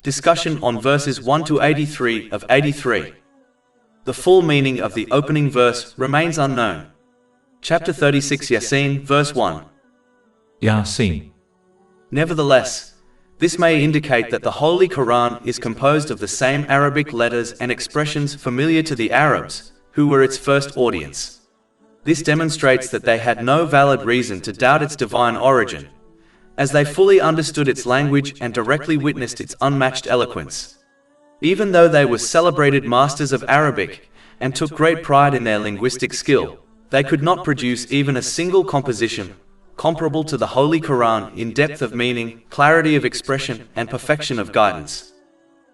Discussion on verses 1 to 83 of 83. The full meaning of the opening verse remains unknown. Chapter 36 Yaseen, verse 1. Yaseen. Nevertheless, this may indicate that the Holy Quran is composed of the same Arabic letters and expressions familiar to the Arabs, who were its first audience. This demonstrates that they had no valid reason to doubt its divine origin, as they fully understood its language and directly witnessed its unmatched eloquence. Even though they were celebrated masters of Arabic and took great pride in their linguistic skill, they could not produce even a single composition comparable to the Holy Quran in depth of meaning, clarity of expression, and perfection of guidance.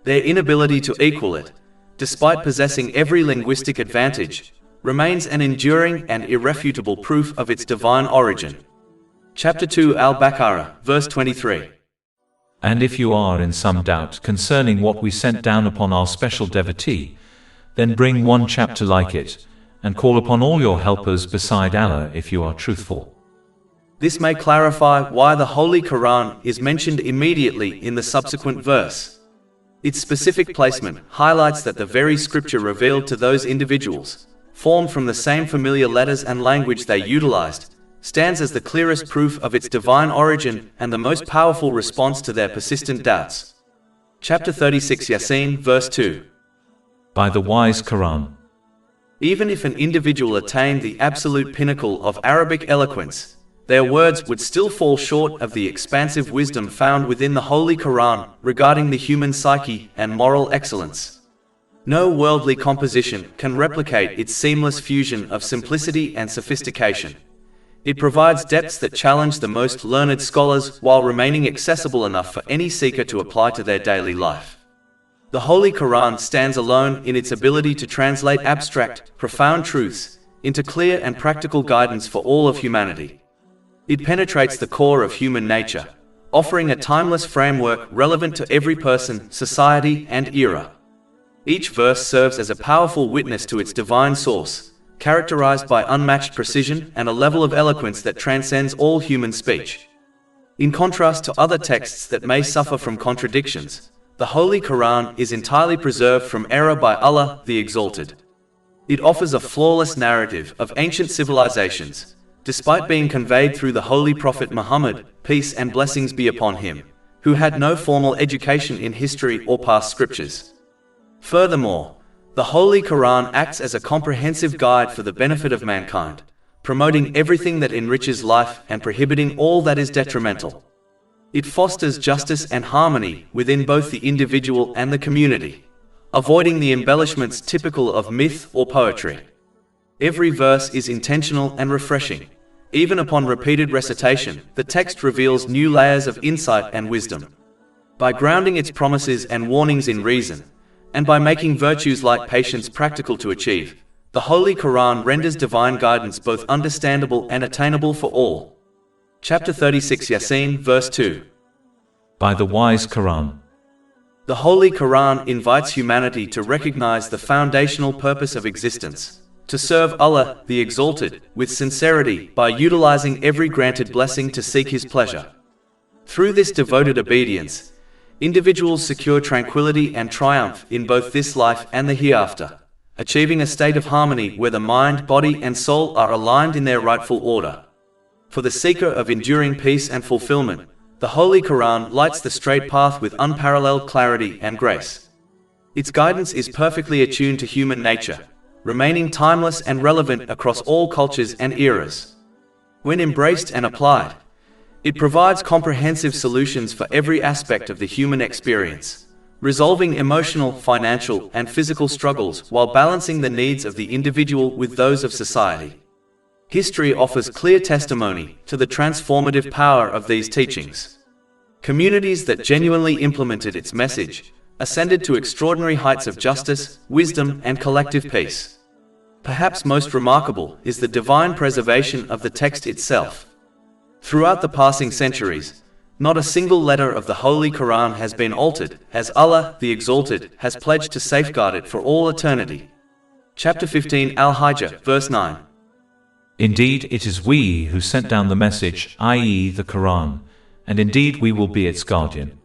Their inability to equal it, despite possessing every linguistic advantage, remains an enduring and irrefutable proof of its divine origin. Chapter 2 Al-Baqarah, verse 23. And if you are in some doubt concerning what we sent down upon our special devotee, then bring one chapter like it, and call upon all your helpers beside Allah if you are truthful. This may clarify why the Holy Quran is mentioned immediately in the subsequent verse. Its specific placement highlights that the very scripture revealed to those individuals, formed from the same familiar letters and language they utilized, stands as the clearest proof of its divine origin and the most powerful response to their persistent doubts. Chapter 36 Yaseen, verse 2. By the wise Quran. Even if an individual attained the absolute pinnacle of Arabic eloquence, their words would still fall short of the expansive wisdom found within the Holy Quran regarding the human psyche and moral excellence. No worldly composition can replicate its seamless fusion of simplicity and sophistication. It provides depths that challenge the most learned scholars while remaining accessible enough for any seeker to apply to their daily life. The Holy Quran stands alone in its ability to translate abstract, profound truths into clear and practical guidance for all of humanity. It penetrates the core of human nature, offering a timeless framework relevant to every person, society, and era. Each verse serves as a powerful witness to its divine source, characterized by unmatched precision and a level of eloquence that transcends all human speech. In contrast to other texts that may suffer from contradictions, the Holy Quran is entirely preserved from error by Allah the Exalted. It offers a flawless narrative of ancient civilizations, despite being conveyed through the Holy Prophet Muhammad, peace and blessings be upon him, who had no formal education in history or past scriptures. Furthermore, the Holy Quran acts as a comprehensive guide for the benefit of mankind, promoting everything that enriches life and prohibiting all that is detrimental. It fosters justice and harmony within both the individual and the community, avoiding the embellishments typical of myth or poetry. Every verse is intentional and refreshing. Even upon repeated recitation, the text reveals new layers of insight and wisdom. By grounding its promises and warnings in reason, and by making virtues like patience practical to achieve, the Holy Quran renders divine guidance both understandable and attainable for all. Chapter 36 Yaseen, verse 2. By the wise Quran. The Holy Quran invites humanity to recognize the foundational purpose of existence, to serve Allah the Exalted with sincerity by utilizing every granted blessing to seek His pleasure. Through this devoted obedience, individuals secure tranquility and triumph in both this life and the hereafter, achieving a state of harmony where the mind, body, and soul are aligned in their rightful order. For the seeker of enduring peace and fulfillment, the Holy Quran lights the straight path with unparalleled clarity and grace. Its guidance is perfectly attuned to human nature, remaining timeless and relevant across all cultures and eras. When embraced and applied, it provides comprehensive solutions for every aspect of the human experience, resolving emotional, financial, and physical struggles while balancing the needs of the individual with those of society. History offers clear testimony to the transformative power of these teachings. Communities that genuinely implemented its message ascended to extraordinary heights of justice, wisdom, and collective peace. Perhaps most remarkable is the divine preservation of the text itself. Throughout the passing centuries, not a single letter of the Holy Quran has been altered, as Allah the Exalted has pledged to safeguard it for all eternity. Chapter 15 Al-Hijr, verse 9. Indeed, it is we who sent down the message, i.e. the Quran, and indeed we will be its guardian.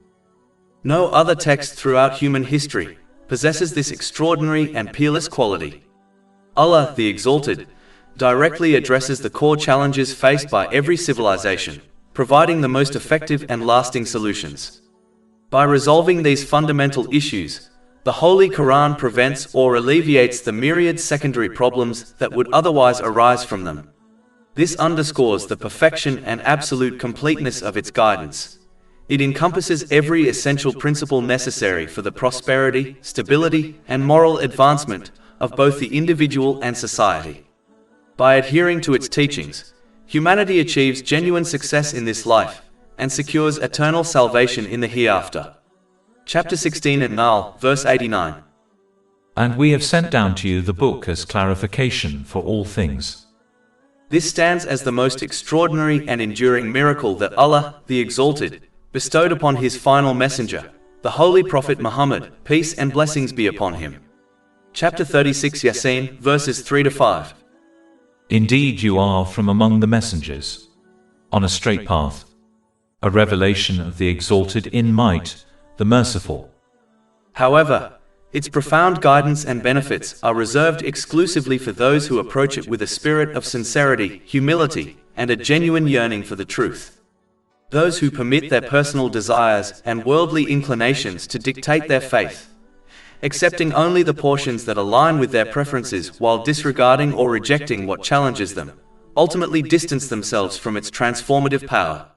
No other text throughout human history possesses this extraordinary and peerless quality. Allah, the Exalted, directly addresses the core challenges faced by every civilization, providing the most effective and lasting solutions. By resolving these fundamental issues, the Holy Quran prevents or alleviates the myriad secondary problems that would otherwise arise from them. This underscores the perfection and absolute completeness of its guidance. It encompasses every essential principle necessary for the prosperity, stability, and moral advancement of both the individual and society. By adhering to its teachings, humanity achieves genuine success in this life and secures eternal salvation in the hereafter. Chapter 16 and Nahl, verse 89. And we have sent down to you the book as clarification for all things. This stands as the most extraordinary and enduring miracle that Allah, the Exalted, bestowed upon His final messenger, the Holy Prophet Muhammad, peace and blessings be upon him. Chapter 36 Yaseen, verses 3-5. Indeed you are from among the messengers, on a straight path, a revelation of the Exalted in might, the Merciful. However, its profound guidance and benefits are reserved exclusively for those who approach it with a spirit of sincerity, humility, and a genuine yearning for the truth. Those who permit their personal desires and worldly inclinations to dictate their faith, accepting only the portions that align with their preferences while disregarding or rejecting what challenges them, ultimately distance themselves from its transformative power.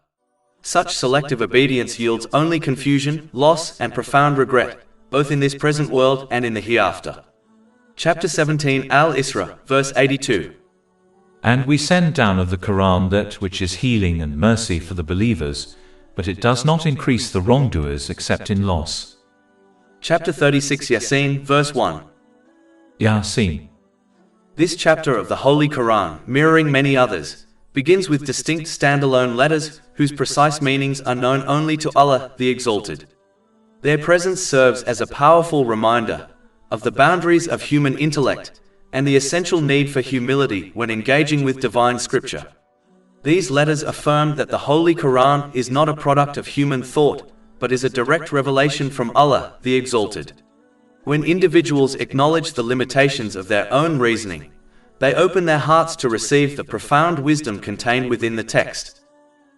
Such selective obedience yields only confusion, loss, and profound regret, both in this present world and in the hereafter. Chapter 17 Al-Isra, verse 82. And we send down of the Quran that which is healing and mercy for the believers, but it does not increase the wrongdoers except in loss. Chapter 36 Yaseen, verse 1. Yaseen. This chapter of the Holy Quran, mirroring many others, begins with distinct standalone letters whose precise meanings are known only to Allah, the Exalted. Their presence serves as a powerful reminder of the boundaries of human intellect and the essential need for humility when engaging with divine scripture. These letters affirm that the Holy Quran is not a product of human thought, but is a direct revelation from Allah, the Exalted. When individuals acknowledge the limitations of their own reasoning, they open their hearts to receive the profound wisdom contained within the text.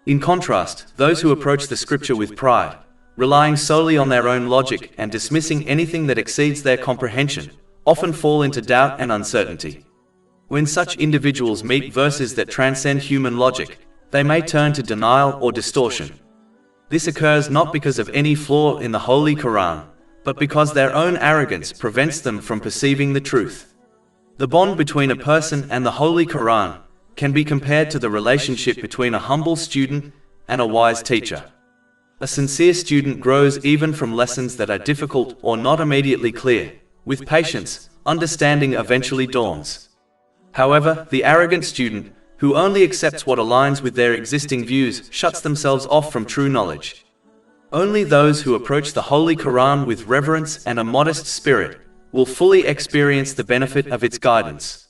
In contrast, those who approach the scripture with pride, relying solely on their own logic and dismissing anything that exceeds their comprehension, often fall into doubt and uncertainty. When such individuals meet verses that transcend human logic, they may turn to denial or distortion. This occurs not because of any flaw in the Holy Quran, but because their own arrogance prevents them from perceiving the truth. The bond between a person and the Holy Quran can be compared to the relationship between a humble student and a wise teacher. A sincere student grows even from lessons that are difficult or not immediately clear. With patience, understanding eventually dawns. However, the arrogant student, who only accepts what aligns with their existing views, shuts themselves off from true knowledge. Only those who approach the Holy Quran with reverence and a modest spirit will fully experience the benefit of its guidance.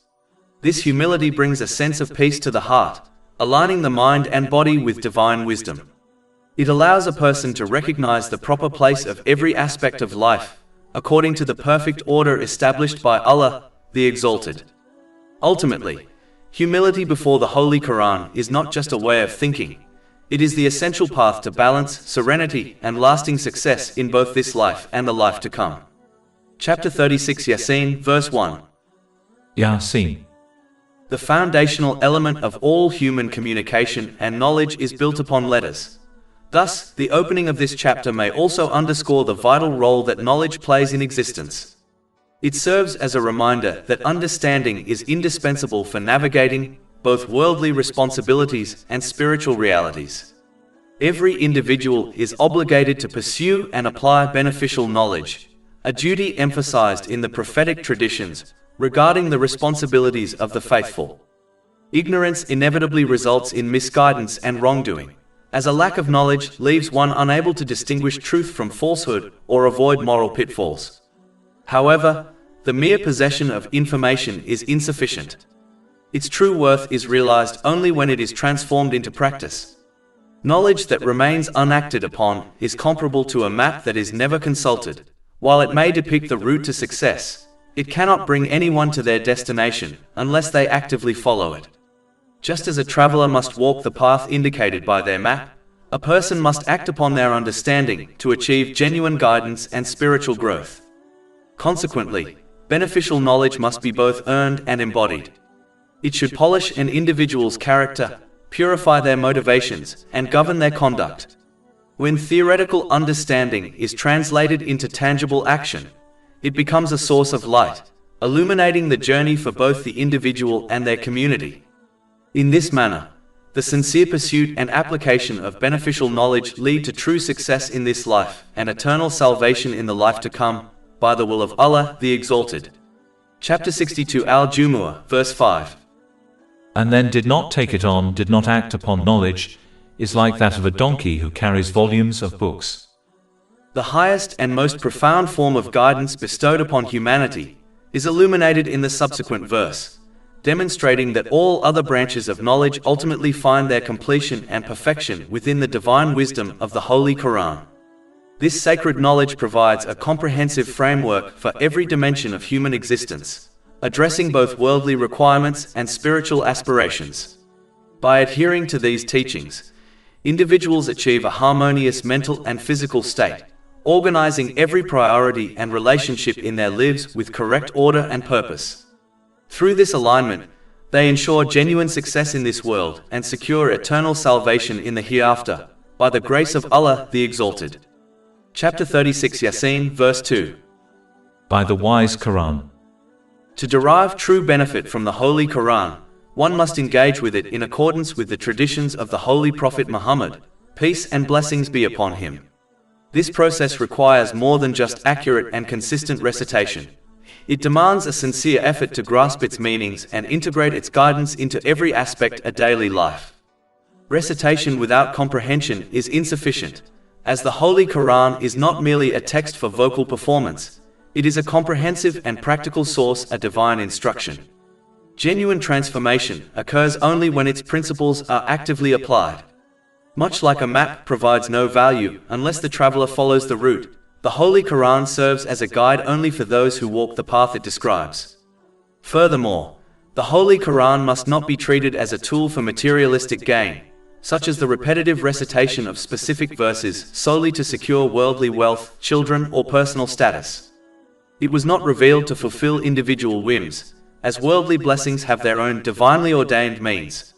This humility brings a sense of peace to the heart, aligning the mind and body with divine wisdom. It allows a person to recognize the proper place of every aspect of life, according to the perfect order established by Allah, the Exalted. Ultimately, humility before the Holy Quran is not just a way of thinking, it is the essential path to balance, serenity, and lasting success in both this life and the life to come. Chapter 36 Yaseen, verse 1. Yaseen. The foundational element of all human communication and knowledge is built upon letters. Thus, the opening of this chapter may also underscore the vital role that knowledge plays in existence. It serves as a reminder that understanding is indispensable for navigating both worldly responsibilities and spiritual realities. Every individual is obligated to pursue and apply beneficial knowledge, a duty emphasized in the prophetic traditions regarding the responsibilities of the faithful. Ignorance inevitably results in misguidance and wrongdoing, as a lack of knowledge leaves one unable to distinguish truth from falsehood or avoid moral pitfalls. However, the mere possession of information is insufficient. Its true worth is realized only when it is transformed into practice. Knowledge that remains unacted upon is comparable to a map that is never consulted. While it may depict the route to success, it cannot bring anyone to their destination unless they actively follow it. Just as a traveler must walk the path indicated by their map, a person must act upon their understanding to achieve genuine guidance and spiritual growth. Consequently, beneficial knowledge must be both earned and embodied. It should polish an individual's character, purify their motivations, and govern their conduct. When theoretical understanding is translated into tangible action, it becomes a source of light, illuminating the journey for both the individual and their community. In this manner, the sincere pursuit and application of beneficial knowledge lead to true success in this life and eternal salvation in the life to come, by the will of Allah the Exalted. Chapter 62 Al-Jumu'ah, verse 5. And then did not take it on, did not act upon knowledge, is like that of a donkey who carries volumes of books. The highest and most profound form of guidance bestowed upon humanity is illuminated in the subsequent verse, demonstrating that all other branches of knowledge ultimately find their completion and perfection within the divine wisdom of the Holy Quran. This sacred knowledge provides a comprehensive framework for every dimension of human existence, addressing both worldly requirements and spiritual aspirations. By adhering to these teachings, individuals achieve a harmonious mental and physical state, organizing every priority and relationship in their lives with correct order and purpose. Through this alignment, they ensure genuine success in this world and secure eternal salvation in the hereafter, by the grace of Allah the Exalted. Chapter 36 Yaseen, verse 2. By the wise Quran. To derive true benefit from the Holy Quran, one must engage with it in accordance with the traditions of the Holy Prophet Muhammad, peace and blessings be upon him. This process requires more than just accurate and consistent recitation. It demands a sincere effort to grasp its meanings and integrate its guidance into every aspect of daily life. Recitation without comprehension is insufficient, as the Holy Quran is not merely a text for vocal performance, it is a comprehensive and practical source of divine instruction. Genuine transformation occurs only when its principles are actively applied. Much like a map provides no value unless the traveler follows the route, the Holy Quran serves as a guide only for those who walk the path it describes. Furthermore, the Holy Quran must not be treated as a tool for materialistic gain, such as the repetitive recitation of specific verses solely to secure worldly wealth, children, or personal status. It was not revealed to fulfill individual whims, as worldly blessings have their own divinely ordained means.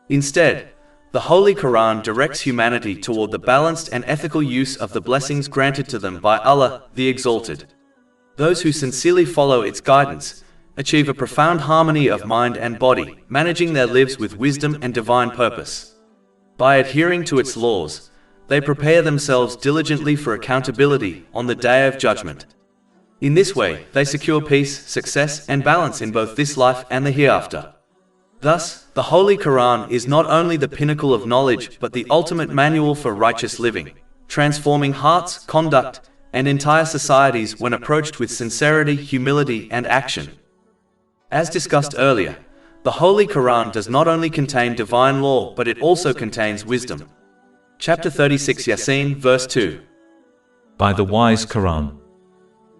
Instead, the Holy Quran directs humanity toward the balanced and ethical use of the blessings granted to them by Allah, the Exalted. Those who sincerely follow its guidance achieve a profound harmony of mind and body, managing their lives with wisdom and divine purpose. By adhering to its laws, they prepare themselves diligently for accountability on the Day of Judgment. In this way, they secure peace, success, and balance in both this life and the hereafter. Thus, the Holy Quran is not only the pinnacle of knowledge but the ultimate manual for righteous living, transforming hearts, conduct, and entire societies when approached with sincerity, humility, and action. As discussed earlier, the Holy Quran does not only contain divine law but it also contains wisdom. Chapter 36 Yaseen, verse 2. By the wise Quran.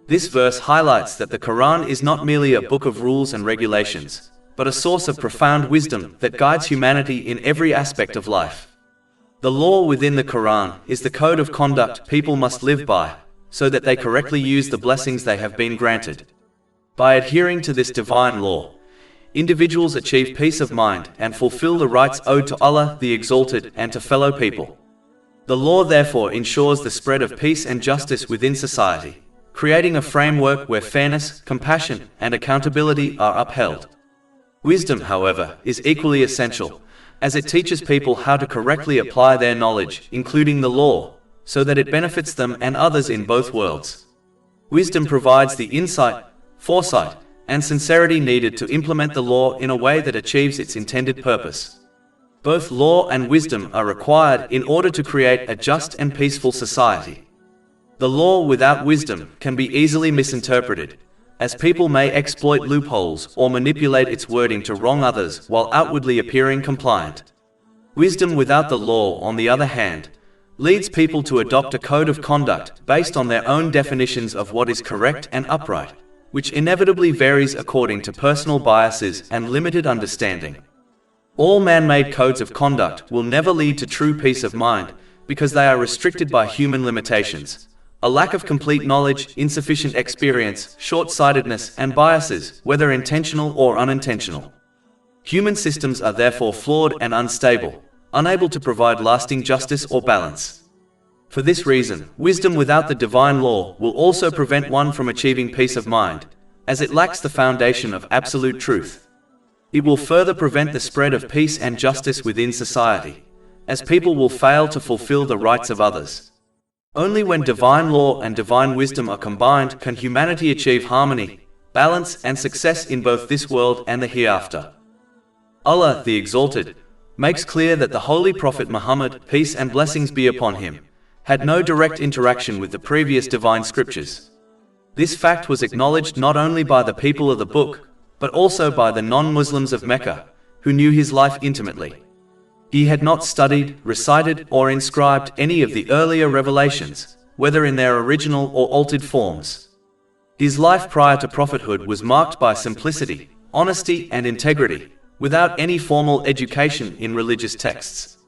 This verse highlights that the Quran is not merely a book of rules and regulations, but a source of profound wisdom that guides humanity in every aspect of life. The law within the Quran is the code of conduct people must live by, so that they correctly use the blessings they have been granted. By adhering to this divine law, individuals achieve peace of mind and fulfill the rights owed to Allah the Exalted and to fellow people. The law therefore ensures the spread of peace and justice within society, creating a framework where fairness, compassion, and accountability are upheld. Wisdom, however, is equally essential, as it teaches people how to correctly apply their knowledge, including the law, so that it benefits them and others in both worlds. Wisdom provides the insight, foresight, and sincerity needed to implement the law in a way that achieves its intended purpose. Both law and wisdom are required in order to create a just and peaceful society. The law without wisdom can be easily misinterpreted, as people may exploit loopholes or manipulate its wording to wrong others while outwardly appearing compliant. Wisdom without the law, on the other hand, leads people to adopt a code of conduct based on their own definitions of what is correct and upright, which inevitably varies according to personal biases and limited understanding. All man-made codes of conduct will never lead to true peace of mind because they are restricted by human limitations, a lack of complete knowledge, insufficient experience, short-sightedness, and biases, whether intentional or unintentional. Human systems are therefore flawed and unstable, unable to provide lasting justice or balance. For this reason, wisdom without the divine law will also prevent one from achieving peace of mind, as it lacks the foundation of absolute truth. It will further prevent the spread of peace and justice within society, as people will fail to fulfill the rights of others. Only when divine law and divine wisdom are combined can humanity achieve harmony, balance, and success in both this world and the hereafter. Allah, the Exalted, makes clear that the Holy Prophet Muhammad, peace and blessings be upon him, had no direct interaction with the previous divine scriptures. This fact was acknowledged not only by the people of the book, but also by the non-Muslims of Mecca, who knew his life intimately. He had not studied, recited, or inscribed any of the earlier revelations, whether in their original or altered forms. His life prior to prophethood was marked by simplicity, honesty, and integrity, without any formal education in religious texts.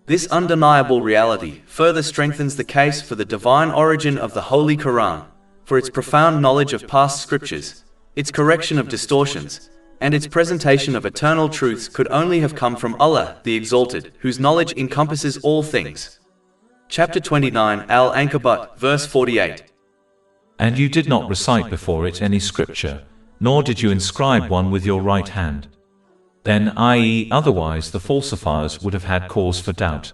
This undeniable reality further strengthens the case for the divine origin of the Holy Quran, for its profound knowledge of past scriptures, its correction of distortions, and its presentation of eternal truths could only have come from Allah, the Exalted, whose knowledge encompasses all things. Chapter 29, Al-Ankabut, verse 48. And you did not recite before it any scripture, nor did you inscribe one with your right hand. Then, i.e., otherwise the falsifiers would have had cause for doubt.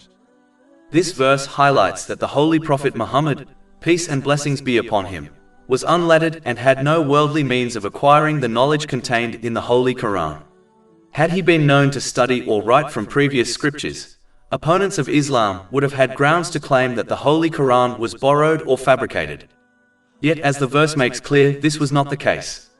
This verse highlights that the Holy Prophet Muhammad, peace and blessings be upon him, was unlettered and had no worldly means of acquiring the knowledge contained in the Holy Quran. Had he been known to study or write from previous scriptures, opponents of Islam would have had grounds to claim that the Holy Quran was borrowed or fabricated. Yet, as the verse makes clear, this was not the case.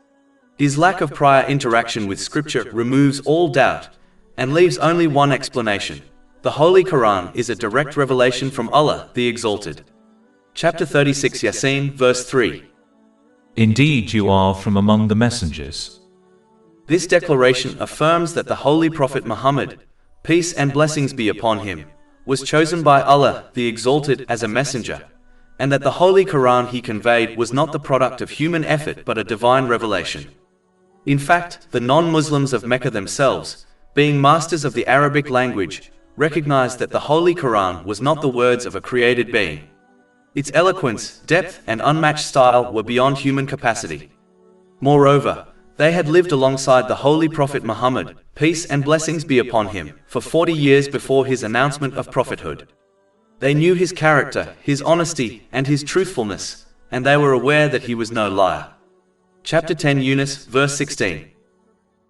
His lack of prior interaction with scripture removes all doubt and leaves only one explanation. The Holy Quran is a direct revelation from Allah, the Exalted. Chapter 36, Yaseen, verse 3. Indeed, you are from among the messengers. This declaration affirms that the Holy Prophet Muhammad, peace and blessings be upon him, was chosen by Allah, the Exalted, as a messenger, and that the Holy Quran he conveyed was not the product of human effort but a divine revelation. In fact, the non-Muslims of Mecca themselves, being masters of the Arabic language, recognized that the Holy Quran was not the words of a created being. Its eloquence, depth, and unmatched style were beyond human capacity. Moreover, they had lived alongside the Holy Prophet Muhammad, peace and blessings be upon him, for 40 years before his announcement of prophethood. They knew his character, his honesty, and his truthfulness, and they were aware that he was no liar. Chapter 10, Yunus, verse 16.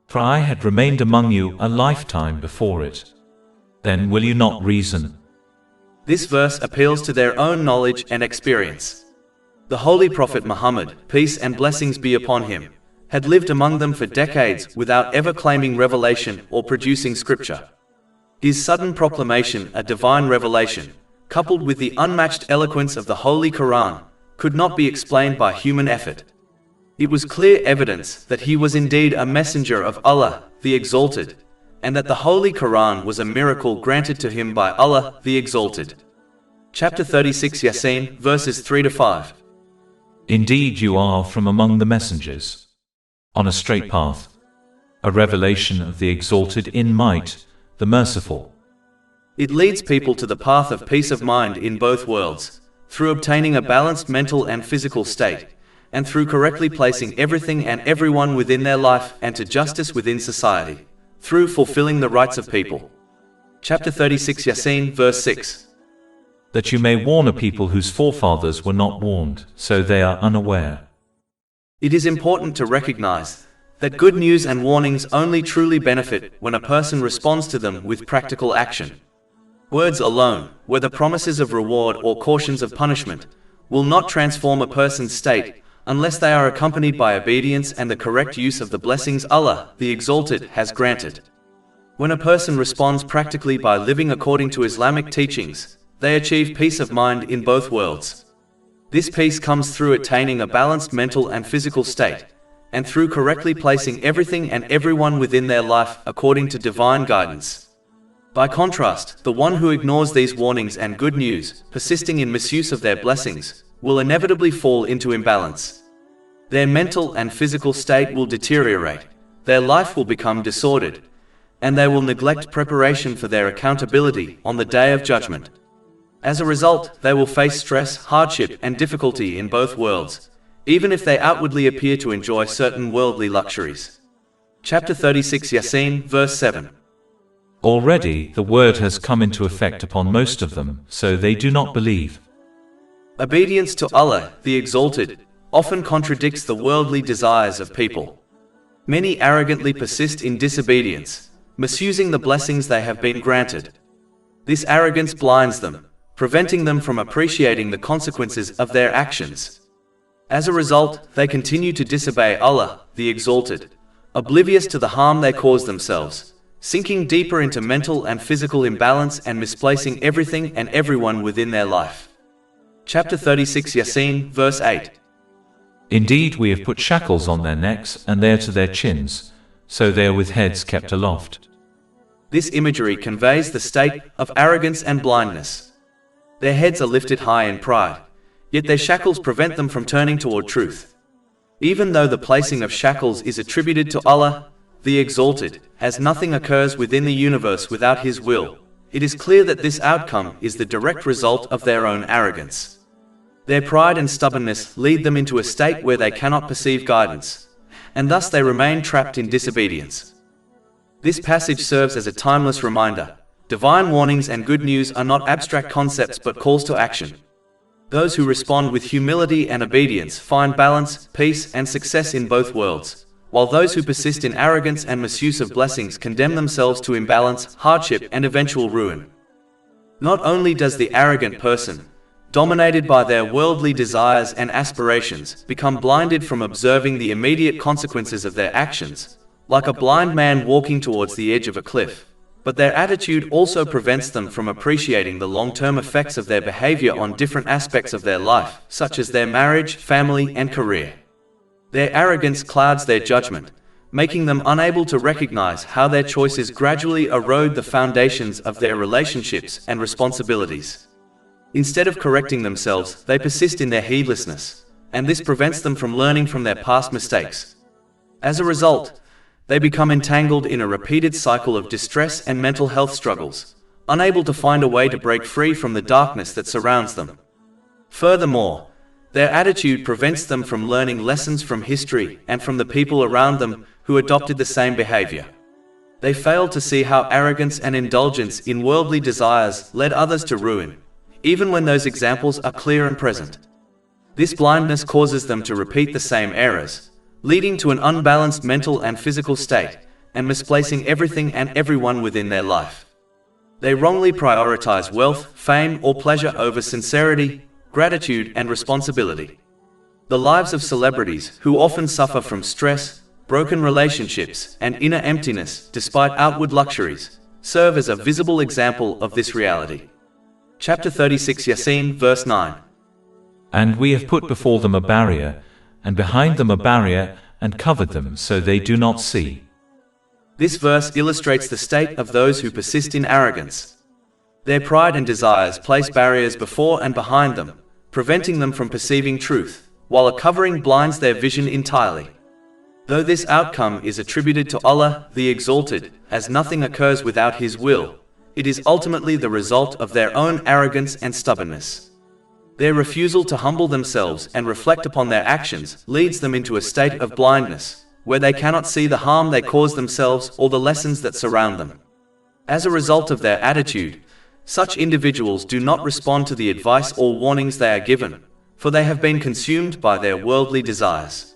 For I had remained among you a lifetime before it. Then will you not reason? This verse appeals to their own knowledge and experience. The Holy Prophet Muhammad, peace and blessings be upon him, had lived among them for decades without ever claiming revelation or producing scripture. His sudden proclamation, a divine revelation, coupled with the unmatched eloquence of the Holy Quran, could not be explained by human effort. It was clear evidence that he was indeed a messenger of Allah, the Exalted, and that the Holy Quran was a miracle granted to him by Allah, the Exalted. Chapter 36, Yaseen, verses 3 to 5. Indeed, you are from among the messengers, on a straight path, a revelation of the Exalted in might, the Merciful. It leads people to the path of peace of mind in both worlds, through obtaining a balanced mental and physical state, and through correctly placing everything and everyone within their life, and to justice within society, through fulfilling the rights of people. Chapter 36, Yaseen, verse 6. That you may warn a people whose forefathers were not warned, so they are unaware. It is important to recognize that good news and warnings only truly benefit when a person responds to them with practical action. Words alone, whether promises of reward or cautions of punishment, will not transform a person's state unless they are accompanied by obedience and the correct use of the blessings Allah, the Exalted, has granted. When a person responds practically by living according to Islamic teachings, they achieve peace of mind in both worlds. This peace comes through attaining a balanced mental and physical state, and through correctly placing everything and everyone within their life according to divine guidance. By contrast, the one who ignores these warnings and good news, persisting in misuse of their blessings, will inevitably fall into imbalance. Their mental and physical state will deteriorate, their life will become disordered, and they will neglect preparation for their accountability on the Day of Judgment. As a result, they will face stress, hardship, and difficulty in both worlds, even if they outwardly appear to enjoy certain worldly luxuries. Chapter 36 Yaseen, verse 7. Already, the word has come into effect upon most of them, so they do not believe. Obedience to Allah, the Exalted, often contradicts the worldly desires of people. Many arrogantly persist in disobedience, misusing the blessings they have been granted. This arrogance blinds them, preventing them from appreciating the consequences of their actions. As a result, they continue to disobey Allah, the Exalted, oblivious to the harm they cause themselves, sinking deeper into mental and physical imbalance and misplacing everything and everyone within their life. Chapter 36 Yaseen, verse 8. Indeed, we have put shackles on their necks and there to their chins, so they are with heads kept aloft. This imagery conveys the state of arrogance and blindness. Their heads are lifted high in pride, yet their shackles prevent them from turning toward truth. Even though the placing of shackles is attributed to Allah, the Exalted, as nothing occurs within the universe without His will, it is clear that this outcome is the direct result of their own arrogance. Their pride and stubbornness lead them into a state where they cannot perceive guidance, and thus they remain trapped in disobedience. This passage serves as a timeless reminder. Divine warnings and good news are not abstract concepts but calls to action. Those who respond with humility and obedience find balance, peace, and success in both worlds, while those who persist in arrogance and misuse of blessings condemn themselves to imbalance, hardship, and eventual ruin. Not only does the arrogant person, dominated by their worldly desires and aspirations, become blinded from observing the immediate consequences of their actions, like a blind man walking towards the edge of a cliff, but their attitude also prevents them from appreciating the long-term effects of their behavior on different aspects of their life, such as their marriage, family, and career. Their arrogance clouds their judgment, making them unable to recognize how their choices gradually erode the foundations of their relationships and responsibilities. Instead of correcting themselves, they persist in their heedlessness, and this prevents them from learning from their past mistakes. As a result, they become entangled in a repeated cycle of distress and mental health struggles, unable to find a way to break free from the darkness that surrounds them. Furthermore, their attitude prevents them from learning lessons from history and from the people around them who adopted the same behavior. They fail to see how arrogance and indulgence in worldly desires led others to ruin, even when those examples are clear and present. This blindness causes them to repeat the same errors, leading to an unbalanced mental and physical state, and misplacing everything and everyone within their life. They wrongly prioritize wealth, fame, or pleasure over sincerity, gratitude, and responsibility. The lives of celebrities, who often suffer from stress, broken relationships, and inner emptiness despite outward luxuries, serve as a visible example of this reality. Chapter 36 Yaseen, verse 9. And we have put before them a barrier, and behind them a barrier, and covered them so they do not see. This verse illustrates the state of those who persist in arrogance. Their pride and desires place barriers before and behind them, preventing them from perceiving truth, while a covering blinds their vision entirely. Though this outcome is attributed to Allah, the Exalted, as nothing occurs without His will, it is ultimately the result of their own arrogance and stubbornness. Their refusal to humble themselves and reflect upon their actions leads them into a state of blindness, where they cannot see the harm they cause themselves or the lessons that surround them. As a result of their attitude, such individuals do not respond to the advice or warnings they are given, for they have been consumed by their worldly desires.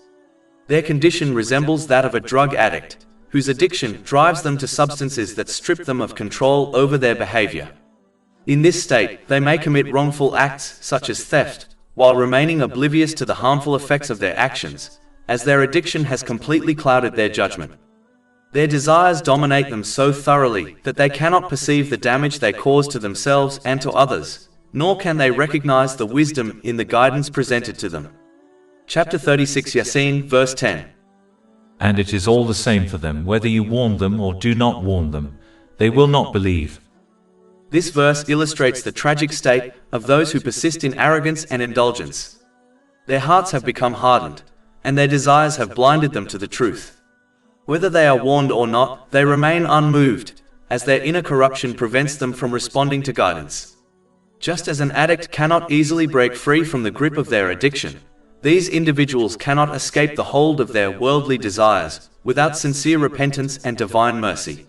Their condition resembles that of a drug addict, whose addiction drives them to substances that strip them of control over their behavior. In this state, they may commit wrongful acts such as theft, while remaining oblivious to the harmful effects of their actions, as their addiction has completely clouded their judgment. Their desires dominate them so thoroughly that they cannot perceive the damage they cause to themselves and to others, nor can they recognize the wisdom in the guidance presented to them. Chapter 36 Yaseen, verse 10. And it is all the same for them whether you warn them or do not warn them, they will not believe. This verse illustrates the tragic state of those who persist in arrogance and indulgence. Their hearts have become hardened, and their desires have blinded them to the truth. Whether they are warned or not, they remain unmoved, as their inner corruption prevents them from responding to guidance. Just as an addict cannot easily break free from the grip of their addiction, these individuals cannot escape the hold of their worldly desires without sincere repentance and divine mercy.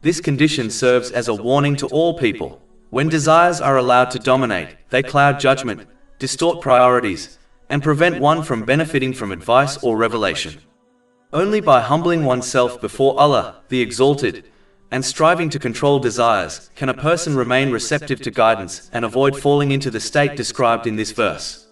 This condition serves as a warning to all people. When desires are allowed to dominate, they cloud judgment, distort priorities, and prevent one from benefiting from advice or revelation. Only by humbling oneself before Allah, the Exalted, and striving to control desires, can a person remain receptive to guidance and avoid falling into the state described in this verse.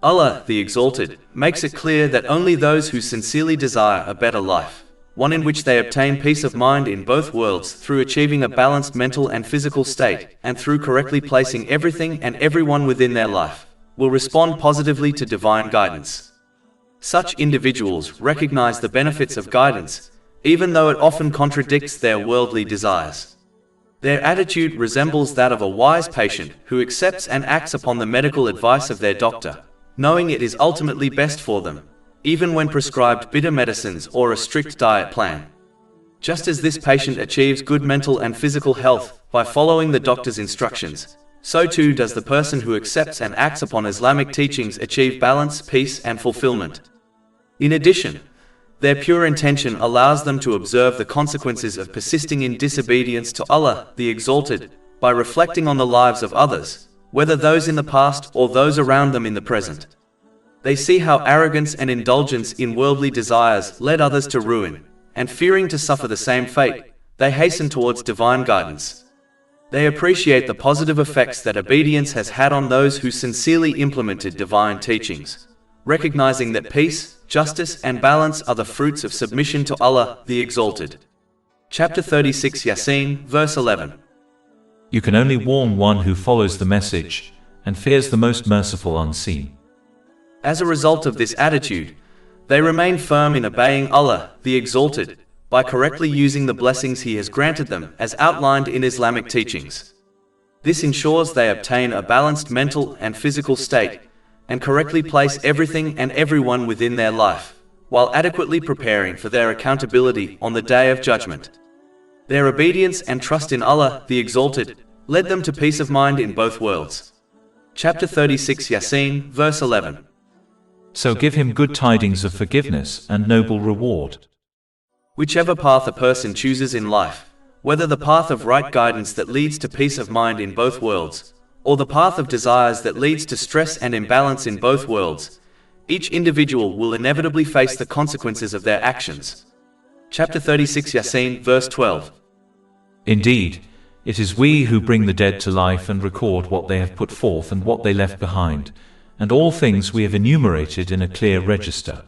Allah, the Exalted, makes it clear that only those who sincerely desire a better life, one in which they obtain peace of mind in both worlds through achieving a balanced mental and physical state, and through correctly placing everything and everyone within their life, will respond positively to divine guidance. Such individuals recognize the benefits of guidance, even though it often contradicts their worldly desires. Their attitude resembles that of a wise patient who accepts and acts upon the medical advice of their doctor, knowing it is ultimately best for them, even when prescribed bitter medicines or a strict diet plan. Just as this patient achieves good mental and physical health by following the doctor's instructions, so too does the person who accepts and acts upon Islamic teachings achieve balance, peace, and fulfillment. In addition, their pure intention allows them to observe the consequences of persisting in disobedience to Allah, the Exalted, by reflecting on the lives of others, whether those in the past or those around them in the present. They see how arrogance and indulgence in worldly desires led others to ruin, and fearing to suffer the same fate, they hasten towards divine guidance. They appreciate the positive effects that obedience has had on those who sincerely implemented divine teachings, recognizing that peace, justice, and balance are the fruits of submission to Allah, the Exalted. Chapter 36 Yaseen, verse 11. You can only warn one who follows the message, and fears the most merciful unseen. As a result of this attitude, they remain firm in obeying Allah, the Exalted, by correctly using the blessings He has granted them as outlined in Islamic teachings. This ensures they obtain a balanced mental and physical state, and correctly place everything and everyone within their life, while adequately preparing for their accountability on the Day of Judgment. Their obedience and trust in Allah, the Exalted, led them to peace of mind in both worlds. Chapter 36 Yaseen, verse 11. So give him good tidings of forgiveness and noble reward. Whichever path a person chooses in life, whether the path of right guidance that leads to peace of mind in both worlds, or the path of desires that leads to stress and imbalance in both worlds, each individual will inevitably face the consequences of their actions. Chapter 36 Yaseen, verse 12. Indeed, it is we who bring the dead to life and record what they have put forth and what they left behind, and all things we have enumerated in a clear register.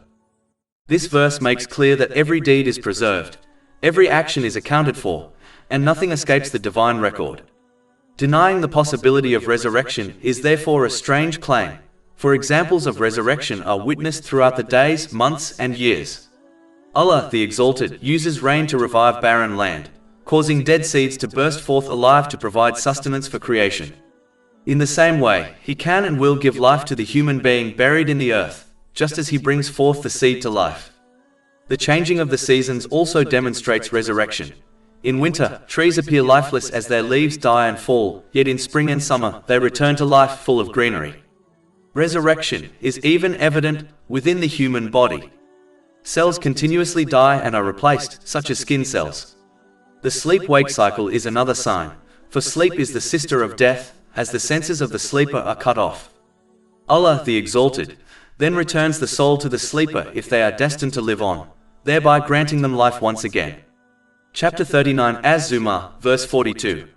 This verse makes clear that every deed is preserved, every action is accounted for, and nothing escapes the divine record. Denying the possibility of resurrection is therefore a strange claim, for examples of resurrection are witnessed throughout the days, months, and years. Allah, the Exalted, uses rain to revive barren land, causing dead seeds to burst forth alive to provide sustenance for creation. In the same way, He can and will give life to the human being buried in the earth, just as He brings forth the seed to life. The changing of the seasons also demonstrates resurrection. In winter, trees appear lifeless as their leaves die and fall, yet in spring and summer, they return to life full of greenery. Resurrection is even evident within the human body. Cells continuously die and are replaced, such as skin cells. The sleep-wake cycle is another sign, for sleep is the sister of death, as the senses of the sleeper are cut off. Allah, the Exalted, then returns the soul to the sleeper if they are destined to live on, thereby granting them life once again. Chapter 39 Az-Zumar, verse 42.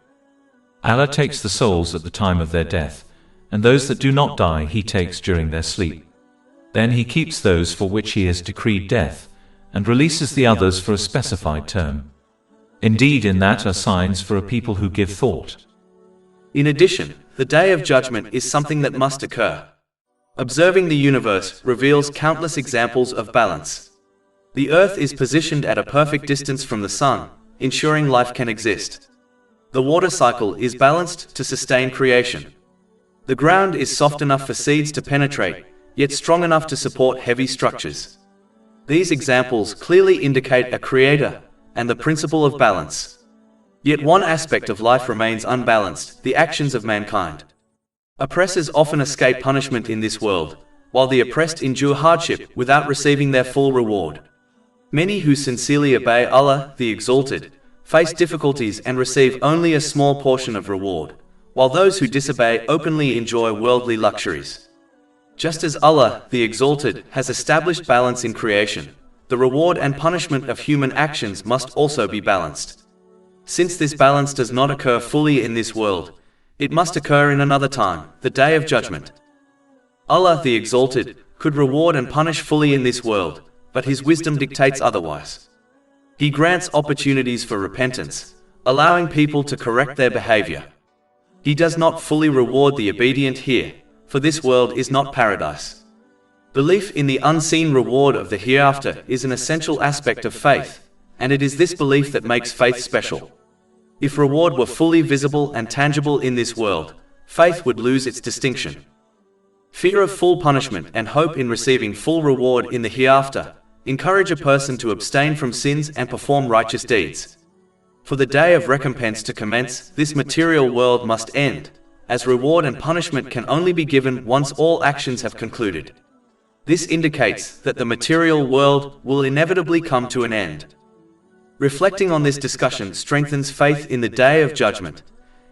Allah takes the souls at the time of their death, and those that do not die He takes during their sleep. Then He keeps those for which He has decreed death, and releases the others for a specified term. Indeed, in that are signs for a people who give thought. In addition, the Day of Judgment is something that must occur. Observing the universe reveals countless examples of balance. The earth is positioned at a perfect distance from the sun, ensuring life can exist. The water cycle is balanced to sustain creation. The ground is soft enough for seeds to penetrate, yet strong enough to support heavy structures. These examples clearly indicate a creator and the principle of balance. Yet one aspect of life remains unbalanced: the actions of mankind. Oppressors often escape punishment in this world, while the oppressed endure hardship without receiving their full reward. Many who sincerely obey Allah, the Exalted, face difficulties and receive only a small portion of reward, while those who disobey openly enjoy worldly luxuries. Just as Allah, the Exalted, has established balance in creation, the reward and punishment of human actions must also be balanced. Since this balance does not occur fully in this world, it must occur in another time, the Day of Judgment. Allah, the Exalted, could reward and punish fully in this world, but His wisdom dictates otherwise. He grants opportunities for repentance, allowing people to correct their behavior. He does not fully reward the obedient here, for this world is not paradise. Belief in the unseen reward of the hereafter is an essential aspect of faith, and it is this belief that makes faith special. If reward were fully visible and tangible in this world, faith would lose its distinction. Fear of full punishment and hope in receiving full reward in the hereafter encourage a person to abstain from sins and perform righteous deeds. For the day of recompense to commence, this material world must end, as reward and punishment can only be given once all actions have concluded. This indicates that the material world will inevitably come to an end. Reflecting on this discussion strengthens faith in the Day of Judgment,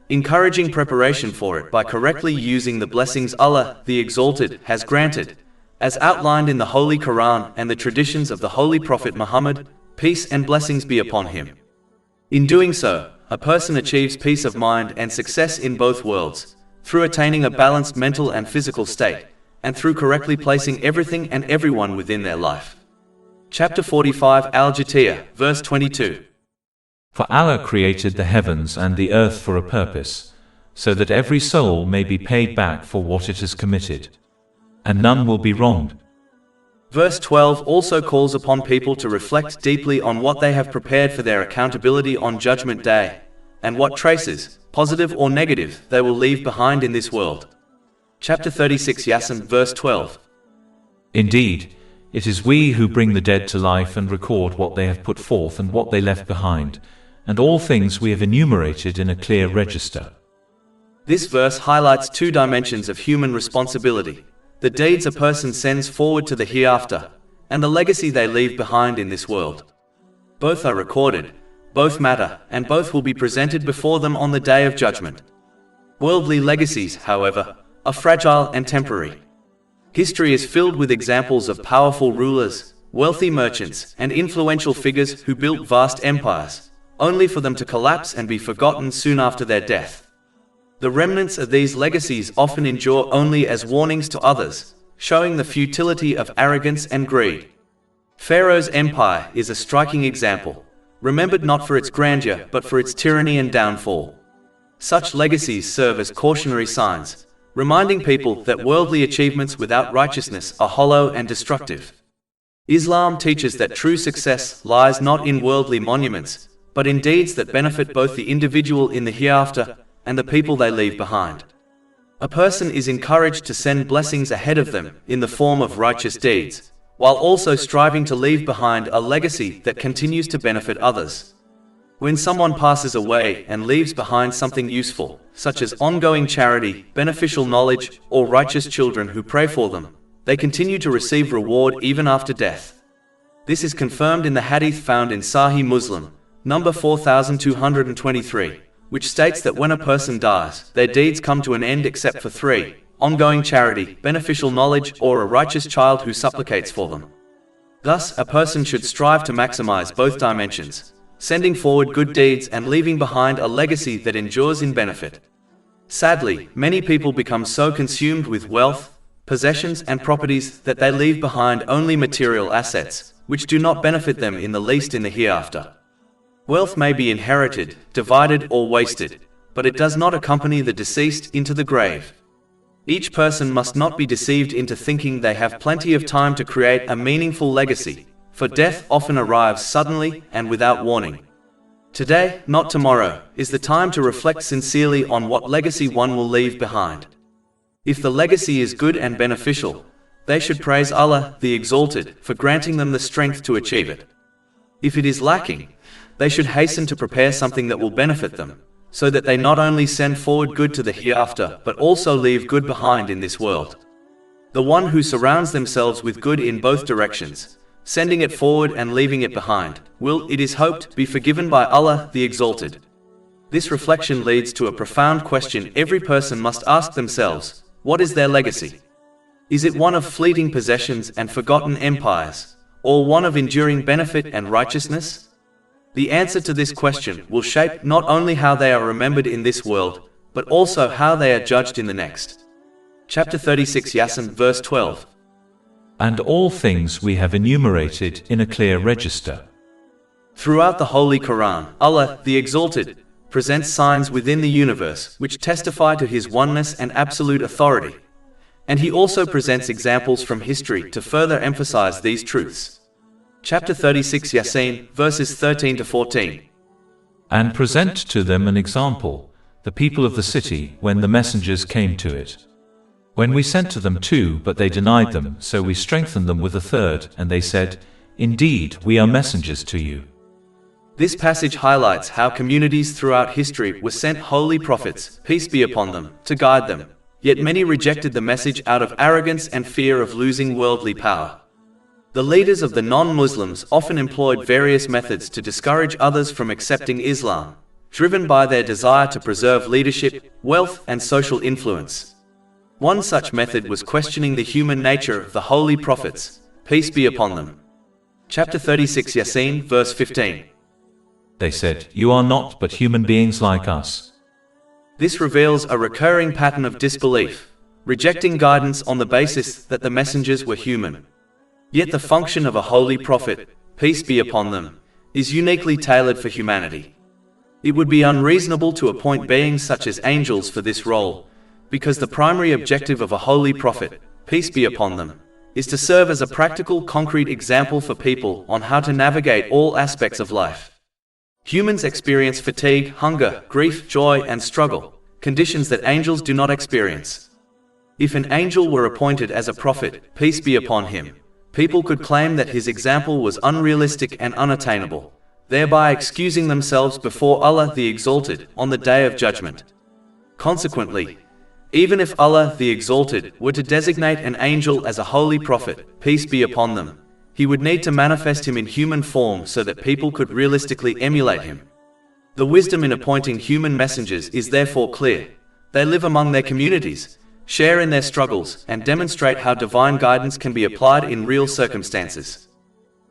encouraging preparation for it by correctly using the blessings Allah, the Exalted, has granted, as outlined in the Holy Quran and the traditions of the Holy Prophet Muhammad, peace and blessings be upon him. In doing so, a person achieves peace of mind and success in both worlds, through attaining a balanced mental and physical state, and through correctly placing everything and everyone within their life. Chapter 45 Al-Jatiyah, verse 22. For Allah created the heavens and the earth for a purpose, so that every soul may be paid back for what it has committed, and none will be wronged. Verse 12 also calls upon people to reflect deeply on what they have prepared for their accountability on Judgment Day, and what traces, positive or negative, they will leave behind in this world. Chapter 36 Yaseen, verse 12. Indeed, it is we who bring the dead to life and record what they have put forth and what they left behind, and all things we have enumerated in a clear register. This verse highlights two dimensions of human responsibility: the deeds a person sends forward to the hereafter, and the legacy they leave behind in this world. Both are recorded, both matter, and both will be presented before them on the Day of Judgment. Worldly legacies, however, are fragile and temporary. History is filled with examples of powerful rulers, wealthy merchants, and influential figures who built vast empires, only for them to collapse and be forgotten soon after their death. The remnants of these legacies often endure only as warnings to others, showing the futility of arrogance and greed. Pharaoh's empire is a striking example, remembered not for its grandeur but for its tyranny and downfall. Such legacies serve as cautionary signs, reminding people that worldly achievements without righteousness are hollow and destructive. Islam teaches that true success lies not in worldly monuments, but in deeds that benefit both the individual in the hereafter and the people they leave behind. A person is encouraged to send blessings ahead of them in the form of righteous deeds, while also striving to leave behind a legacy that continues to benefit others. When someone passes away and leaves behind something useful, such as ongoing charity, beneficial knowledge, or righteous children who pray for them, they continue to receive reward even after death. This is confirmed in the hadith found in Sahih Muslim, number 4223. Which states that when a person dies, their deeds come to an end except for three: ongoing charity, beneficial knowledge, or a righteous child who supplicates for them. Thus, a person should strive to maximize both dimensions, sending forward good deeds and leaving behind a legacy that endures in benefit. Sadly, many people become so consumed with wealth, possessions and properties, that they leave behind only material assets, which do not benefit them in the least in the hereafter. Wealth may be inherited, divided or wasted, but it does not accompany the deceased into the grave. Each person must not be deceived into thinking they have plenty of time to create a meaningful legacy, for death often arrives suddenly and without warning. Today, not tomorrow, is the time to reflect sincerely on what legacy one will leave behind. If the legacy is good and beneficial, they should praise Allah, the Exalted, for granting them the strength to achieve it. If it is lacking, they should hasten to prepare something that will benefit them, so that they not only send forward good to the hereafter, but also leave good behind in this world. The one who surrounds themselves with good in both directions, sending it forward and leaving it behind, will, it is hoped, be forgiven by Allah, the Exalted. This reflection leads to a profound question every person must ask themselves: what is their legacy? Is it one of fleeting possessions and forgotten empires, or one of enduring benefit and righteousness? The answer to this question will shape not only how they are remembered in this world, but also how they are judged in the next. Chapter 36, Yaseen, verse 12. And all things we have enumerated in a clear register. Throughout the Holy Quran, Allah, the Exalted, presents signs within the universe which testify to His oneness and absolute authority, and He also presents examples from history to further emphasize these truths. Chapter 36, Yaseen, verses 13 to 14. And present to them an example, the people of the city, when the messengers came to it. When we sent to them two, but they denied them, so we strengthened them with a third, and they said, Indeed, we are messengers to you. This passage highlights how communities throughout history were sent holy prophets, peace be upon them, to guide them, yet many rejected the message out of arrogance and fear of losing worldly power. The leaders of the non-Muslims often employed various methods to discourage others from accepting Islam, driven by their desire to preserve leadership, wealth, and social influence. One such method was questioning the human nature of the holy prophets, peace be upon them. Chapter 36, Yaseen, verse 15. They said, You are not but human beings like us. This reveals a recurring pattern of disbelief, rejecting guidance on the basis that the messengers were human. Yet the function of a holy prophet, peace be upon them, is uniquely tailored for humanity. It would be unreasonable to appoint beings such as angels for this role, because the primary objective of a holy prophet, peace be upon them, is to serve as a practical, concrete example for people on how to navigate all aspects of life. Humans experience fatigue, hunger, grief, joy, and struggle, conditions that angels do not experience. If an angel were appointed as a prophet, peace be upon him, people could claim that his example was unrealistic and unattainable, thereby excusing themselves before Allah the Exalted on the Day of Judgment. Consequently, even if Allah the Exalted were to designate an angel as a holy prophet, peace be upon them, He would need to manifest him in human form so that people could realistically emulate him. The wisdom in appointing human messengers is therefore clear. They live among their communities, share in their struggles, and demonstrate how divine guidance can be applied in real circumstances.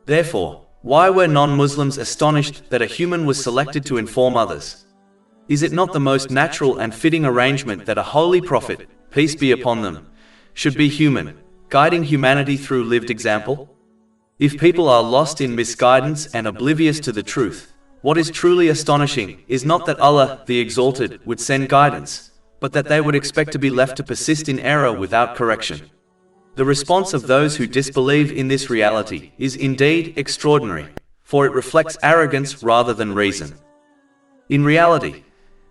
Therefore, why were non-Muslims astonished that a human was selected to inform others? Is it not the most natural and fitting arrangement that a holy prophet, peace be upon them, should be human, guiding humanity through lived example? If people are lost in misguidance and oblivious to the truth, what is truly astonishing is not that Allah, the Exalted, would send guidance, but that they would expect to be left to persist in error without correction. The response of those who disbelieve in this reality is indeed extraordinary, for it reflects arrogance rather than reason. In reality,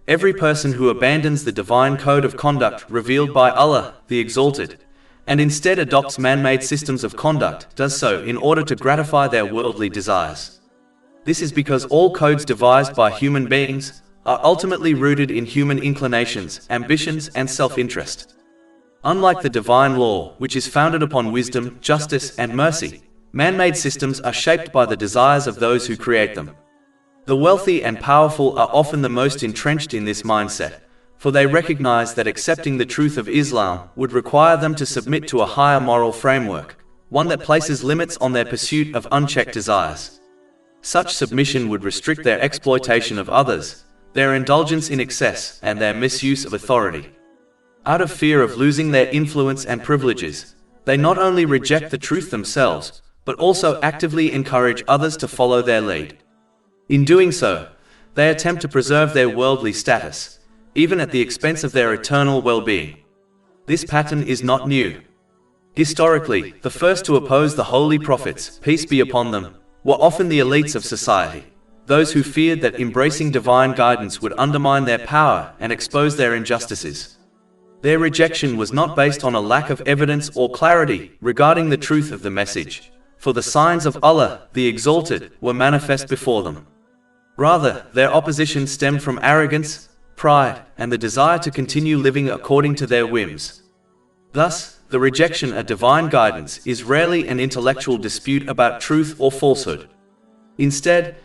every person who abandons the divine code of conduct revealed by Allah, the Exalted, and instead adopts man-made systems of conduct, does so in order to gratify their worldly desires. This is because all codes devised by human beings are ultimately rooted in human inclinations, ambitions, and self-interest. Unlike the divine law, which is founded upon wisdom, justice, and mercy, man-made systems are shaped by the desires of those who create them. The wealthy and powerful are often the most entrenched in this mindset, for they recognize that accepting the truth of Islam would require them to submit to a higher moral framework, one that places limits on their pursuit of unchecked desires. Such submission would restrict their exploitation of others, their indulgence in excess, and their misuse of authority. Out of fear of losing their influence and privileges, they not only reject the truth themselves, but also actively encourage others to follow their lead. In doing so, they attempt to preserve their worldly status, even at the expense of their eternal well-being. This pattern is not new. Historically, the first to oppose the holy prophets, peace be upon them, were often the elites of society, those who feared that embracing divine guidance would undermine their power and expose their injustices. Their rejection was not based on a lack of evidence or clarity regarding the truth of the message, for the signs of Allah, the Exalted, were manifest before them. Rather, their opposition stemmed from arrogance, pride, and the desire to continue living according to their whims. Thus, the rejection of divine guidance is rarely an intellectual dispute about truth or falsehood. Instead,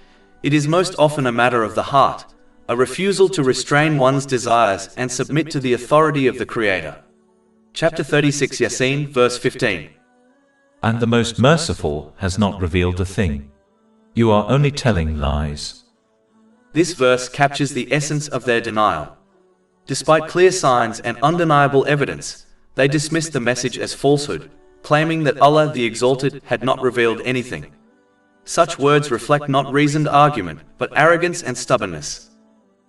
it is most often a matter of the heart, a refusal to restrain one's desires and submit to the authority of the Creator. Chapter 36 Yaseen, verse 15. And the Most Merciful has not revealed a thing. You are only telling lies. This verse captures the essence of their denial. Despite clear signs and undeniable evidence, they dismissed the message as falsehood, claiming that Allah the Exalted had not revealed anything. Such words reflect not reasoned argument, but arrogance and stubbornness.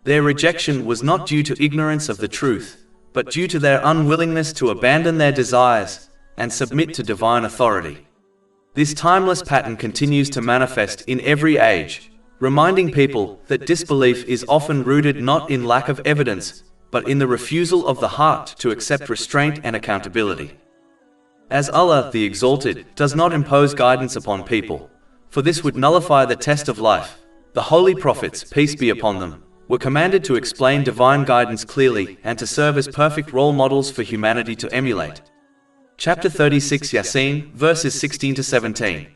Their rejection was not due to ignorance of the truth, but due to their unwillingness to abandon their desires and submit to divine authority. This timeless pattern continues to manifest in every age, reminding people that disbelief is often rooted not in lack of evidence, but in the refusal of the heart to accept restraint and accountability. As Allah the Exalted does not impose guidance upon people, for this would nullify the test of life, the holy prophets, peace be upon them, were commanded to explain divine guidance clearly and to serve as perfect role models for humanity to emulate. Chapter 36 Yaseen, verses 16 to 17.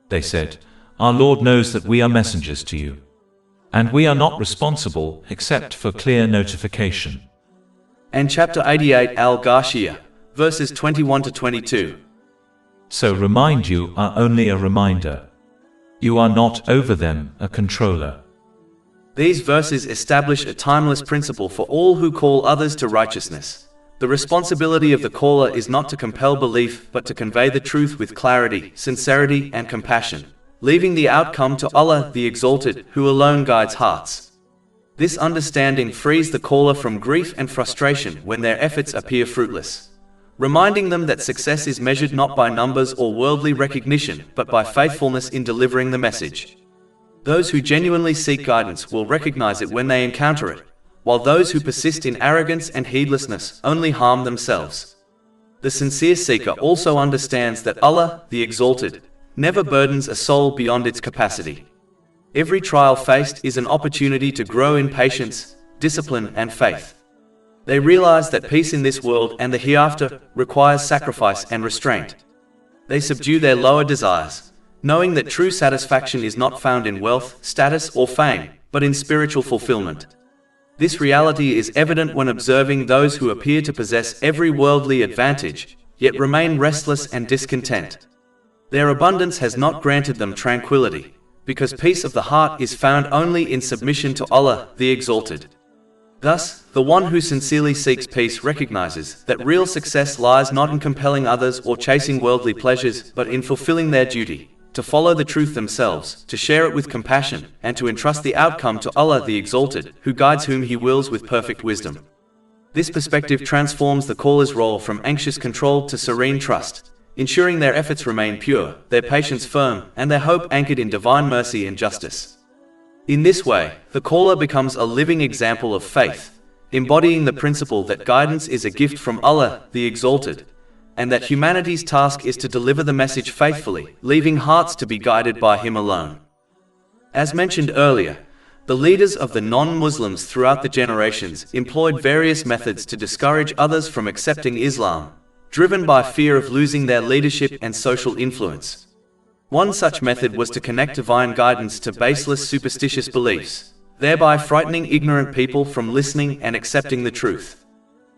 They said, Our Lord knows that we are messengers to you, and we are not responsible except for clear notification. And chapter 88 Al-Ghashiyah, verses 21 to 22. So remind you are only a reminder. You are not over them a controller. These verses establish a timeless principle for all who call others to righteousness. The responsibility of the caller is not to compel belief, but to convey the truth with clarity, sincerity, and compassion, leaving the outcome to Allah the Exalted, who alone guides hearts. This understanding frees the caller from grief and frustration when their efforts appear fruitless, reminding them that success is measured not by numbers or worldly recognition, but by faithfulness in delivering the message. Those who genuinely seek guidance will recognize it when they encounter it, while those who persist in arrogance and heedlessness only harm themselves. The sincere seeker also understands that Allah, the Exalted, never burdens a soul beyond its capacity. Every trial faced is an opportunity to grow in patience, discipline, and faith. They realize that peace in this world and the hereafter requires sacrifice and restraint. They subdue their lower desires, knowing that true satisfaction is not found in wealth, status, or fame, but in spiritual fulfillment. This reality is evident when observing those who appear to possess every worldly advantage, yet remain restless and discontent. Their abundance has not granted them tranquility, because peace of the heart is found only in submission to Allah, the Exalted. Thus, the one who sincerely seeks peace recognizes that real success lies not in compelling others or chasing worldly pleasures, but in fulfilling their duty, to follow the truth themselves, to share it with compassion, and to entrust the outcome to Allah the Exalted, who guides whom He wills with perfect wisdom. This perspective transforms the caller's role from anxious control to serene trust, ensuring their efforts remain pure, their patience firm, and their hope anchored in divine mercy and justice. In this way, the caller becomes a living example of faith, embodying the principle that guidance is a gift from Allah the Exalted, and that humanity's task is to deliver the message faithfully, leaving hearts to be guided by Him alone. As mentioned earlier, the leaders of the non-Muslims throughout the generations employed various methods to discourage others from accepting Islam, driven by fear of losing their leadership and social influence. One such method was to connect divine guidance to baseless superstitious beliefs, thereby frightening ignorant people from listening and accepting the truth.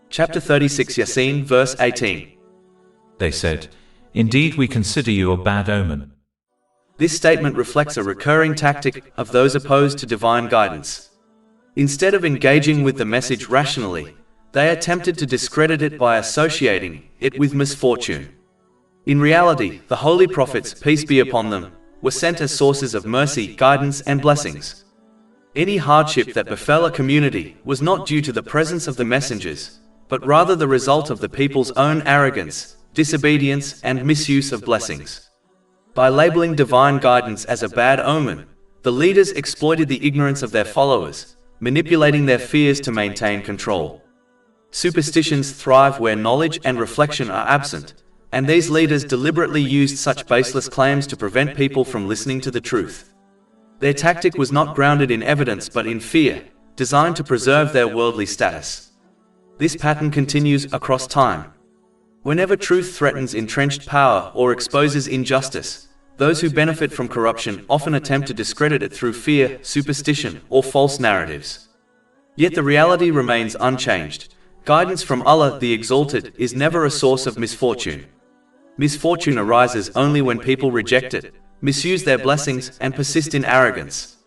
Chapter 36 Yaseen, verse 18. They said, Indeed we consider you a bad omen. This statement reflects a recurring tactic of those opposed to divine guidance. Instead of engaging with the message rationally, they attempted to discredit it by associating it with misfortune. In reality, the holy prophets, peace be upon them, were sent as sources of mercy, guidance, and blessings. Any hardship that befell a community was not due to the presence of the messengers, but rather the result of the people's own arrogance, disobedience, and misuse of blessings. By labeling divine guidance as a bad omen, the leaders exploited the ignorance of their followers, manipulating their fears to maintain control. Superstitions thrive where knowledge and reflection are absent, and these leaders deliberately used such baseless claims to prevent people from listening to the truth. Their tactic was not grounded in evidence but in fear, designed to preserve their worldly status. This pattern continues across time. Whenever truth threatens entrenched power or exposes injustice, those who benefit from corruption often attempt to discredit it through fear, superstition, or false narratives. Yet the reality remains unchanged. Guidance from Allah the Exalted is never a source of misfortune. Misfortune arises only when people reject it, misuse their blessings, and persist in arrogance.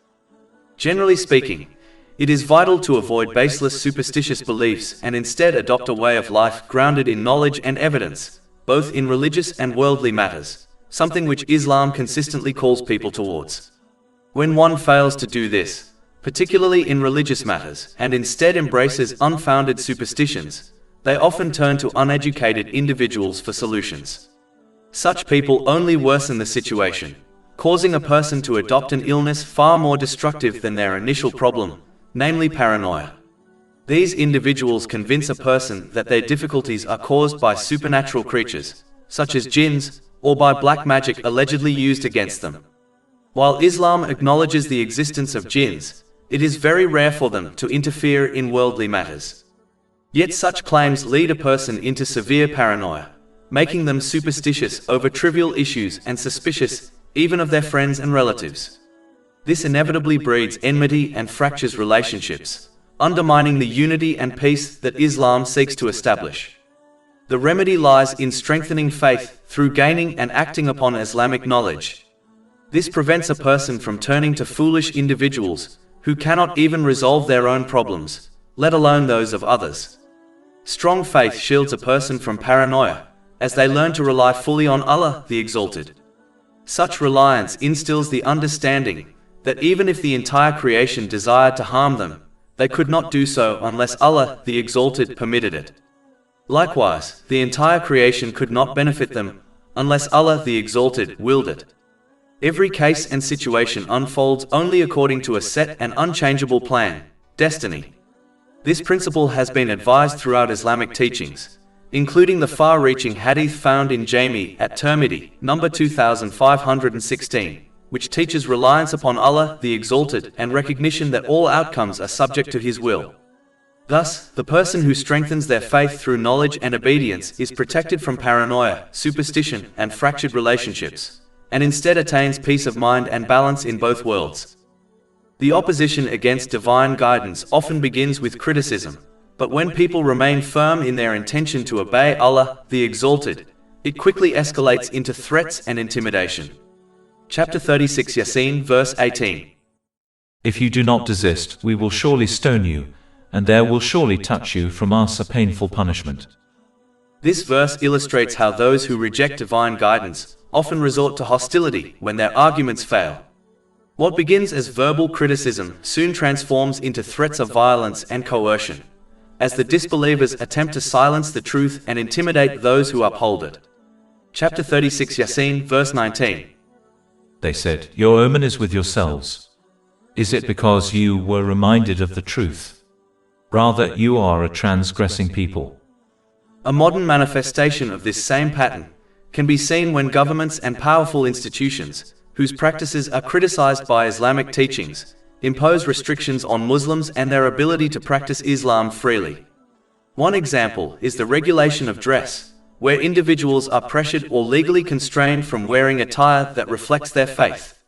Generally speaking, it is vital to avoid baseless superstitious beliefs and instead adopt a way of life grounded in knowledge and evidence, both in religious and worldly matters, something which Islam consistently calls people towards. When one fails to do this, particularly in religious matters, and instead embraces unfounded superstitions, they often turn to uneducated individuals for solutions. Such people only worsen the situation, causing a person to adopt an illness far more destructive than their initial problem, namely paranoia. These individuals convince a person that their difficulties are caused by supernatural creatures, such as jinns, or by black magic allegedly used against them. While Islam acknowledges the existence of jinns, it is very rare for them to interfere in worldly matters. Yet such claims lead a person into severe paranoia, making them superstitious over trivial issues and suspicious even of their friends and relatives. This inevitably breeds enmity and fractures relationships, undermining the unity and peace that Islam seeks to establish. The remedy lies in strengthening faith through gaining and acting upon Islamic knowledge. This prevents a person from turning to foolish individuals who cannot even resolve their own problems, let alone those of others. Strong faith shields a person from paranoia, as they learn to rely fully on Allah the Exalted. Such reliance instills the understanding that even if the entire creation desired to harm them, they could not do so unless Allah the Exalted permitted it. Likewise, the entire creation could not benefit them unless Allah the Exalted willed it. Every case and situation unfolds only according to a set and unchangeable plan, destiny. This principle has been advised throughout Islamic teachings, including the far-reaching hadith found in Jami at Tirmidhi, number 2516, which teaches reliance upon Allah the Exalted and recognition that all outcomes are subject to His will. Thus, the person who strengthens their faith through knowledge and obedience is protected from paranoia, superstition, and fractured relationships, and instead attains peace of mind and balance in both worlds. The opposition against divine guidance often begins with criticism, but when people remain firm in their intention to obey Allah the Exalted, it quickly escalates into threats and intimidation. Chapter 36 Yaseen, verse 18. If you do not desist, we will surely stone you, and there will surely touch you from us a painful punishment. This verse illustrates how those who reject divine guidance often resort to hostility when their arguments fail. What begins as verbal criticism soon transforms into threats of violence and coercion, as the disbelievers attempt to silence the truth and intimidate those who uphold it. Chapter 36 Yaseen, verse 19. They said, "Your omen is with yourselves. Is it because you were reminded of the truth? Rather, you are a transgressing people." A modern manifestation of this same pattern can be seen when governments and powerful institutions, whose practices are criticized by Islamic teachings, impose restrictions on Muslims and their ability to practice Islam freely. One example is the regulation of dress, where individuals are pressured or legally constrained from wearing attire that reflects their faith.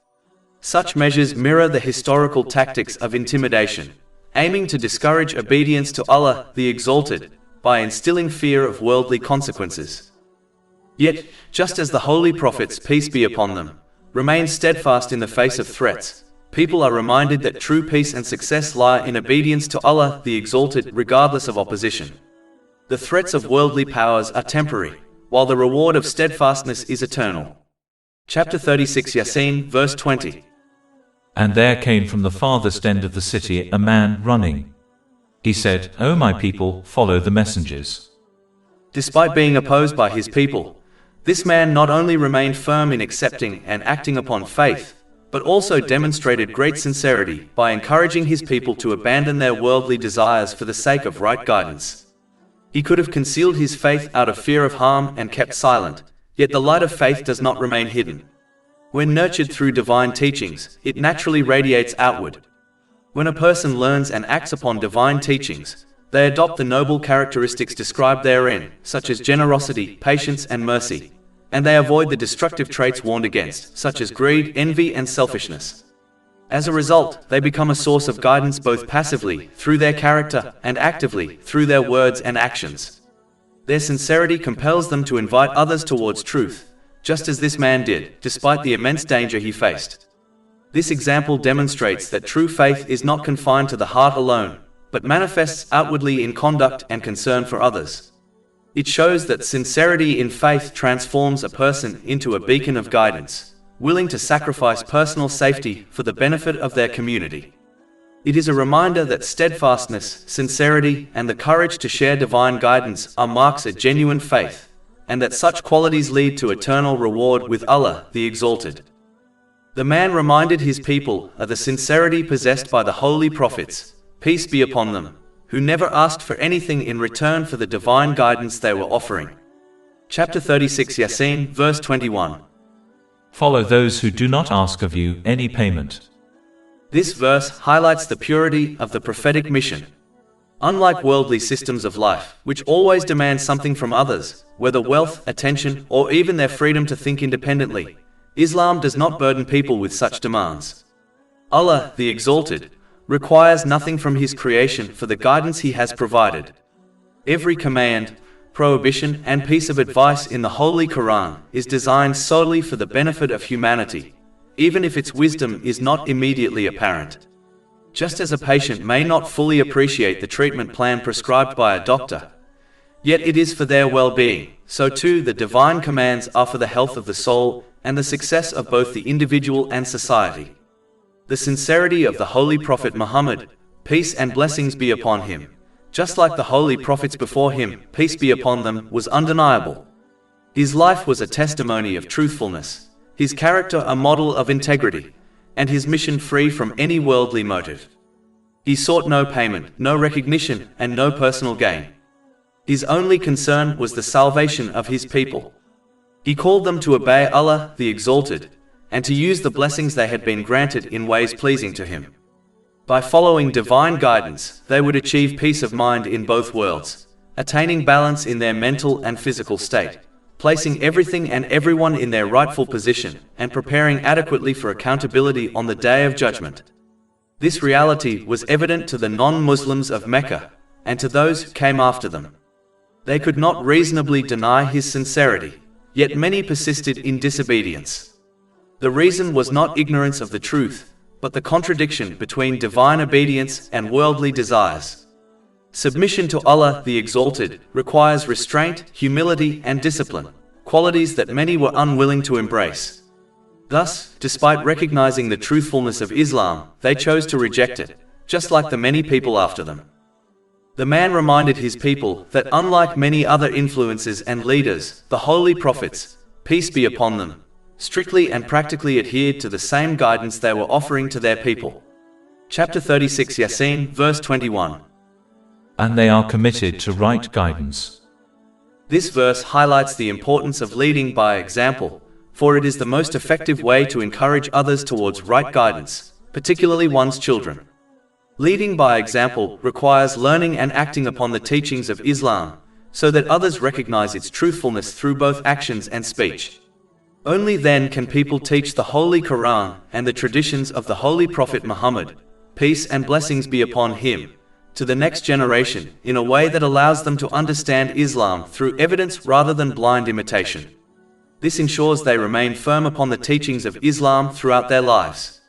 Such measures mirror the historical tactics of intimidation, aiming to discourage obedience to Allah the Exalted by instilling fear of worldly consequences. Yet, just as the holy prophets, peace be upon them, remain steadfast in the face of threats, people are reminded that true peace and success lie in obedience to Allah the Exalted regardless of opposition. The threats of worldly powers are temporary, while the reward of steadfastness is eternal. Chapter 36 Yaseen, verse 20. And there came from the farthest end of the city a man running. He said, O my people, follow the messengers. Despite being opposed by his people, this man not only remained firm in accepting and acting upon faith, but also demonstrated great sincerity by encouraging his people to abandon their worldly desires for the sake of right guidance. He could have concealed his faith out of fear of harm and kept silent, yet the light of faith does not remain hidden. When nurtured through divine teachings, it naturally radiates outward. When a person learns and acts upon divine teachings, they adopt the noble characteristics described therein, such as generosity, patience, and mercy, and they avoid the destructive traits warned against, such as greed, envy, and selfishness. As a result, they become a source of guidance both passively, through their character, and actively, through their words and actions. Their sincerity compels them to invite others towards truth, just as this man did, despite the immense danger he faced. This example demonstrates that true faith is not confined to the heart alone, but manifests outwardly in conduct and concern for others. It shows that sincerity in faith transforms a person into a beacon of guidance, willing to sacrifice personal safety for the benefit of their community. It is a reminder that steadfastness, sincerity, and the courage to share divine guidance are marks of genuine faith, and that such qualities lead to eternal reward with Allah, the Exalted. The man reminded his people of the sincerity possessed by the holy prophets, peace be upon them, who never asked for anything in return for the divine guidance they were offering. Chapter 36 Yaseen, verse 21. Follow those who do not ask of you any payment. This verse highlights the purity of the prophetic mission. Unlike worldly systems of life, which always demand something from others, whether wealth, attention, or even their freedom to think independently, Islam does not burden people with such demands. Allah, the Exalted, requires nothing from His creation for the guidance He has provided. Every command, prohibition, and piece of advice in the Holy Quran is designed solely for the benefit of humanity, even if its wisdom is not immediately apparent. Just as a patient may not fully appreciate the treatment plan prescribed by a doctor, yet it is for their well-being, so too the divine commands are for the health of the soul and the success of both the individual and society. The sincerity of the Holy Prophet Muhammad, peace and blessings be upon him, just like the holy prophets before him, peace be upon them, was undeniable. His life was a testimony of truthfulness, his character a model of integrity, and his mission free from any worldly motive. He sought no payment, no recognition, and no personal gain. His only concern was the salvation of his people. He called them to obey Allah, the Exalted, and to use the blessings they had been granted in ways pleasing to Him. By following divine guidance, they would achieve peace of mind in both worlds, attaining balance in their mental and physical state, placing everything and everyone in their rightful position, and preparing adequately for accountability on the Day of Judgment. This reality was evident to the non-Muslims of Mecca, and to those who came after them. They could not reasonably deny his sincerity, yet many persisted in disobedience. The reason was not ignorance of the truth, but the contradiction between divine obedience and worldly desires. Submission to Allah, the Exalted, requires restraint, humility, and discipline, qualities that many were unwilling to embrace. Thus, despite recognizing the truthfulness of Islam, they chose to reject it, just like the many people after them. The man reminded his people that unlike many other influences and leaders, the holy prophets, peace be upon them, strictly and practically adhered to the same guidance they were offering to their people. Chapter 36 Yaseen, verse 21. And they are committed to right guidance. This verse highlights the importance of leading by example, for it is the most effective way to encourage others towards right guidance, particularly one's children. Leading by example requires learning and acting upon the teachings of Islam, so that others recognize its truthfulness through both actions and speech. Only then can people teach the Holy Quran and the traditions of the Holy Prophet Muhammad, peace and blessings be upon him, to the next generation in a way that allows them to understand Islam through evidence rather than blind imitation. This ensures they remain firm upon the teachings of Islam throughout their lives.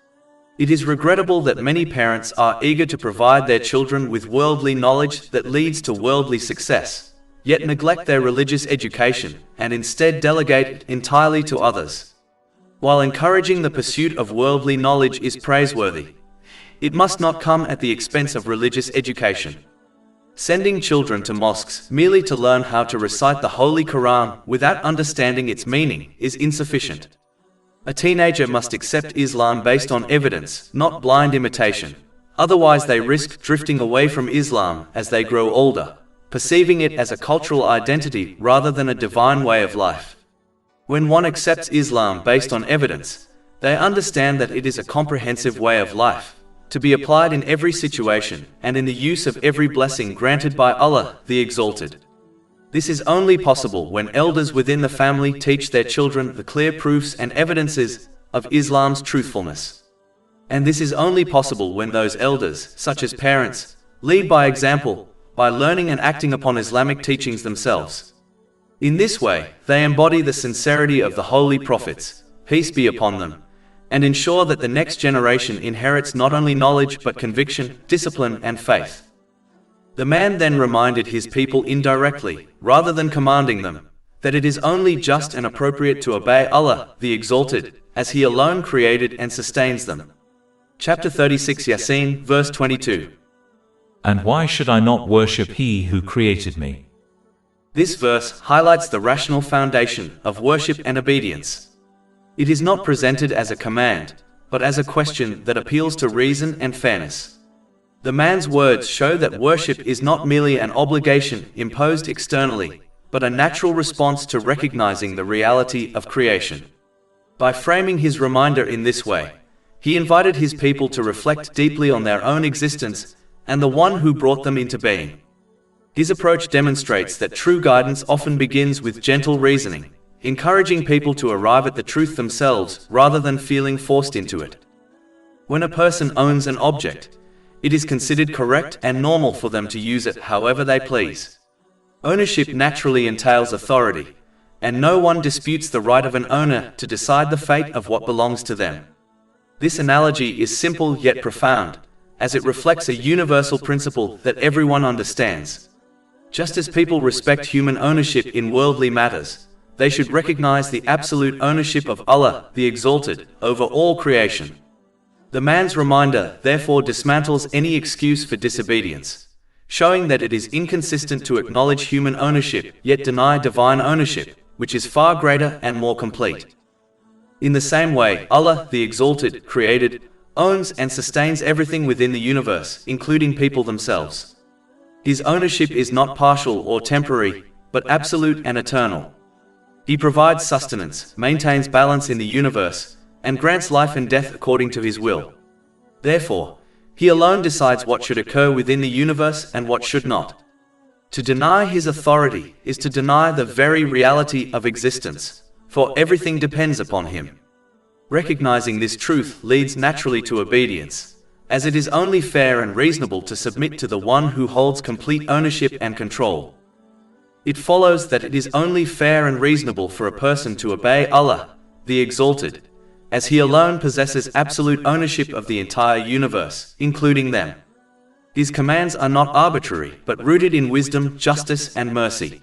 It is regrettable that many parents are eager to provide their children with worldly knowledge that leads to worldly success, yet neglect their religious education and instead delegate it entirely to others. While encouraging the pursuit of worldly knowledge is praiseworthy, it must not come at the expense of religious education. Sending children to mosques merely to learn how to recite the Holy Quran without understanding its meaning is insufficient. A teenager must accept Islam based on evidence, not blind imitation. Otherwise they risk drifting away from Islam as they grow older, perceiving it as a cultural identity rather than a divine way of life. When one accepts Islam based on evidence, they understand that it is a comprehensive way of life, to be applied in every situation and in the use of every blessing granted by Allah the Exalted. This is only possible when elders within the family teach their children the clear proofs and evidences of Islam's truthfulness. And this is only possible when those elders, such as parents, lead by example, by learning and acting upon Islamic teachings themselves. In this way, they embody the sincerity of the holy prophets, peace be upon them, and ensure that the next generation inherits not only knowledge but conviction, discipline, and faith. The man then reminded his people indirectly, rather than commanding them, that it is only just and appropriate to obey Allah, the Exalted, as He alone created and sustains them. Chapter 36 Yaseen, verse 22. And why should I not worship He who created me? This verse highlights the rational foundation of worship and obedience. It is not presented as a command, but as a question that appeals to reason and fairness. The man's words show that worship is not merely an obligation imposed externally, but a natural response to recognizing the reality of creation. By framing his reminder in this way, he invited his people to reflect deeply on their own existence and the one who brought them into being. His approach demonstrates that true guidance often begins with gentle reasoning, encouraging people to arrive at the truth themselves rather than feeling forced into it. When a person owns an object, it is considered correct and normal for them to use it however they please. Ownership naturally entails authority, and no one disputes the right of an owner to decide the fate of what belongs to them. This analogy is simple yet profound, as it reflects a universal principle that everyone understands. Just as people respect human ownership in worldly matters, they should recognize the absolute ownership of Allah, the Exalted, over all creation. The man's reminder therefore dismantles any excuse for disobedience, showing that it is inconsistent to acknowledge human ownership yet deny divine ownership, which is far greater and more complete. In the same way, Allah, the Exalted, created, owns and sustains everything within the universe, including people themselves. His ownership is not partial or temporary, but absolute and eternal. He provides sustenance, maintains balance in the universe, and grants life and death according to His will. Therefore, He alone decides what should occur within the universe and what should not. To deny His authority is to deny the very reality of existence, for everything depends upon Him. Recognizing this truth leads naturally to obedience, as it is only fair and reasonable to submit to the one who holds complete ownership and control. It follows that it is only fair and reasonable for a person to obey Allah, the Exalted, as He alone possesses absolute ownership of the entire universe, including them. His commands are not arbitrary, but rooted in wisdom, justice, and mercy.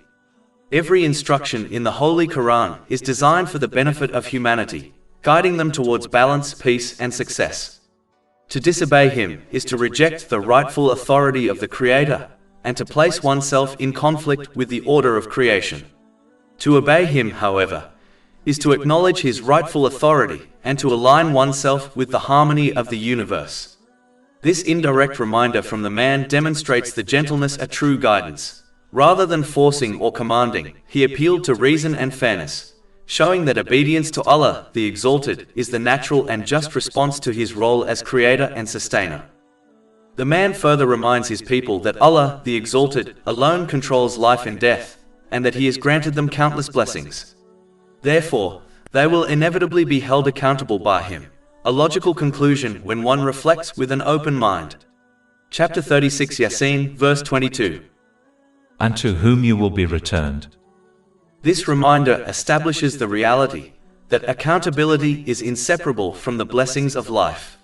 Every instruction in the Holy Quran is designed for the benefit of humanity, guiding them towards balance, peace, and success. To disobey Him is to reject the rightful authority of the Creator, and to place oneself in conflict with the order of creation. To obey Him, however, is to acknowledge His rightful authority and to align oneself with the harmony of the universe. This indirect reminder from the man demonstrates the gentleness of true guidance. Rather than forcing or commanding, he appealed to reason and fairness, showing that obedience to Allah, the Exalted, is the natural and just response to His role as creator and sustainer. The man further reminds his people that Allah, the Exalted, alone controls life and death, and that He has granted them countless blessings. Therefore, they will inevitably be held accountable by Him, a logical conclusion when one reflects with an open mind. Chapter 36 Yaseen, verse 22. And to whom you will be returned. This reminder establishes the reality that accountability is inseparable from the blessings of life.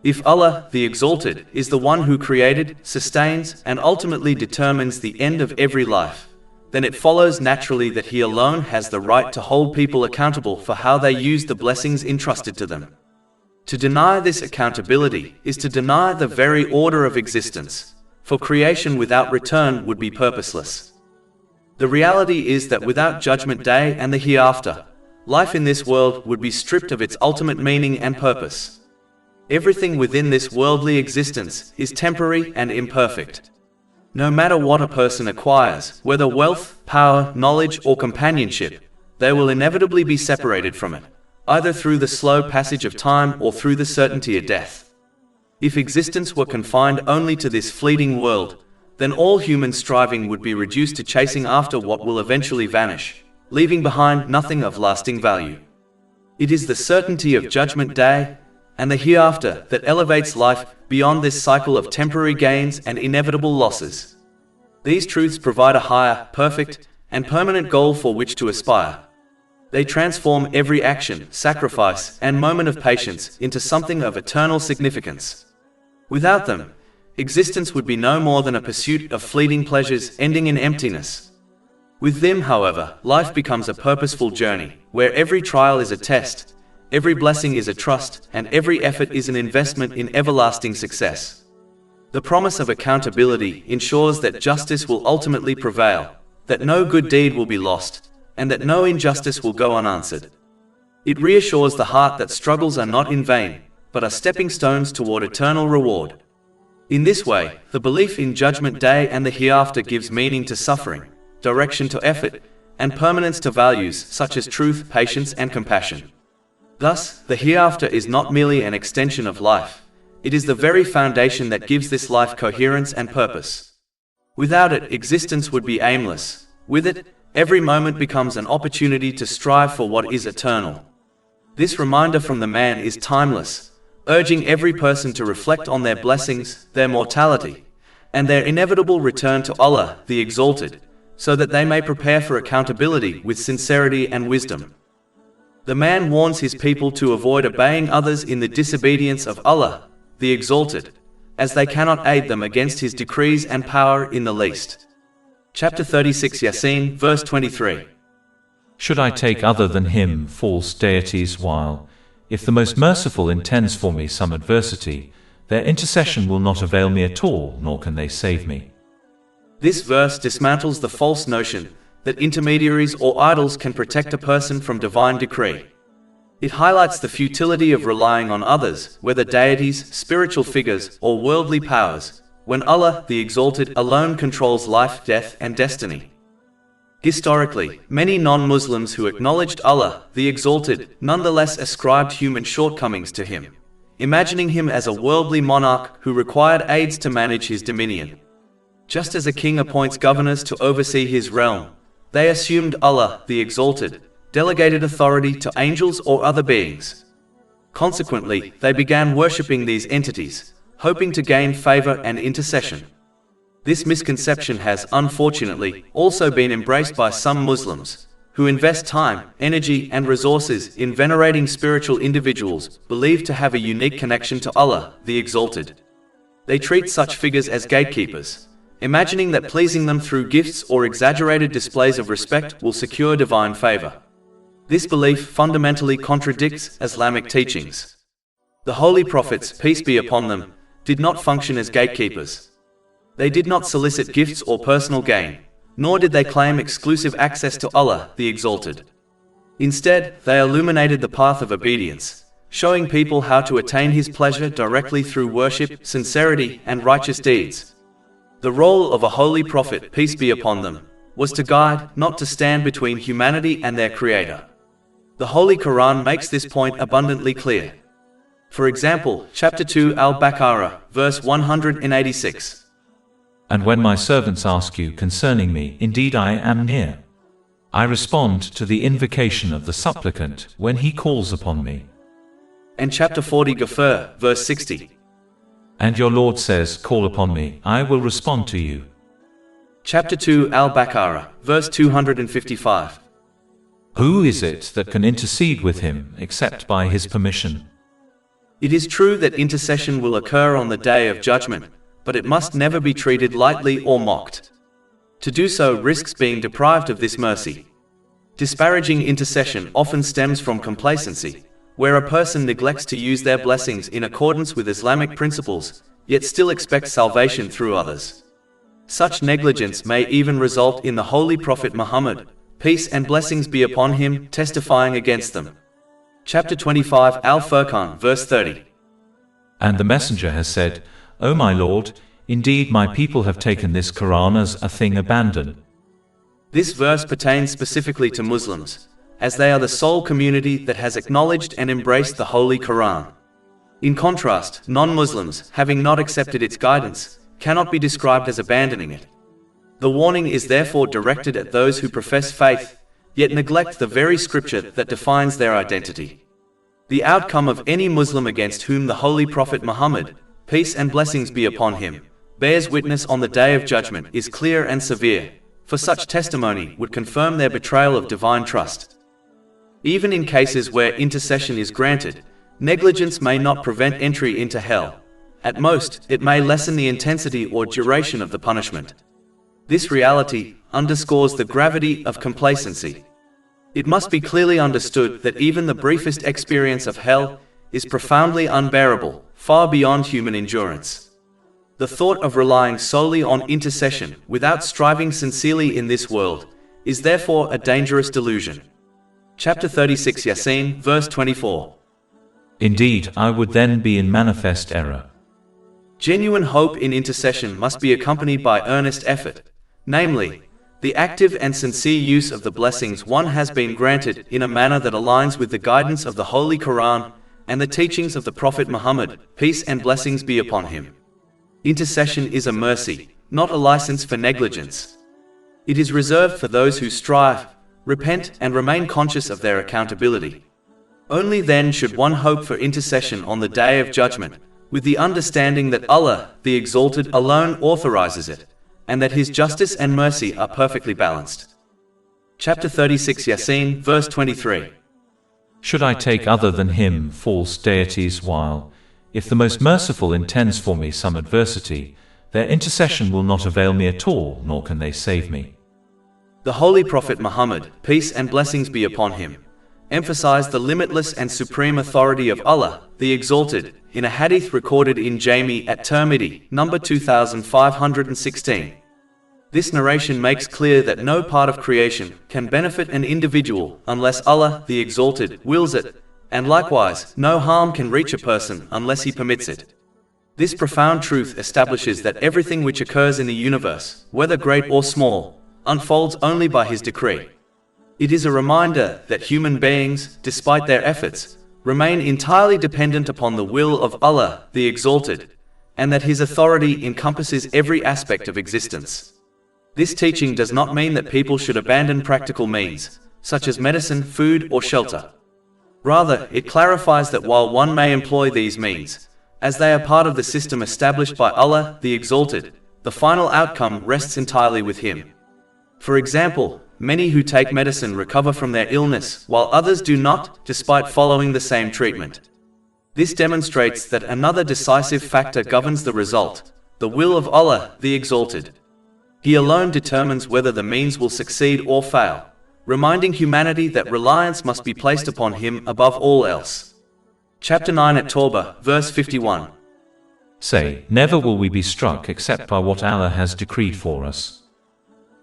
If Allah, the Exalted, is the one who created, sustains, and ultimately determines the end of every life, then it follows naturally that he alone has the right to hold people accountable for how they use the blessings entrusted to them. To deny this accountability is to deny the very order of existence, for creation without return would be purposeless. The reality is that without Judgment Day and the hereafter, life in this world would be stripped of its ultimate meaning and purpose. Everything within this worldly existence is temporary and imperfect. No matter what a person acquires, whether wealth, power, knowledge, or companionship, they will inevitably be separated from it, either through the slow passage of time or through the certainty of death. If existence were confined only to this fleeting world, then all human striving would be reduced to chasing after what will eventually vanish, leaving behind nothing of lasting value. It is the certainty of Judgment Day and the hereafter that elevates life beyond this cycle of temporary gains and inevitable losses. These truths provide a higher, perfect, and permanent goal for which to aspire. They transform every action, sacrifice, and moment of patience into something of eternal significance. Without them, existence would be no more than a pursuit of fleeting pleasures ending in emptiness. With them, however, life becomes a purposeful journey, where every trial is a test, every blessing is a trust, and every effort is an investment in everlasting success. The promise of accountability ensures that justice will ultimately prevail, that no good deed will be lost, and that no injustice will go unanswered. It reassures the heart that struggles are not in vain, but are stepping stones toward eternal reward. In this way, the belief in Judgment Day and the hereafter gives meaning to suffering, direction to effort, and permanence to values such as truth, patience, and compassion. Thus, the hereafter is not merely an extension of life, it is the very foundation that gives this life coherence and purpose. Without it, existence would be aimless. With it, every moment becomes an opportunity to strive for what is eternal. This reminder from the man is timeless, urging every person to reflect on their blessings, their mortality, and their inevitable return to Allah, the Exalted, so that they may prepare for accountability with sincerity and wisdom. The man warns his people to avoid obeying others in the disobedience of Allah, the Exalted, as they cannot aid them against his decrees and power in the least. Chapter 36 Yaseen, verse 23. Should I take other than him false deities while, if the Most Merciful intends for me some adversity, their intercession will not avail me at all, nor can they save me. This verse dismantles the false notion that intermediaries or idols can protect a person from divine decree. It highlights the futility of relying on others, whether deities, spiritual figures, or worldly powers, when Allah, the Exalted, alone controls life, death, and destiny. Historically, many non-Muslims who acknowledged Allah, the Exalted, nonetheless ascribed human shortcomings to him, imagining him as a worldly monarch who required aides to manage his dominion. Just as a king appoints governors to oversee his realm, they assumed Allah, the Exalted, delegated authority to angels or other beings. Consequently, they began worshipping these entities, hoping to gain favor and intercession. This misconception has, unfortunately, also been embraced by some Muslims, who invest time, energy, and resources in venerating spiritual individuals believed to have a unique connection to Allah, the Exalted. They treat such figures as gatekeepers, imagining that pleasing them through gifts or exaggerated displays of respect will secure divine favor. This belief fundamentally contradicts Islamic teachings. The holy prophets, peace be upon them, did not function as gatekeepers. They did not solicit gifts or personal gain, nor did they claim exclusive access to Allah, the Exalted. Instead, they illuminated the path of obedience, showing people how to attain His pleasure directly through worship, sincerity, and righteous deeds. The role of a holy prophet, peace be upon them, was to guide, not to stand between humanity and their Creator. The Holy Quran makes this point abundantly clear. For example, chapter 2 Al-Baqarah, verse 186. And when my servants ask you concerning me, indeed I am near. I respond to the invocation of the supplicant when he calls upon me. And chapter 40 Ghafir, verse 60. And your Lord says, call upon me, I will respond to you. Chapter 2 Al-Baqarah, verse 255. Who is it that can intercede with him except by his permission? It is true that intercession will occur on the Day of Judgment, but it must never be treated lightly or mocked. To do so risks being deprived of this mercy. Disparaging intercession often stems from complacency, where a person neglects to use their blessings in accordance with Islamic principles, yet still expects salvation through others. Such negligence may even result in the Holy Prophet Muhammad, peace and blessings be upon him, testifying against them. Chapter 25 Al-Furqan, verse 30. And the Messenger has said, O my Lord, indeed my people have taken this Quran as a thing abandoned. This verse pertains specifically to Muslims, as they are the sole community that has acknowledged and embraced the Holy Quran. In contrast, non-Muslims, having not accepted its guidance, cannot be described as abandoning it. The warning is therefore directed at those who profess faith, yet neglect the very scripture that defines their identity. The outcome of any Muslim against whom the Holy Prophet Muhammad, peace and blessings be upon him, bears witness on the Day of Judgment is clear and severe, for such testimony would confirm their betrayal of divine trust. Even in cases where intercession is granted, negligence may not prevent entry into hell. At most, it may lessen the intensity or duration of the punishment. This reality underscores the gravity of complacency. It must be clearly understood that even the briefest experience of hell is profoundly unbearable, far beyond human endurance. The thought of relying solely on intercession without striving sincerely in this world is therefore a dangerous delusion. Chapter 36 Yaseen, verse 24. Indeed, I would then be in manifest error. Genuine hope in intercession must be accompanied by earnest effort, namely, the active and sincere use of the blessings one has been granted in a manner that aligns with the guidance of the Holy Quran and the teachings of the Prophet Muhammad, peace and blessings be upon him. Intercession is a mercy, not a license for negligence. It is reserved for those who strive, repent and remain conscious of their accountability. Only then should one hope for intercession on the Day of Judgment, with the understanding that Allah, the Exalted, alone authorizes it, and that His justice and mercy are perfectly balanced. Chapter 36 Yaseen, verse 23. Should I take other than Him false deities while, if the Most Merciful intends for me some adversity, their intercession will not avail me at all, nor can they save me. The Holy Prophet Muhammad, peace and blessings be upon him, emphasized the limitless and supreme authority of Allah, the Exalted, in a hadith recorded in Jami at Tirmidhi, number 2516. This narration makes clear that no part of creation can benefit an individual unless Allah, the Exalted, wills it, and likewise, no harm can reach a person unless He permits it. This profound truth establishes that everything which occurs in the universe, whether great or small, unfolds only by His decree. It is a reminder that human beings, despite their efforts, remain entirely dependent upon the will of Allah, the Exalted, and that His authority encompasses every aspect of existence. This teaching does not mean that people should abandon practical means, such as medicine, food, or shelter. Rather, it clarifies that while one may employ these means, as they are part of the system established by Allah, the Exalted, the final outcome rests entirely with Him. For example, many who take medicine recover from their illness, while others do not, despite following the same treatment. This demonstrates that another decisive factor governs the result, the will of Allah, the Exalted. He alone determines whether the means will succeed or fail, reminding humanity that reliance must be placed upon Him above all else. Chapter 9 at Tawbah, verse 51. Say, never will we be struck except by what Allah has decreed for us.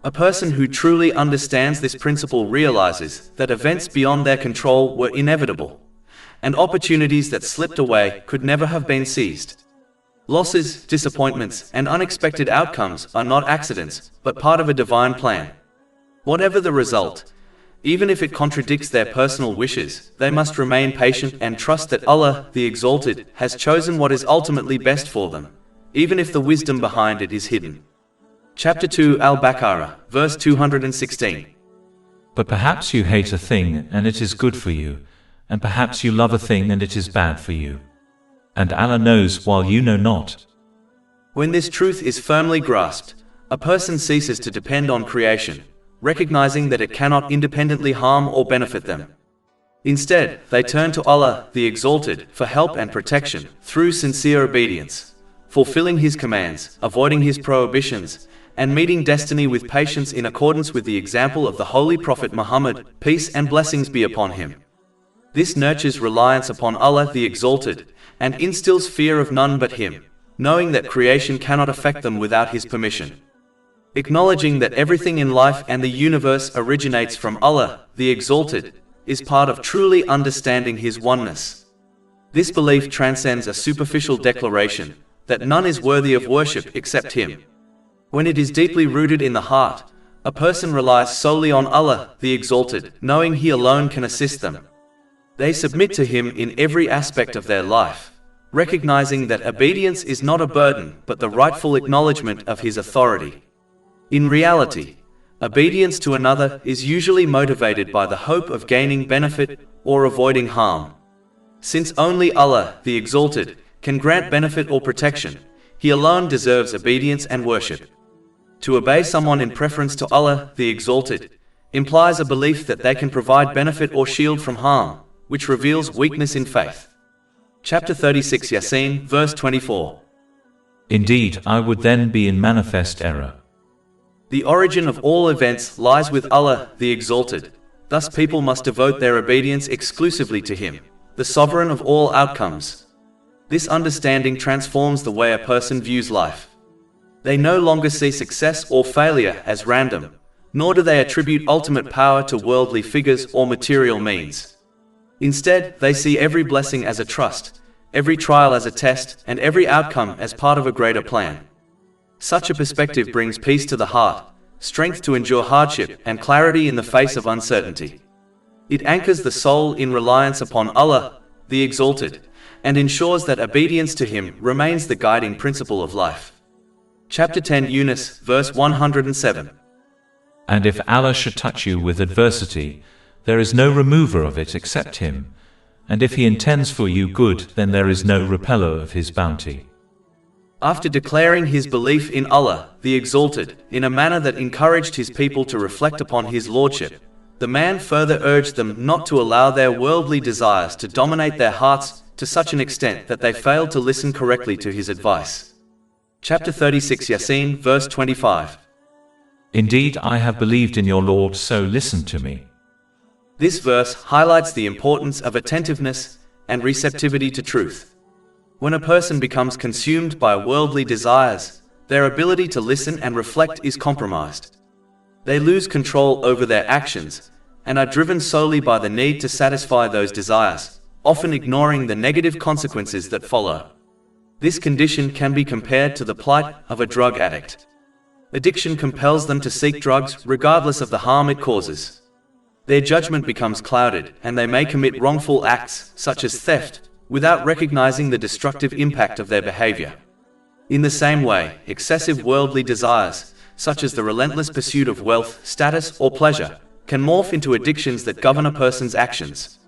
A person who truly understands this principle realizes that events beyond their control were inevitable, and opportunities that slipped away could never have been seized. Losses, disappointments, and unexpected outcomes are not accidents, but part of a divine plan. Whatever the result, even if it contradicts their personal wishes, they must remain patient and trust that Allah, the Exalted, has chosen what is ultimately best for them, even if the wisdom behind it is hidden. Chapter 2 Al-Baqarah, verse 216. But perhaps you hate a thing and it is good for you, and perhaps you love a thing and it is bad for you. And Allah knows while you know not. When this truth is firmly grasped, a person ceases to depend on creation, recognizing that it cannot independently harm or benefit them. Instead, they turn to Allah, the Exalted, for help and protection, through sincere obedience, fulfilling His commands, avoiding His prohibitions, and meeting destiny with patience in accordance with the example of the Holy Prophet Muhammad, peace and blessings be upon him. This nurtures reliance upon Allah the Exalted, and instills fear of none but Him, knowing that creation cannot affect them without His permission. Acknowledging that everything in life and the universe originates from Allah the Exalted, is part of truly understanding His oneness. This belief transcends a superficial declaration that none is worthy of worship except Him. When it is deeply rooted in the heart, a person relies solely on Allah the Exalted, knowing He alone can assist them. They submit to Him in every aspect of their life, recognizing that obedience is not a burden but the rightful acknowledgement of His authority. In reality, obedience to another is usually motivated by the hope of gaining benefit or avoiding harm. Since only Allah the Exalted can grant benefit or protection, He alone deserves obedience and worship. To obey someone in preference to Allah the Exalted implies a belief that they can provide benefit or shield from harm, which reveals weakness in faith. Chapter 36 Yaseen, verse 24. Indeed, I would then be in manifest error. The origin of all events lies with Allah the Exalted, thus people must devote their obedience exclusively to Him, the sovereign of all outcomes. This understanding transforms the way a person views life. They no longer see success or failure as random, nor do they attribute ultimate power to worldly figures or material means. Instead, they see every blessing as a trust, every trial as a test, and every outcome as part of a greater plan. Such a perspective brings peace to the heart, strength to endure hardship, and clarity in the face of uncertainty. It anchors the soul in reliance upon Allah, the Exalted, and ensures that obedience to Him remains the guiding principle of life. Chapter 10 Yunus, verse 107. And if Allah should touch you with adversity, there is no remover of it except Him, and if He intends for you good, then there is no repeller of His bounty. After declaring his belief in Allah, the Exalted, in a manner that encouraged his people to reflect upon His lordship, the man further urged them not to allow their worldly desires to dominate their hearts to such an extent that they failed to listen correctly to his advice. Chapter 36 Yaseen, verse 25. Indeed, I have believed in your Lord, so listen to me. This verse highlights the importance of attentiveness and receptivity to truth. When a person becomes consumed by worldly desires, their ability to listen and reflect is compromised. They lose control over their actions and are driven solely by the need to satisfy those desires, often ignoring the negative consequences that follow. This condition can be compared to the plight of a drug addict. Addiction compels them to seek drugs regardless of the harm it causes. Their judgment becomes clouded, and they may commit wrongful acts, such as theft, without recognizing the destructive impact of their behavior. In the same way, excessive worldly desires, such as the relentless pursuit of wealth, status, or pleasure, can morph into addictions that govern a person's actions.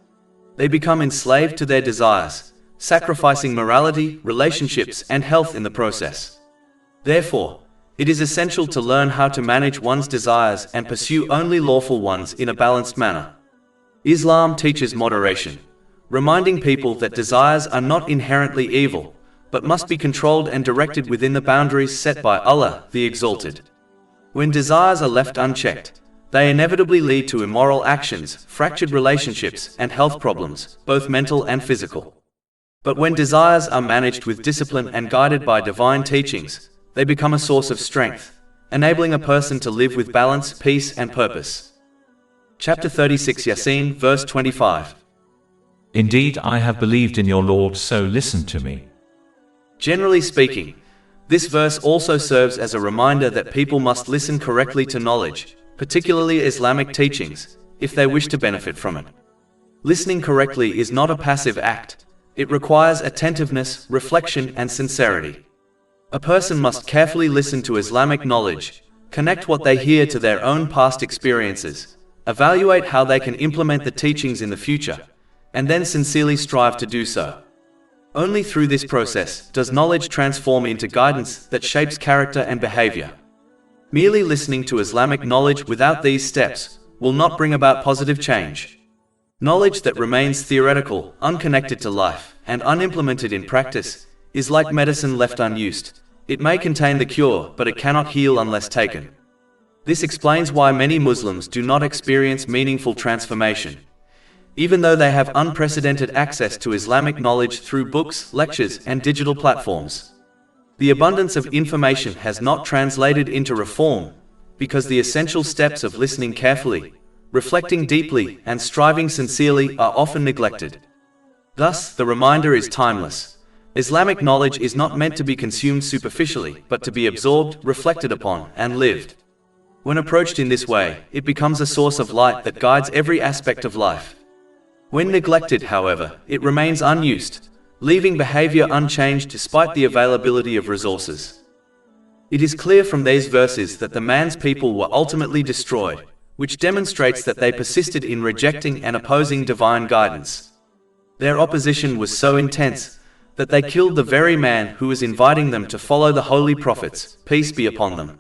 They become enslaved to their desires, sacrificing morality, relationships, and health in the process. Therefore, it is essential to learn how to manage one's desires and pursue only lawful ones in a balanced manner. Islam teaches moderation, reminding people that desires are not inherently evil, but must be controlled and directed within the boundaries set by Allah, the Exalted. When desires are left unchecked, they inevitably lead to immoral actions, fractured relationships, and health problems, both mental and physical. But when desires are managed with discipline and guided by divine teachings, they become a source of strength, enabling a person to live with balance, peace, and purpose. Chapter 36 Yaseen, verse 25. Indeed, I have believed in your Lord, so listen to me. Generally speaking, this verse also serves as a reminder that people must listen correctly to knowledge, particularly Islamic teachings, if they wish to benefit from it. Listening correctly is not a passive act. It requires attentiveness, reflection, and sincerity. A person must carefully listen to Islamic knowledge, connect what they hear to their own past experiences, evaluate how they can implement the teachings in the future, and then sincerely strive to do so. Only through this process does knowledge transform into guidance that shapes character and behavior. Merely listening to Islamic knowledge without these steps will not bring about positive change. Knowledge that remains theoretical, unconnected to life, and unimplemented in practice is like medicine left unused. It may contain the cure, but it cannot heal unless taken. This explains why many Muslims do not experience meaningful transformation, even though they have unprecedented access to Islamic knowledge through books, lectures, and digital platforms. The abundance of information has not translated into reform, because the essential steps of listening carefully, reflecting deeply, and striving sincerely are often neglected. Thus, the reminder is timeless. Islamic knowledge is not meant to be consumed superficially, but to be absorbed, reflected upon, and lived. When approached in this way, it becomes a source of light that guides every aspect of life. When neglected, however, it remains unused, leaving behavior unchanged despite the availability of resources. It is clear from these verses that the man's people were ultimately destroyed, which demonstrates that they persisted in rejecting and opposing divine guidance. Their opposition was so intense that they killed the very man who was inviting them to follow the holy prophets, peace be upon them.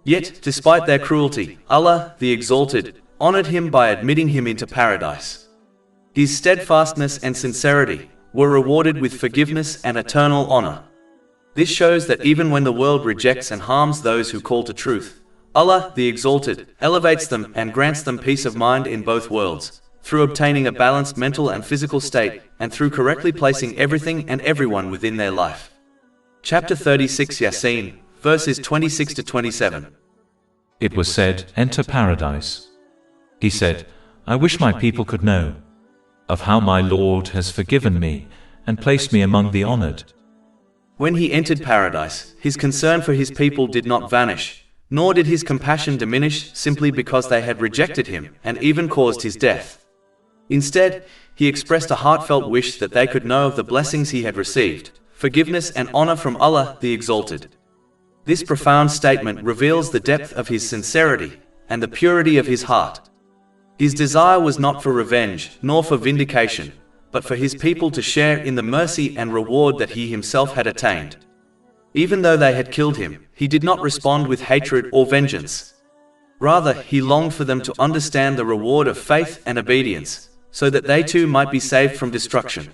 Yet, despite their cruelty, Allah, the Exalted, honored him by admitting him into paradise. His steadfastness and sincerity were rewarded with forgiveness and eternal honor. This shows that even when the world rejects and harms those who call to truth, Allah, the Exalted, elevates them and grants them peace of mind in both worlds, through obtaining a balanced mental and physical state, and through correctly placing everything and everyone within their life. Chapter 36 Yaseen, verses 26 to 27. It was said, "Enter paradise." He said, "I wish my people could know of how my Lord has forgiven me and placed me among the honored." When he entered paradise, his concern for his people did not vanish, nor did his compassion diminish simply because they had rejected him and even caused his death. Instead, he expressed a heartfelt wish that they could know of the blessings he had received, forgiveness and honor from Allah, the Exalted. This profound statement reveals the depth of his sincerity and the purity of his heart. His desire was not for revenge, nor for vindication, but for his people to share in the mercy and reward that he himself had attained. Even though they had killed him, he did not respond with hatred or vengeance. Rather, he longed for them to understand the reward of faith and obedience, so that they too might be saved from destruction.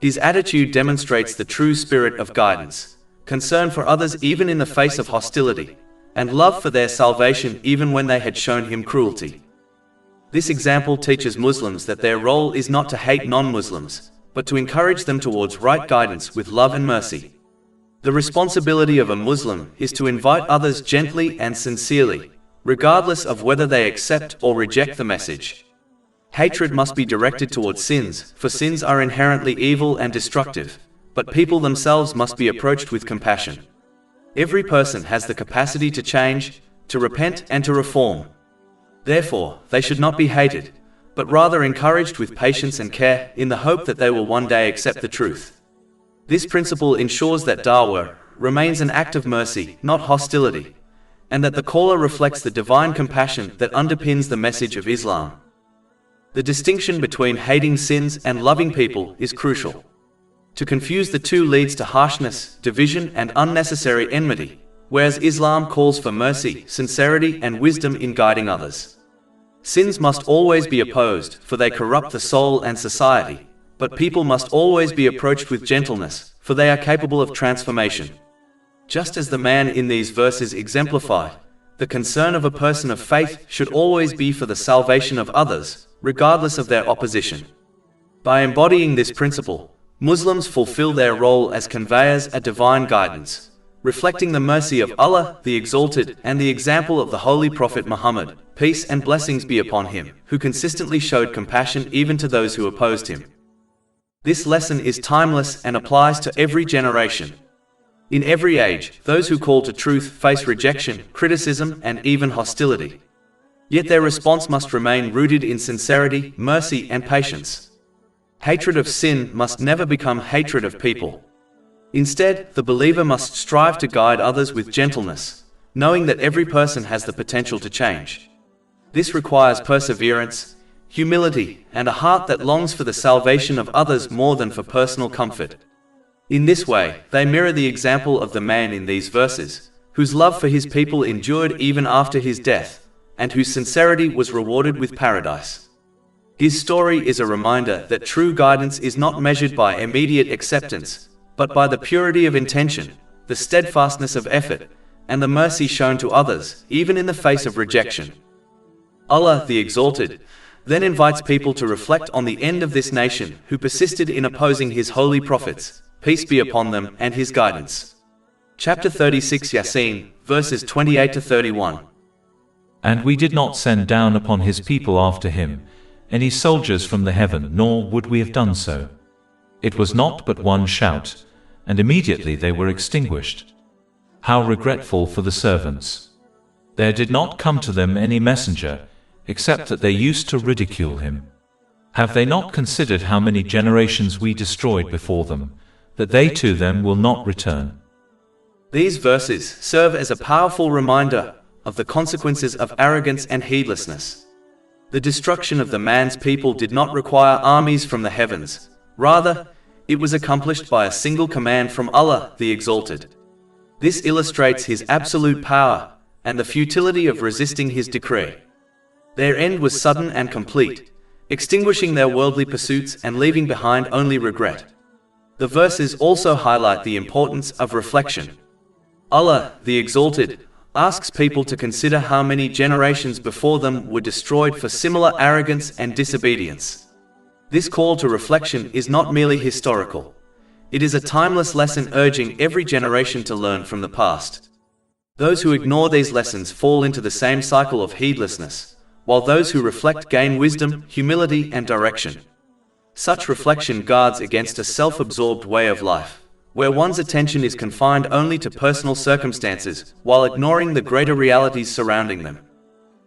His attitude demonstrates the true spirit of guidance, concern for others even in the face of hostility, and love for their salvation even when they had shown him cruelty. This example teaches Muslims that their role is not to hate non-Muslims, but to encourage them towards right guidance with love and mercy. The responsibility of a Muslim is to invite others gently and sincerely, regardless of whether they accept or reject the message. Hatred must be directed towards sins, for sins are inherently evil and destructive, but people themselves must be approached with compassion. Every person has the capacity to change, to repent and to reform. Therefore, they should not be hated, but rather encouraged with patience and care, in the hope that they will one day accept the truth. This principle ensures that da'wah remains an act of mercy, not hostility, and that the caller reflects the divine compassion that underpins the message of Islam. The distinction between hating sins and loving people is crucial. To confuse the two leads to harshness, division, and unnecessary enmity, whereas Islam calls for mercy, sincerity, and wisdom in guiding others. Sins must always be opposed, for they corrupt the soul and society, but people must always be approached with gentleness, for they are capable of transformation. Just as the man in these verses exemplify, the concern of a person of faith should always be for the salvation of others, regardless of their opposition. By embodying this principle, Muslims fulfill their role as conveyors of divine guidance, reflecting the mercy of Allah, the Exalted, and the example of the Holy Prophet Muhammad, peace and blessings be upon him, who consistently showed compassion even to those who opposed him. This lesson is timeless and applies to every generation. In every age, those who call to truth face rejection, criticism, and even hostility. Yet their response must remain rooted in sincerity, mercy, and patience. Hatred of sin must never become hatred of people. Instead, the believer must strive to guide others with gentleness, knowing that every person has the potential to change. This requires perseverance, humility, and a heart that longs for the salvation of others more than for personal comfort. In this way, they mirror the example of the man in these verses, whose love for his people endured even after his death, and whose sincerity was rewarded with paradise. His story is a reminder that true guidance is not measured by immediate acceptance, but by the purity of intention, the steadfastness of effort, and the mercy shown to others, even in the face of rejection. Allah, the Exalted, then invites people to reflect on the end of this nation who persisted in opposing His holy prophets, peace be upon them, and His guidance. Chapter 36 Yaseen, verses 28 to 31. And we did not send down upon his people after him any soldiers from the heaven, nor would we have done so. It was not but one shout, and immediately they were extinguished. How regretful for the servants! There did not come to them any messenger, except that they used to ridicule him. Have they not considered how many generations we destroyed before them, that they to them will not return? These verses serve as a powerful reminder of the consequences of arrogance and heedlessness. The destruction of the man's people did not require armies from the heavens. Rather, it was accomplished by a single command from Allah, the Exalted. This illustrates His absolute power and the futility of resisting His decree. Their end was sudden and complete, extinguishing their worldly pursuits and leaving behind only regret. The verses also highlight the importance of reflection. Allah, the Exalted, asks people to consider how many generations before them were destroyed for similar arrogance and disobedience. This call to reflection is not merely historical. It is a timeless lesson urging every generation to learn from the past. Those who ignore these lessons fall into the same cycle of heedlessness, while those who reflect gain wisdom, humility, and direction. Such reflection guards against a self-absorbed way of life, where one's attention is confined only to personal circumstances, while ignoring the greater realities surrounding them.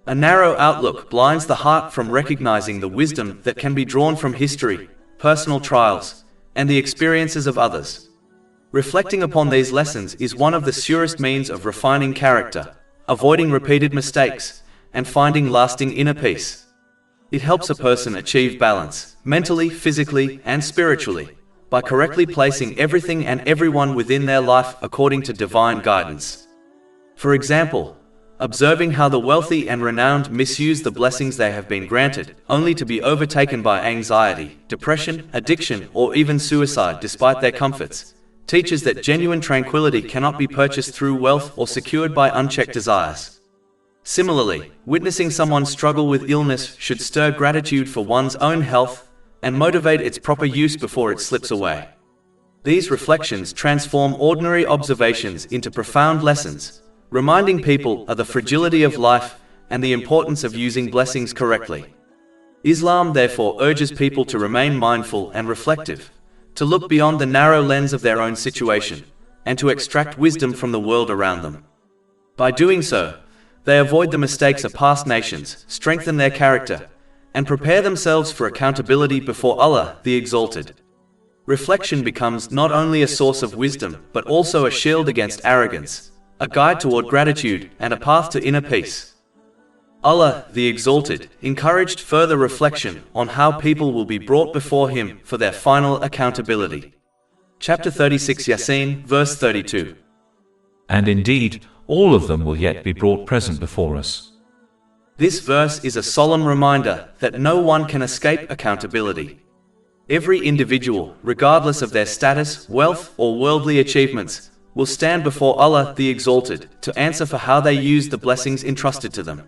A narrow outlook blinds the heart from recognizing the wisdom that can be drawn from history, personal trials, and the experiences of others. Reflecting upon these lessons is one of the surest means of refining character, avoiding repeated mistakes, and finding lasting inner peace. It helps a person achieve balance, mentally, physically, and spiritually, by correctly placing everything and everyone within their life according to divine guidance. For example, observing how the wealthy and renowned misuse the blessings they have been granted, only to be overtaken by anxiety, depression, addiction, or even suicide despite their comforts, teaches that genuine tranquility cannot be purchased through wealth or secured by unchecked desires. Similarly, witnessing someone struggle with illness should stir gratitude for one's own health and motivate its proper use before it slips away. These reflections transform ordinary observations into profound lessons, reminding people of the fragility of life and the importance of using blessings correctly. Islam therefore urges people to remain mindful and reflective, to look beyond the narrow lens of their own situation, and to extract wisdom from the world around them. By doing so, they avoid the mistakes of past nations, strengthen their character, and prepare themselves for accountability before Allah, the Exalted. Reflection becomes not only a source of wisdom, but also a shield against arrogance, a guide toward gratitude, and a path to inner peace. Allah, the Exalted, encouraged further reflection on how people will be brought before Him for their final accountability. Chapter 36 Yaseen, verse 32. And indeed, all of them will yet be brought present before us. This verse is a solemn reminder that no one can escape accountability. Every individual, regardless of their status, wealth, or worldly achievements, will stand before Allah, the Exalted, to answer for how they used the blessings entrusted to them.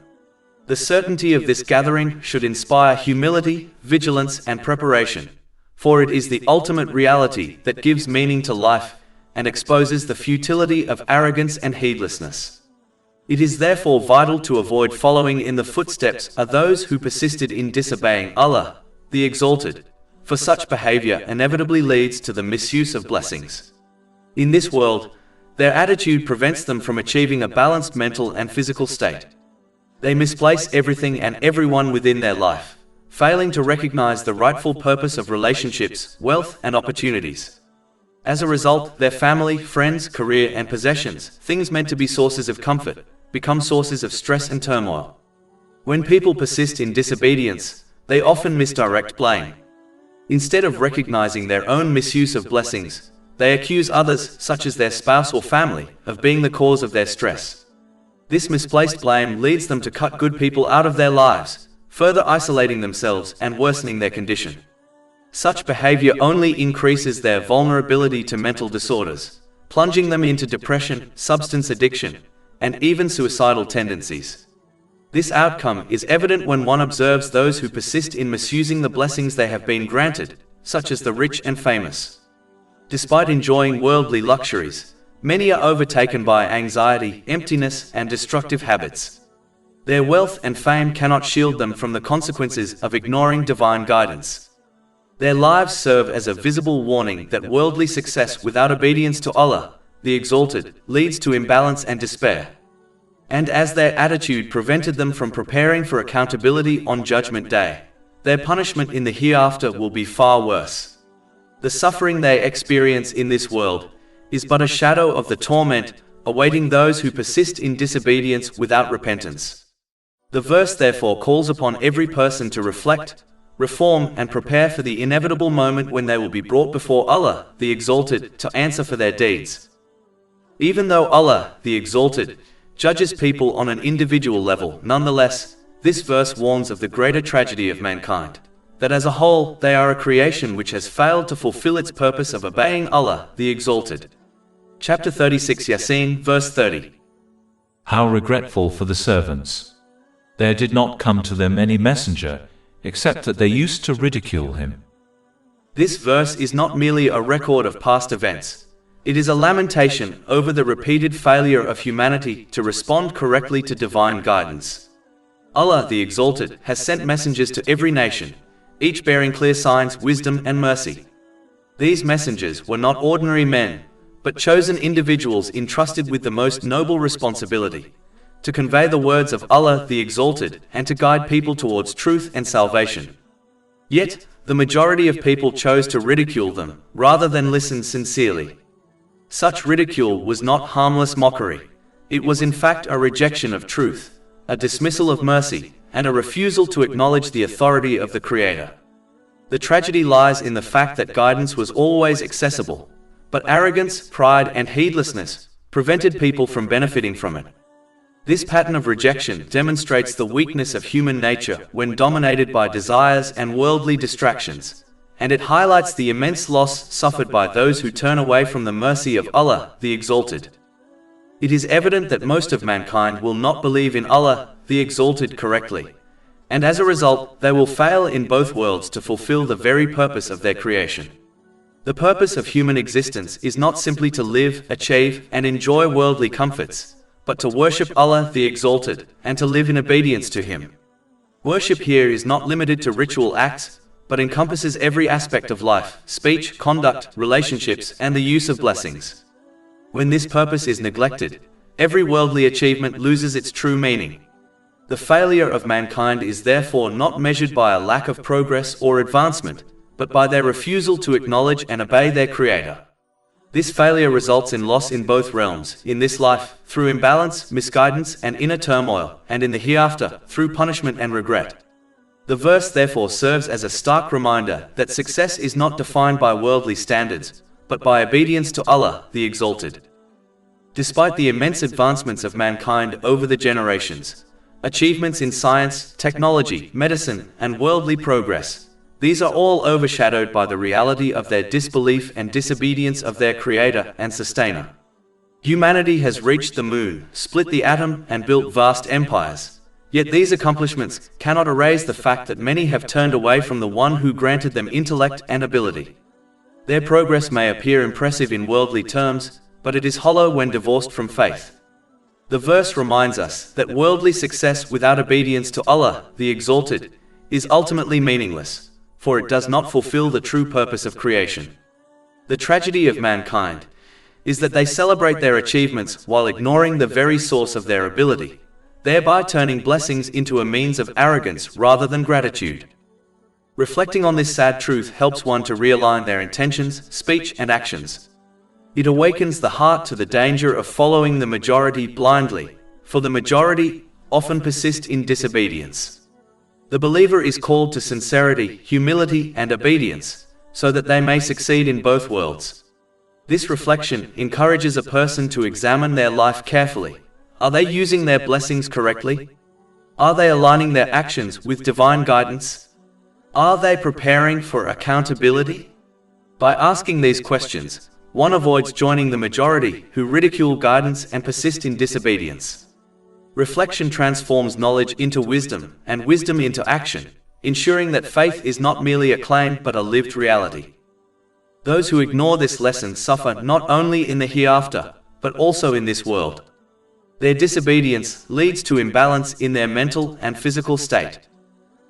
The certainty of this gathering should inspire humility, vigilance, and preparation, for it is the ultimate reality that gives meaning to life and exposes the futility of arrogance and heedlessness. It is therefore vital to avoid following in the footsteps of those who persisted in disobeying Allah, the Exalted, for such behavior inevitably leads to the misuse of blessings. In this world, their attitude prevents them from achieving a balanced mental and physical state. They misplace everything and everyone within their life, failing to recognize the rightful purpose of relationships, wealth, and opportunities. As a result, their family, friends, career, and possessions, things meant to be sources of comfort, become sources of stress and turmoil. When people persist in disobedience, they often misdirect blame. Instead of recognizing their own misuse of blessings, they accuse others, such as their spouse or family, of being the cause of their stress. This misplaced blame leads them to cut good people out of their lives, further isolating themselves and worsening their condition. Such behavior only increases their vulnerability to mental disorders, plunging them into depression, substance addiction, and even suicidal tendencies. This outcome is evident when one observes those who persist in misusing the blessings they have been granted, such as the rich and famous. Despite enjoying worldly luxuries, many are overtaken by anxiety, emptiness, and destructive habits. Their wealth and fame cannot shield them from the consequences of ignoring divine guidance. Their lives serve as a visible warning that worldly success without obedience to Allah, the Exalted, leads to imbalance and despair. And as their attitude prevented them from preparing for accountability on Judgment Day, their punishment in the hereafter will be far worse. The suffering they experience in this world is but a shadow of the torment awaiting those who persist in disobedience without repentance. The verse therefore calls upon every person to reflect, reform, and prepare for the inevitable moment when they will be brought before Allah, the Exalted, to answer for their deeds. Even though Allah, the Exalted, judges people on an individual level, nonetheless, this verse warns of the greater tragedy of mankind, that as a whole, they are a creation which has failed to fulfill its purpose of obeying Allah, the Exalted. Chapter 36 Yaseen, verse 30. How regretful for the servants! There did not come to them any messenger, except that they used to ridicule him. This verse is not merely a record of past events. It is a lamentation over the repeated failure of humanity to respond correctly to divine guidance. Allah, the Exalted, has sent messengers to every nation, each bearing clear signs, wisdom, and mercy. These messengers were not ordinary men, but chosen individuals entrusted with the most noble responsibility, to convey the words of Allah, the Exalted, and to guide people towards truth and salvation. Yet, the majority of people chose to ridicule them, rather than listen sincerely. Such ridicule was not harmless mockery. It was in fact a rejection of truth, a dismissal of mercy, and a refusal to acknowledge the authority of the Creator. The tragedy lies in the fact that guidance was always accessible, but arrogance, pride, and heedlessness prevented people from benefiting from it. This pattern of rejection demonstrates the weakness of human nature when dominated by desires and worldly distractions, and it highlights the immense loss suffered by those who turn away from the mercy of Allah, the Exalted. It is evident that most of mankind will not believe in Allah, the Exalted, correctly, and as a result, they will fail in both worlds to fulfill the very purpose of their creation. The purpose of human existence is not simply to live, achieve, and enjoy worldly comforts, but to worship Allah, the Exalted, and to live in obedience to Him. Worship here is not limited to ritual acts, but encompasses every aspect of life, speech, conduct, relationships, and the use of blessings. When this purpose is neglected, every worldly achievement loses its true meaning. The failure of mankind is therefore not measured by a lack of progress or advancement, but by their refusal to acknowledge and obey their Creator. This failure results in loss in both realms, in this life, through imbalance, misguidance, and inner turmoil, and in the hereafter, through punishment and regret. The verse therefore serves as a stark reminder that success is not defined by worldly standards, but by obedience to Allah, the Exalted. Despite the immense advancements of mankind over the generations, achievements in science, technology, medicine, and worldly progress, these are all overshadowed by the reality of their disbelief and disobedience of their Creator and Sustainer. Humanity has reached the moon, split the atom, and built vast empires. Yet these accomplishments cannot erase the fact that many have turned away from the one who granted them intellect and ability. Their progress may appear impressive in worldly terms, but it is hollow when divorced from faith. The verse reminds us that worldly success without obedience to Allah, the Exalted, is ultimately meaningless, for it does not fulfill the true purpose of creation. The tragedy of mankind is that they celebrate their achievements while ignoring the very source of their ability, thereby turning blessings into a means of arrogance rather than gratitude. Reflecting on this sad truth helps one to realign their intentions, speech, and actions. It awakens the heart to the danger of following the majority blindly, for the majority often persist in disobedience. The believer is called to sincerity, humility, and obedience, so that they may succeed in both worlds. This reflection encourages a person to examine their life carefully. Are they using their blessings correctly? Are they aligning their actions with divine guidance? Are they preparing for accountability? By asking these questions, One avoids joining the majority, who ridicule guidance and persist in disobedience. Reflection transforms knowledge into wisdom, and wisdom into action, ensuring that faith is not merely a claim but a lived reality. Those who ignore this lesson suffer not only in the hereafter, but also in this world. Their disobedience leads to imbalance in their mental and physical state.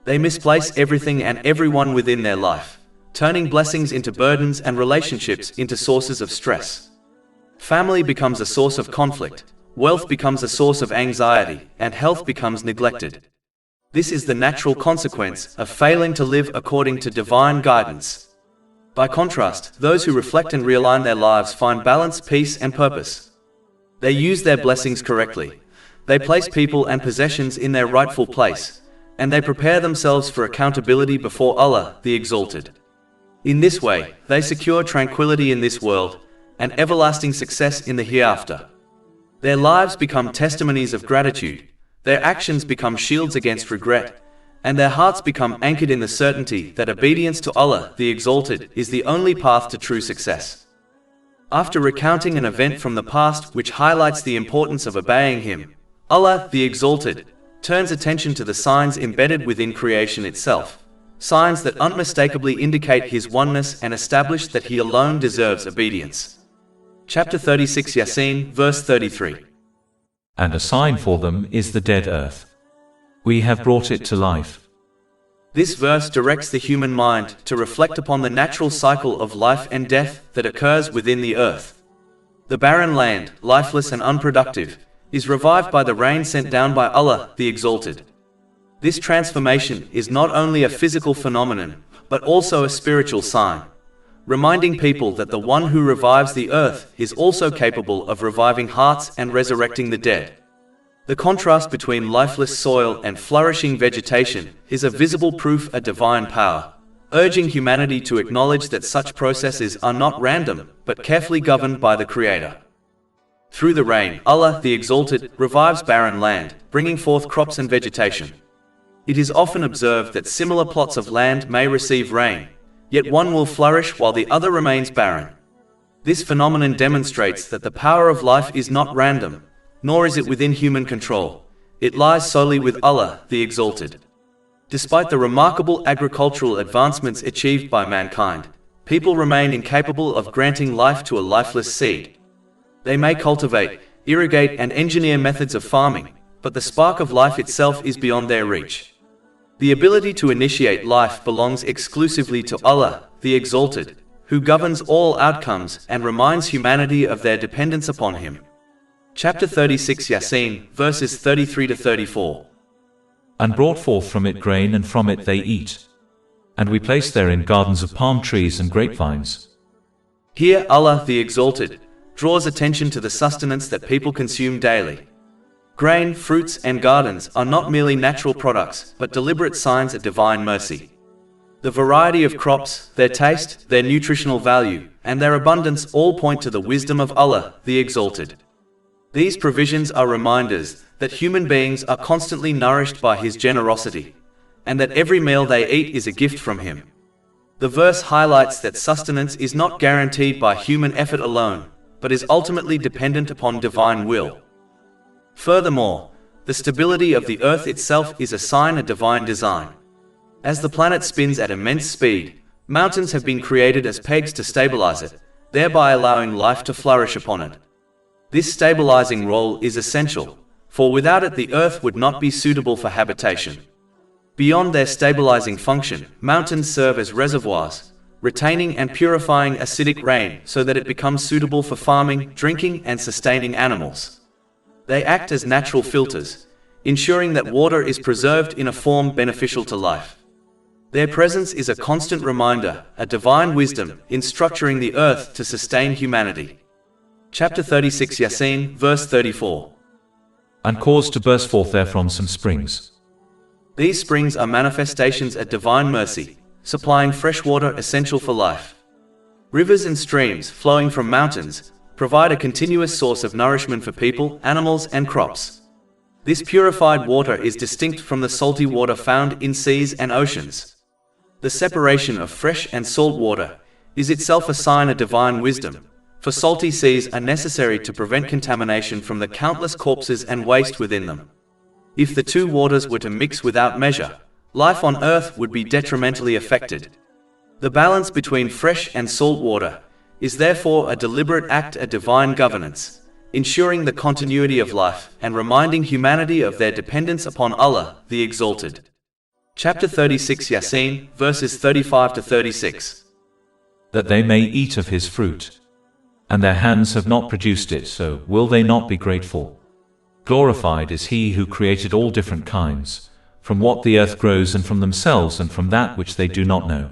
They misplace everything and everyone within their life, turning blessings into burdens and relationships into sources of stress. Family becomes a source of conflict, wealth becomes a source of anxiety, and health becomes neglected. This is the natural consequence of failing to live according to divine guidance. By contrast, those who reflect and realign their lives find balance, peace, and purpose. They use their blessings correctly. They place people and possessions in their rightful place, and they prepare themselves for accountability before Allah, the Exalted. In this way, they secure tranquility in this world, and everlasting success in the hereafter. Their lives become testimonies of gratitude, their actions become shields against regret, and their hearts become anchored in the certainty that obedience to Allah, the Exalted, is the only path to true success. After recounting an event from the past which highlights the importance of obeying Him, Allah, the Exalted, turns attention to the signs embedded within creation itself, signs that unmistakably indicate His oneness and establish that He alone deserves obedience. Chapter 36 Yaseen, verse 33. And a sign for them is the dead earth. We have brought it to life. This verse directs the human mind to reflect upon the natural cycle of life and death that occurs within the earth. The barren land, lifeless and unproductive, is revived by the rain sent down by Allah, the Exalted. This transformation is not only a physical phenomenon, but also a spiritual sign, reminding people that the one who revives the earth is also capable of reviving hearts and resurrecting the dead. The contrast between lifeless soil and flourishing vegetation is a visible proof of divine power, urging humanity to acknowledge that such processes are not random, but carefully governed by the Creator. Through the rain, Allah, the Exalted, revives barren land, bringing forth crops and vegetation. It is often observed that similar plots of land may receive rain, yet one will flourish while the other remains barren. This phenomenon demonstrates that the power of life is not random, nor is it within human control. It lies solely with Allah, the Exalted. Despite the remarkable agricultural advancements achieved by mankind, people remain incapable of granting life to a lifeless seed. They may cultivate, irrigate, and engineer methods of farming, but the spark of life itself is beyond their reach. The ability to initiate life belongs exclusively to Allah, the Exalted, who governs all outcomes and reminds humanity of their dependence upon Him. Chapter 36 Yaseen, verses 33 to 34. And brought forth from it grain, and from it they eat. And we placed therein gardens of palm trees and grapevines. Here Allah, the Exalted, draws attention to the sustenance that people consume daily. Grain, fruits, and gardens are not merely natural products, but deliberate signs of divine mercy. The variety of crops, their taste, their nutritional value, and their abundance all point to the wisdom of Allah, the Exalted. These provisions are reminders that human beings are constantly nourished by His generosity, and that every meal they eat is a gift from Him. The verse highlights that sustenance is not guaranteed by human effort alone, but is ultimately dependent upon divine will. Furthermore, the stability of the earth itself is a sign of divine design. As the planet spins at immense speed, mountains have been created as pegs to stabilize it, thereby allowing life to flourish upon it. This stabilizing role is essential, for without it the earth would not be suitable for habitation. Beyond their stabilizing function, mountains serve as reservoirs, retaining and purifying acidic rain so that it becomes suitable for farming, drinking, and sustaining animals. They act as natural filters, ensuring that water is preserved in a form beneficial to life. Their presence is a constant reminder, a divine wisdom, in structuring the earth to sustain humanity. Chapter 36 Yaseen, verse 34. And caused to burst forth therefrom some springs. These springs are manifestations of divine mercy, supplying fresh water essential for life. Rivers and streams flowing from mountains provide a continuous source of nourishment for people, animals, and crops. This purified water is distinct from the salty water found in seas and oceans. The separation of fresh and salt water is itself a sign of divine wisdom, for salty seas are necessary to prevent contamination from the countless corpses and waste within them. If the two waters were to mix without measure, life on earth would be detrimentally affected. The balance between fresh and salt water is therefore a deliberate act of divine governance, ensuring the continuity of life and reminding humanity of their dependence upon Allah, the Exalted. Chapter 36 Yaseen, verses 35 to 36. That they may eat of his fruit. And their hands have not produced it, so will they not be grateful? Glorified is he who created all different kinds, from what the earth grows and from themselves and from that which they do not know.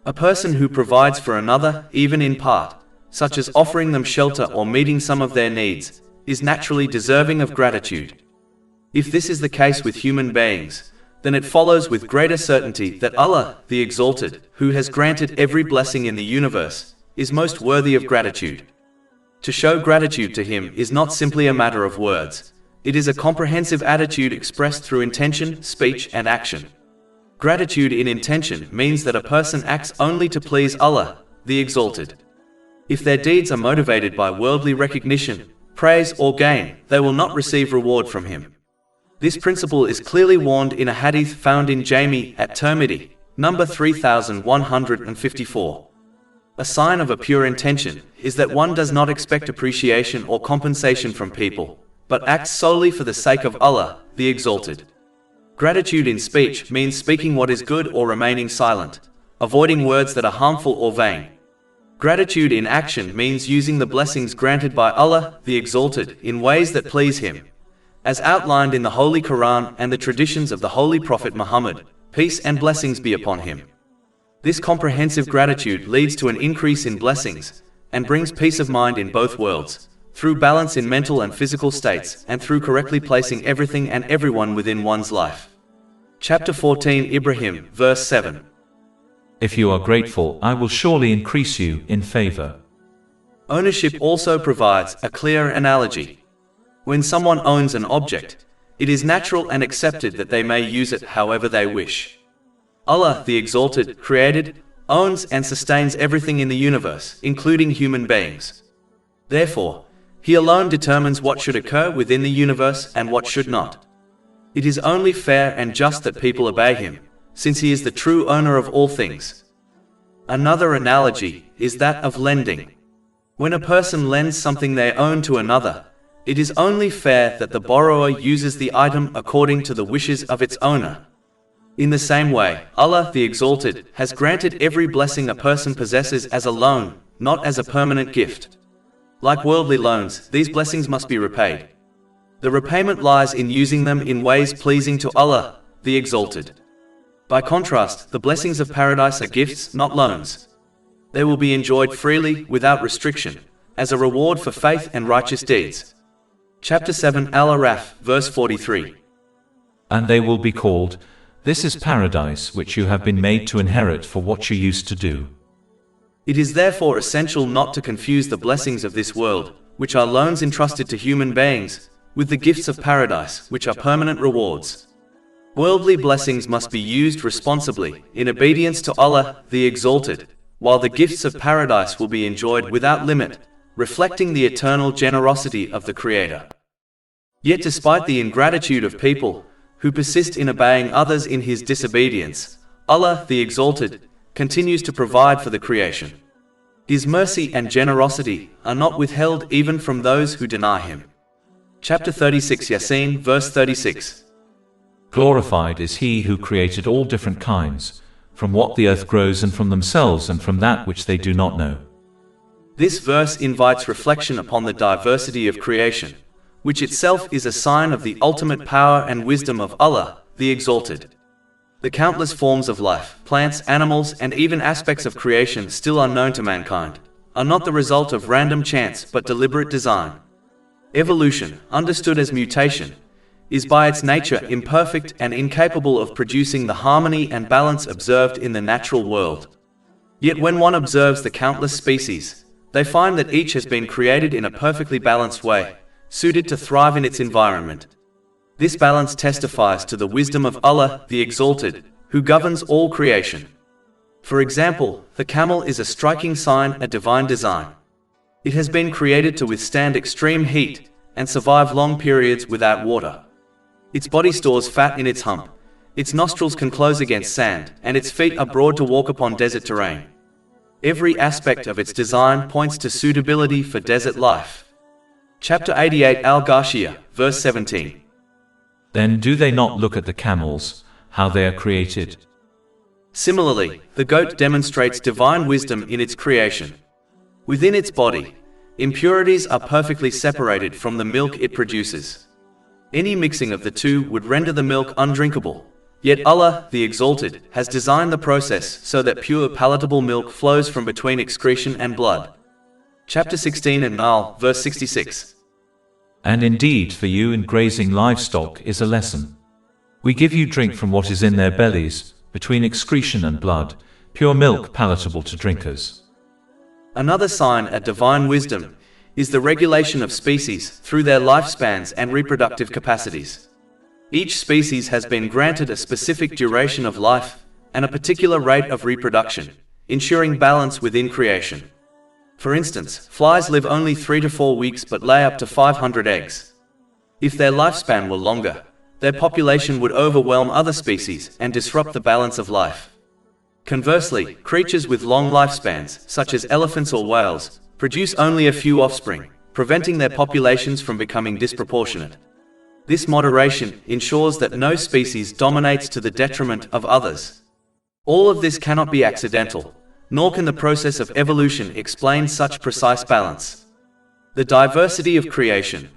A person who provides for another, even in part, such as offering them shelter or meeting some of their needs, is naturally deserving of gratitude. If this is the case with human beings, then it follows with greater certainty that Allah, the Exalted, who has granted every blessing in the universe, is most worthy of gratitude. To show gratitude to Him is not simply a matter of words. It is a comprehensive attitude expressed through intention, speech, and action. Gratitude in intention means that a person acts only to please Allah, the Exalted. If their deeds are motivated by worldly recognition, praise, or gain, they will not receive reward from Him. This principle is clearly warned in a hadith found in Jami at Tirmidhi, number 3154. A sign of a pure intention is that one does not expect appreciation or compensation from people, but acts solely for the sake of Allah, the Exalted. Gratitude in speech means speaking what is good or remaining silent, avoiding words that are harmful or vain. Gratitude in action means using the blessings granted by Allah, the Exalted, in ways that please Him, as outlined in the Holy Quran and the traditions of the Holy Prophet Muhammad, peace and blessings be upon him. This comprehensive gratitude leads to an increase in blessings, and brings peace of mind in both worlds, through balance in mental and physical states, and through correctly placing everything and everyone within one's life. Chapter 14 Ibrahim, verse 7. If you are grateful, I will surely increase you in favor. Ownership also provides a clear analogy. When someone owns an object, it is natural and accepted that they may use it however they wish. Allah, the Exalted, created, owns and sustains everything in the universe, including human beings. Therefore, He alone determines what should occur within the universe and what should not. It is only fair and just that people obey Him, since He is the true owner of all things. Another analogy is that of lending. When a person lends something they own to another, it is only fair that the borrower uses the item according to the wishes of its owner. In the same way, Allah, the Exalted, has granted every blessing a person possesses as a loan, not as a permanent gift. Like worldly loans, these blessings must be repaid. The repayment lies in using them in ways pleasing to Allah, the Exalted. By contrast, the blessings of paradise are gifts, not loans. They will be enjoyed freely, without restriction, as a reward for faith and righteous deeds. Chapter 7 Al-Araf, verse 43. And they will be called, this is paradise which you have been made to inherit for what you used to do. It is therefore essential not to confuse the blessings of this world, which are loans entrusted to human beings, with the gifts of paradise, which are permanent rewards. Worldly blessings must be used responsibly, in obedience to Allah, the Exalted, while the gifts of paradise will be enjoyed without limit, reflecting the eternal generosity of the Creator. Yet despite the ingratitude of people, who persist in obeying others in His disobedience, Allah, the Exalted, continues to provide for the creation. His mercy and generosity are not withheld even from those who deny Him. Chapter 36 Yaseen, verse 36. Glorified is He who created all different kinds, from what the earth grows and from themselves and from that which they do not know. This verse invites reflection upon the diversity of creation, which itself is a sign of the ultimate power and wisdom of Allah, the Exalted. The countless forms of life, plants, animals, and even aspects of creation still unknown to mankind, are not the result of random chance but deliberate design. Evolution, understood as mutation, is by its nature imperfect and incapable of producing the harmony and balance observed in the natural world. Yet when one observes the countless species, they find that each has been created in a perfectly balanced way, suited to thrive in its environment. This balance testifies to the wisdom of Allah, the Exalted, who governs all creation. For example, the camel is a striking sign of divine design. It has been created to withstand extreme heat and survive long periods without water. Its body stores fat in its hump, its nostrils can close against sand, and its feet are broad to walk upon desert terrain. Every aspect of its design points to suitability for desert life. Chapter 88 Al-Ghashiyah, verse 17. Then do they not look at the camels, how they are created? Similarly, the goat demonstrates divine wisdom in its creation. Within its body, impurities are perfectly separated from the milk it produces. Any mixing of the two would render the milk undrinkable. Yet Allah, the Exalted, has designed the process so that pure palatable milk flows from between excretion and blood. Chapter 16 and Al, verse 66. And indeed for you in grazing livestock is a lesson. We give you drink from what is in their bellies, between excretion and blood, pure milk palatable to drinkers. Another sign of divine wisdom is the regulation of species through their lifespans and reproductive capacities. Each species has been granted a specific duration of life and a particular rate of reproduction, ensuring balance within creation. For instance, flies live only 3 to 4 weeks but lay up to 500 eggs. If their lifespan were longer, their population would overwhelm other species and disrupt the balance of life. Conversely, creatures with long lifespans, such as elephants or whales, produce only a few offspring, preventing their populations from becoming disproportionate. This moderation ensures that no species dominates to the detriment of others. All of this cannot be accidental, nor can the process of evolution explain such precise balance. The diversity of creation,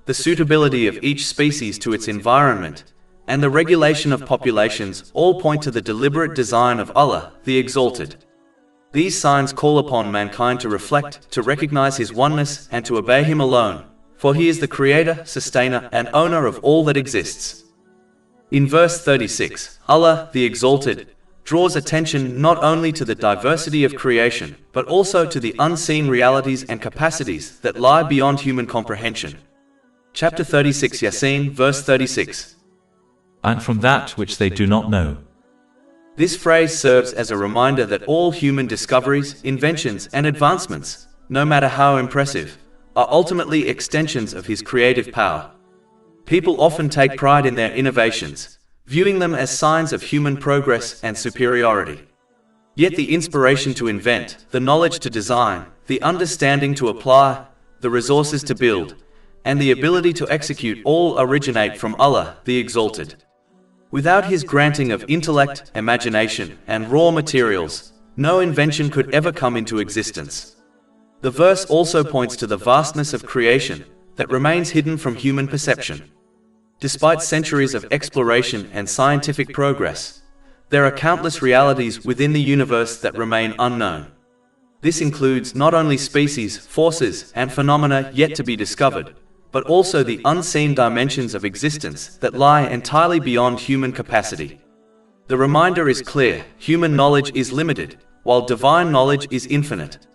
the suitability of each species to its environment, and the regulation of populations all point to the deliberate design of Allah, the Exalted. These signs call upon mankind to reflect, to recognize His oneness, and to obey Him alone, for He is the Creator, Sustainer, and Owner of all that exists. In verse 36, Allah, the Exalted, draws attention not only to the diversity of creation, but also to the unseen realities and capacities that lie beyond human comprehension. Chapter 36 Yaseen, verse 36. And from that which they do not know. This phrase serves as a reminder that all human discoveries, inventions, and advancements, no matter how impressive, are ultimately extensions of His creative power. People often take pride in their innovations, viewing them as signs of human progress and superiority. Yet the inspiration to invent, the knowledge to design, the understanding to apply, the resources to build, and the ability to execute all originate from Allah, the Exalted. Without His granting of intellect, imagination, and raw materials, no invention could ever come into existence. The verse also points to the vastness of creation that remains hidden from human perception. Despite centuries of exploration and scientific progress, there are countless realities within the universe that remain unknown. This includes not only species, forces, and phenomena yet to be discovered, but also the unseen dimensions of existence that lie entirely beyond human capacity. The reminder is clear: human knowledge is limited, while divine knowledge is infinite.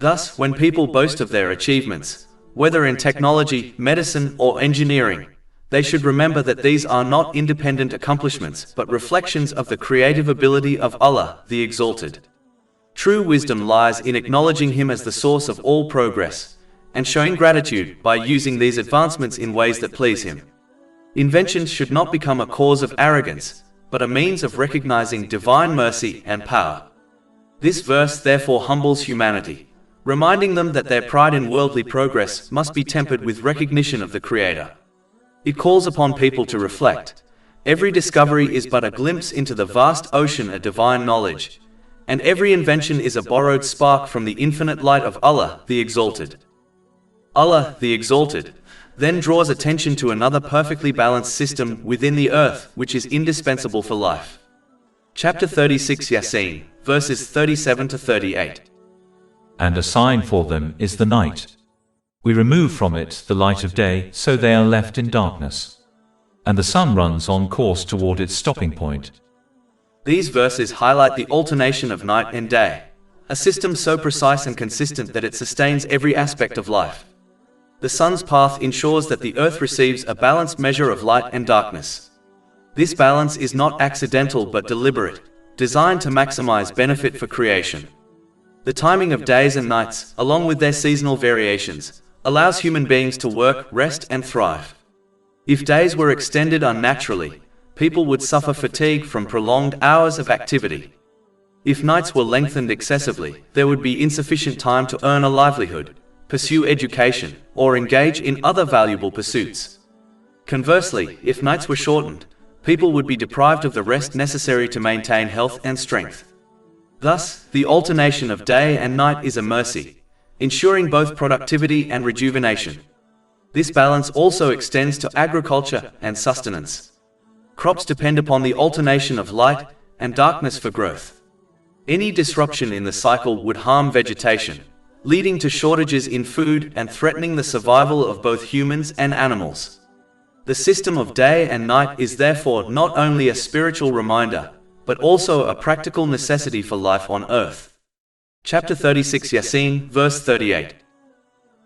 Thus, when people boast of their achievements, whether in technology, medicine, or engineering, they should remember that these are not independent accomplishments but reflections of the creative ability of Allah, the Exalted. True wisdom lies in acknowledging Him as the source of all progress, and showing gratitude by using these advancements in ways that please Him. Inventions should not become a cause of arrogance, but a means of recognizing divine mercy and power. This verse therefore humbles humanity, reminding them that their pride in worldly progress must be tempered with recognition of the Creator. It calls upon people to reflect: every discovery is but a glimpse into the vast ocean of divine knowledge, and every invention is a borrowed spark from the infinite light of Allah, the Exalted. Allah, the Exalted, then draws attention to another perfectly balanced system within the earth which is indispensable for life. Chapter 36 Yaseen, verses 37 to 38. And a sign for them is the night. We remove from it the light of day, so they are left in darkness. And the sun runs on course toward its stopping point. These verses highlight the alternation of night and day, a system so precise and consistent that it sustains every aspect of life. The sun's path ensures that the earth receives a balanced measure of light and darkness. This balance is not accidental but deliberate, designed to maximize benefit for creation. The timing of days and nights, along with their seasonal variations, allows human beings to work, rest, and thrive. If days were extended unnaturally, people would suffer fatigue from prolonged hours of activity. If nights were lengthened excessively, there would be insufficient time to earn a livelihood, pursue education, or engage in other valuable pursuits. Conversely, if nights were shortened, people would be deprived of the rest necessary to maintain health and strength. Thus, the alternation of day and night is a mercy, ensuring both productivity and rejuvenation. This balance also extends to agriculture and sustenance. Crops depend upon the alternation of light and darkness for growth. Any disruption in the cycle would harm vegetation, leading to shortages in food and threatening the survival of both humans and animals. The system of day and night is therefore not only a spiritual reminder, but also a practical necessity for life on earth. Chapter 36 Yaseen, verse 38.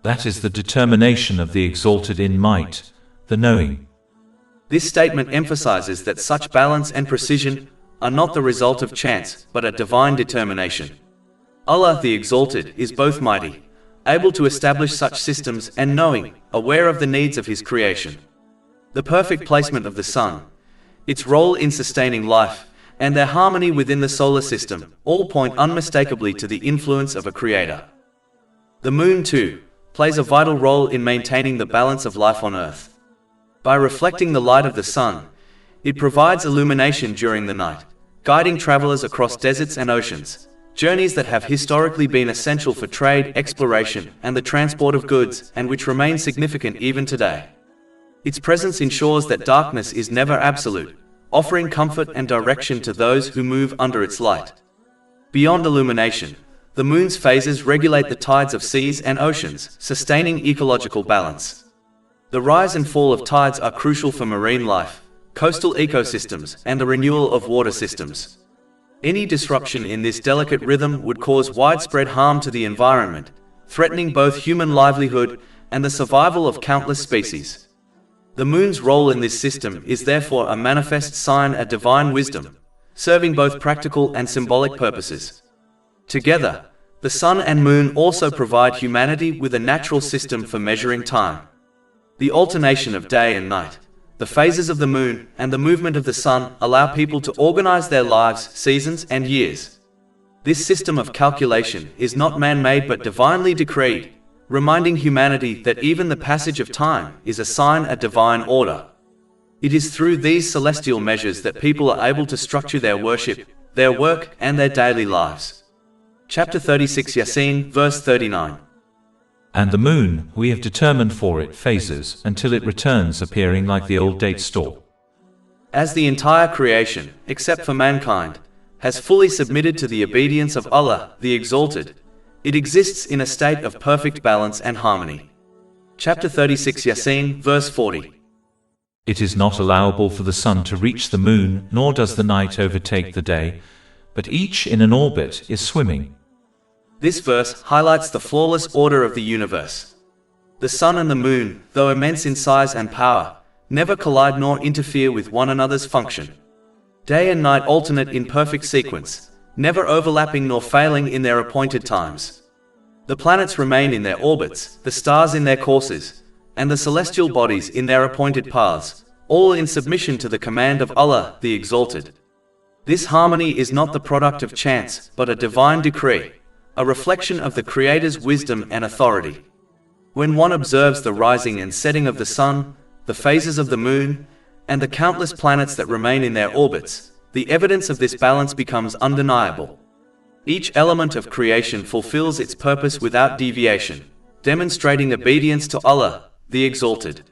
That is the determination of the exalted in might, the knowing. This statement emphasizes that such balance and precision are not the result of chance, but a divine determination. Allah the Exalted is both mighty, able to establish such systems, and knowing, aware of the needs of His creation. The perfect placement of the sun, its role in sustaining life, and their harmony within the solar system all point unmistakably to the influence of a creator. The moon, too, plays a vital role in maintaining the balance of life on Earth. By reflecting the light of the sun, it provides illumination during the night, guiding travelers across deserts and oceans, journeys that have historically been essential for trade, exploration, and the transport of goods, and which remain significant even today. Its presence ensures that darkness is never absolute, offering comfort and direction to those who move under its light. Beyond illumination, the moon's phases regulate the tides of seas and oceans, sustaining ecological balance. The rise and fall of tides are crucial for marine life, coastal ecosystems, and the renewal of water systems. Any disruption in this delicate rhythm would cause widespread harm to the environment, threatening both human livelihood and the survival of countless species. The moon's role in this system is therefore a manifest sign of divine wisdom, serving both practical and symbolic purposes. Together, the sun and moon also provide humanity with a natural system for measuring time. The alternation of day and night, the phases of the moon, and the movement of the sun allow people to organize their lives, seasons, and years. This system of calculation is not man-made but divinely decreed, reminding humanity that even the passage of time is a sign of divine order. It is through these celestial measures that people are able to structure their worship, their work, and their daily lives. Chapter 36 Yaseen, verse 39. And the moon, we have determined for it phases, until it returns appearing like the old date store. As the entire creation, except for mankind, has fully submitted to the obedience of Allah, the Exalted, it exists in a state of perfect balance and harmony. Chapter 36 Yaseen, verse 40. It is not allowable for the sun to reach the moon, nor does the night overtake the day, but each in an orbit is swimming. This verse highlights the flawless order of the universe. The sun and the moon, though immense in size and power, never collide nor interfere with one another's function. Day and night alternate in perfect sequence, never overlapping nor failing in their appointed times. The planets remain in their orbits, the stars in their courses, and the celestial bodies in their appointed paths, all in submission to the command of Allah, the Exalted. This harmony is not the product of chance, but a divine decree, a reflection of the Creator's wisdom and authority. When one observes the rising and setting of the sun, the phases of the moon, and the countless planets that remain in their orbits, the evidence of this balance becomes undeniable. Each element of creation fulfills its purpose without deviation, demonstrating obedience to Allah, the Exalted.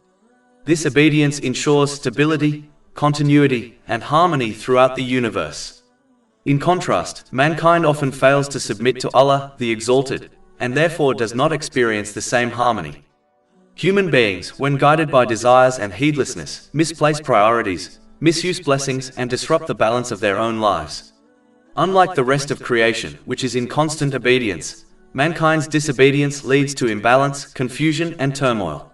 This obedience ensures stability, continuity, and harmony throughout the universe. In contrast, mankind often fails to submit to Allah, the Exalted, and therefore does not experience the same harmony. Human beings, when guided by desires and heedlessness, misplace priorities, misuse blessings, and disrupt the balance of their own lives. Unlike the rest of creation, which is in constant obedience, mankind's disobedience leads to imbalance, confusion, and turmoil.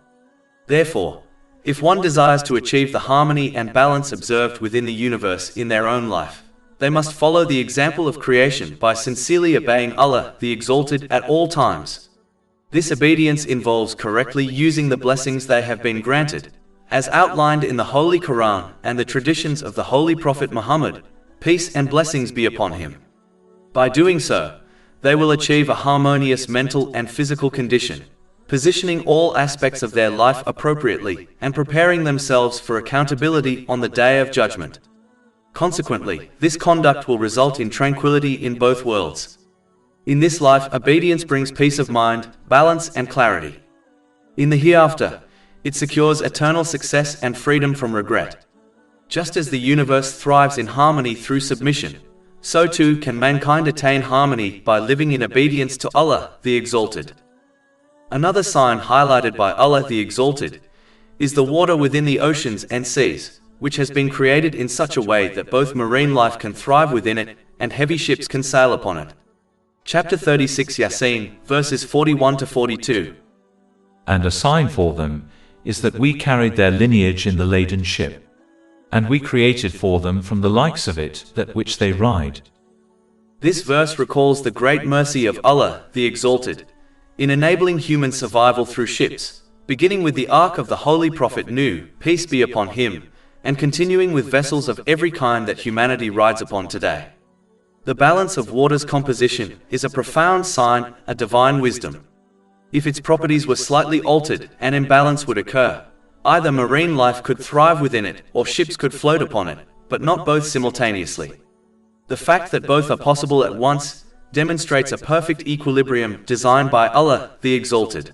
Therefore, if one desires to achieve the harmony and balance observed within the universe in their own life, They must follow the example of creation by sincerely obeying Allah, the Exalted, at all times. This obedience involves correctly using the blessings they have been granted, as outlined in the Holy Quran and the traditions of the Holy Prophet Muhammad, peace and blessings be upon him. By doing so, they will achieve a harmonious mental and physical condition, positioning all aspects of their life appropriately and preparing themselves for accountability on the Day of Judgment. Consequently, this conduct will result in tranquility in both worlds. In this life, obedience brings peace of mind, balance and clarity. In the hereafter, it secures eternal success and freedom from regret. Just as the universe thrives in harmony through submission, so too can mankind attain harmony by living in obedience to Allah, the Exalted. Another sign highlighted by Allah the Exalted is the water within the oceans and seas, which has been created in such a way that both marine life can thrive within it and heavy ships can sail upon it. Chapter 36 Yaseen, verses 41 to 42. And a sign for them is that we carried their lineage in the laden ship, and we created for them from the likes of it that which they ride. This verse recalls the great mercy of Allah, the Exalted, in enabling human survival through ships, beginning with the Ark of the Holy Prophet Nuh, peace be upon him, and continuing with vessels of every kind that humanity rides upon today. The balance of water's composition is a profound sign of divine wisdom. If its properties were slightly altered, an imbalance would occur. Either marine life could thrive within it, or ships could float upon it, but not both simultaneously. The fact that both are possible at once demonstrates a perfect equilibrium designed by Allah, the Exalted.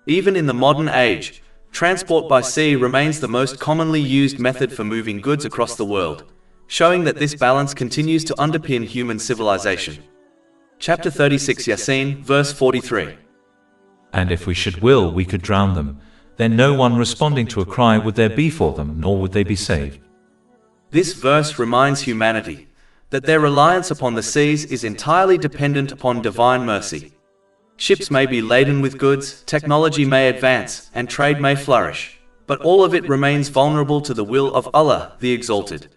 Even in the modern age, transport by sea remains the most commonly used method for moving goods across the world, showing that this balance continues to underpin human civilization. Chapter 36 Yaseen, verse 43. And if we should will, we could drown them. Then no one responding to a cry would there be for them, nor would they be saved. This verse reminds humanity that their reliance upon the seas is entirely dependent upon divine mercy. Ships may be laden with goods, technology may advance, and trade may flourish, but all of it remains vulnerable to the will of Allah, the Exalted.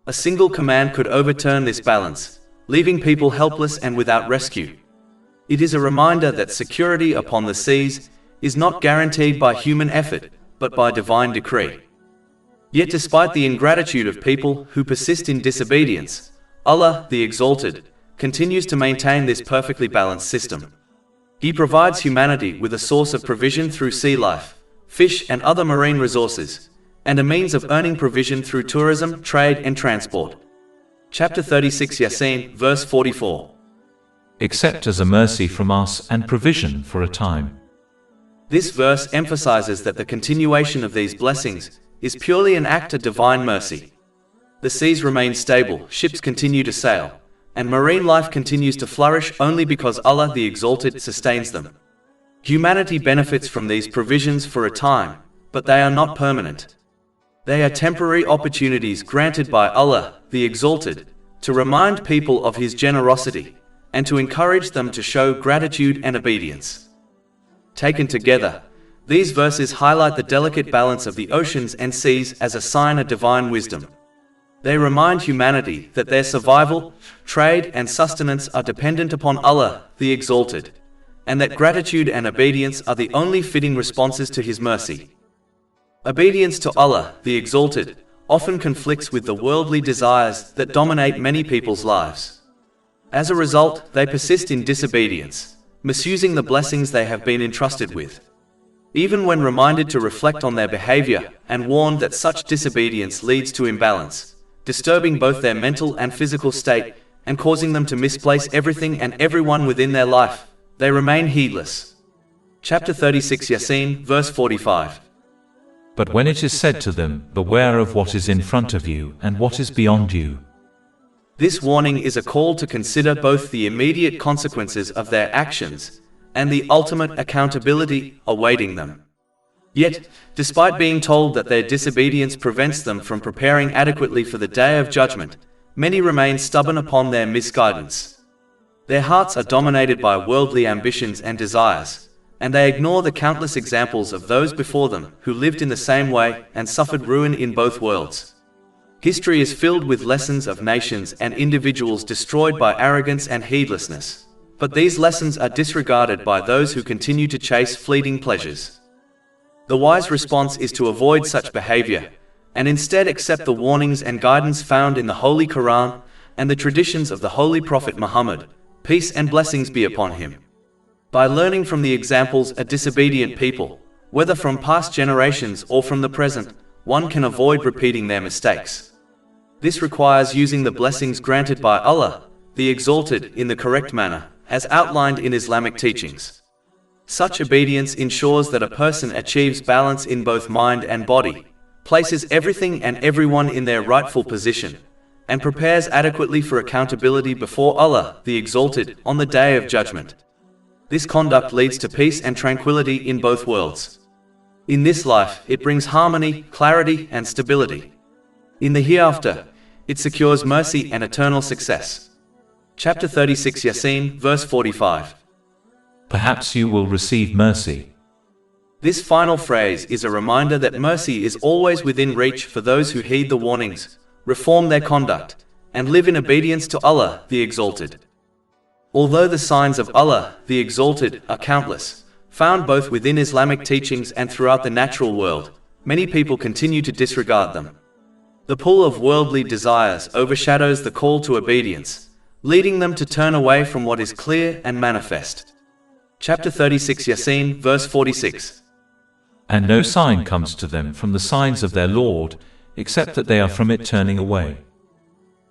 A single command could overturn this balance, leaving people helpless and without rescue. It is a reminder that security upon the seas is not guaranteed by human effort, but by divine decree. Yet despite the ingratitude of people who persist in disobedience, Allah, the Exalted, continues to maintain this perfectly balanced system. He provides humanity with a source of provision through sea life, fish and other marine resources, and a means of earning provision through tourism, trade and transport. Chapter 36 Yaseen, verse 44. Except as a mercy from us and provision for a time. This verse emphasizes that the continuation of these blessings is purely an act of divine mercy. The seas remain stable, ships continue to sail, and marine life continues to flourish only because Allah the Exalted sustains them. Humanity benefits from these provisions for a time, but they are not permanent. They are temporary opportunities granted by Allah the Exalted to remind people of His generosity and to encourage them to show gratitude and obedience. Taken together, these verses highlight the delicate balance of the oceans and seas as a sign of divine wisdom. They remind humanity that their survival, trade and sustenance are dependent upon Allah, the Exalted, and that gratitude and obedience are the only fitting responses to His mercy. Obedience to Allah, the Exalted, often conflicts with the worldly desires that dominate many people's lives. As a result, they persist in disobedience, misusing the blessings they have been entrusted with. Even when reminded to reflect on their behavior and warned that such disobedience leads to imbalance, disturbing both their mental and physical state and causing them to misplace everything and everyone within their life, they remain heedless. Chapter 36 Yaseen, verse 45. But when it is said to them, beware of what is in front of you and what is beyond you. This warning is a call to consider both the immediate consequences of their actions and the ultimate accountability awaiting them. Yet, despite being told that their disobedience prevents them from preparing adequately for the Day of Judgment, many remain stubborn upon their misguidance. Their hearts are dominated by worldly ambitions and desires, and they ignore the countless examples of those before them who lived in the same way and suffered ruin in both worlds. History is filled with lessons of nations and individuals destroyed by arrogance and heedlessness. But these lessons are disregarded by those who continue to chase fleeting pleasures. The wise response is to avoid such behavior, and instead accept the warnings and guidance found in the Holy Quran and the traditions of the Holy Prophet Muhammad, peace and blessings be upon him. By learning from the examples of disobedient people, whether from past generations or from the present, one can avoid repeating their mistakes. This requires using the blessings granted by Allah, the Exalted, in the correct manner, as outlined in Islamic teachings. Such obedience ensures that a person achieves balance in both mind and body, places everything and everyone in their rightful position, and prepares adequately for accountability before Allah, the Exalted, on the Day of Judgment. This conduct leads to peace and tranquility in both worlds. In this life, it brings harmony, clarity, and stability. In the hereafter, it secures mercy and eternal success. Chapter 36 Yaseen, verse 45. Perhaps you will receive mercy. This final phrase is a reminder that mercy is always within reach for those who heed the warnings, reform their conduct, and live in obedience to Allah, the Exalted. Although the signs of Allah, the Exalted, are countless, found both within Islamic teachings and throughout the natural world, many people continue to disregard them. The pull of worldly desires overshadows the call to obedience, leading them to turn away from what is clear and manifest. Chapter 36 Yaseen, verse 46. And no sign comes to them from the signs of their Lord, except that they are from it turning away.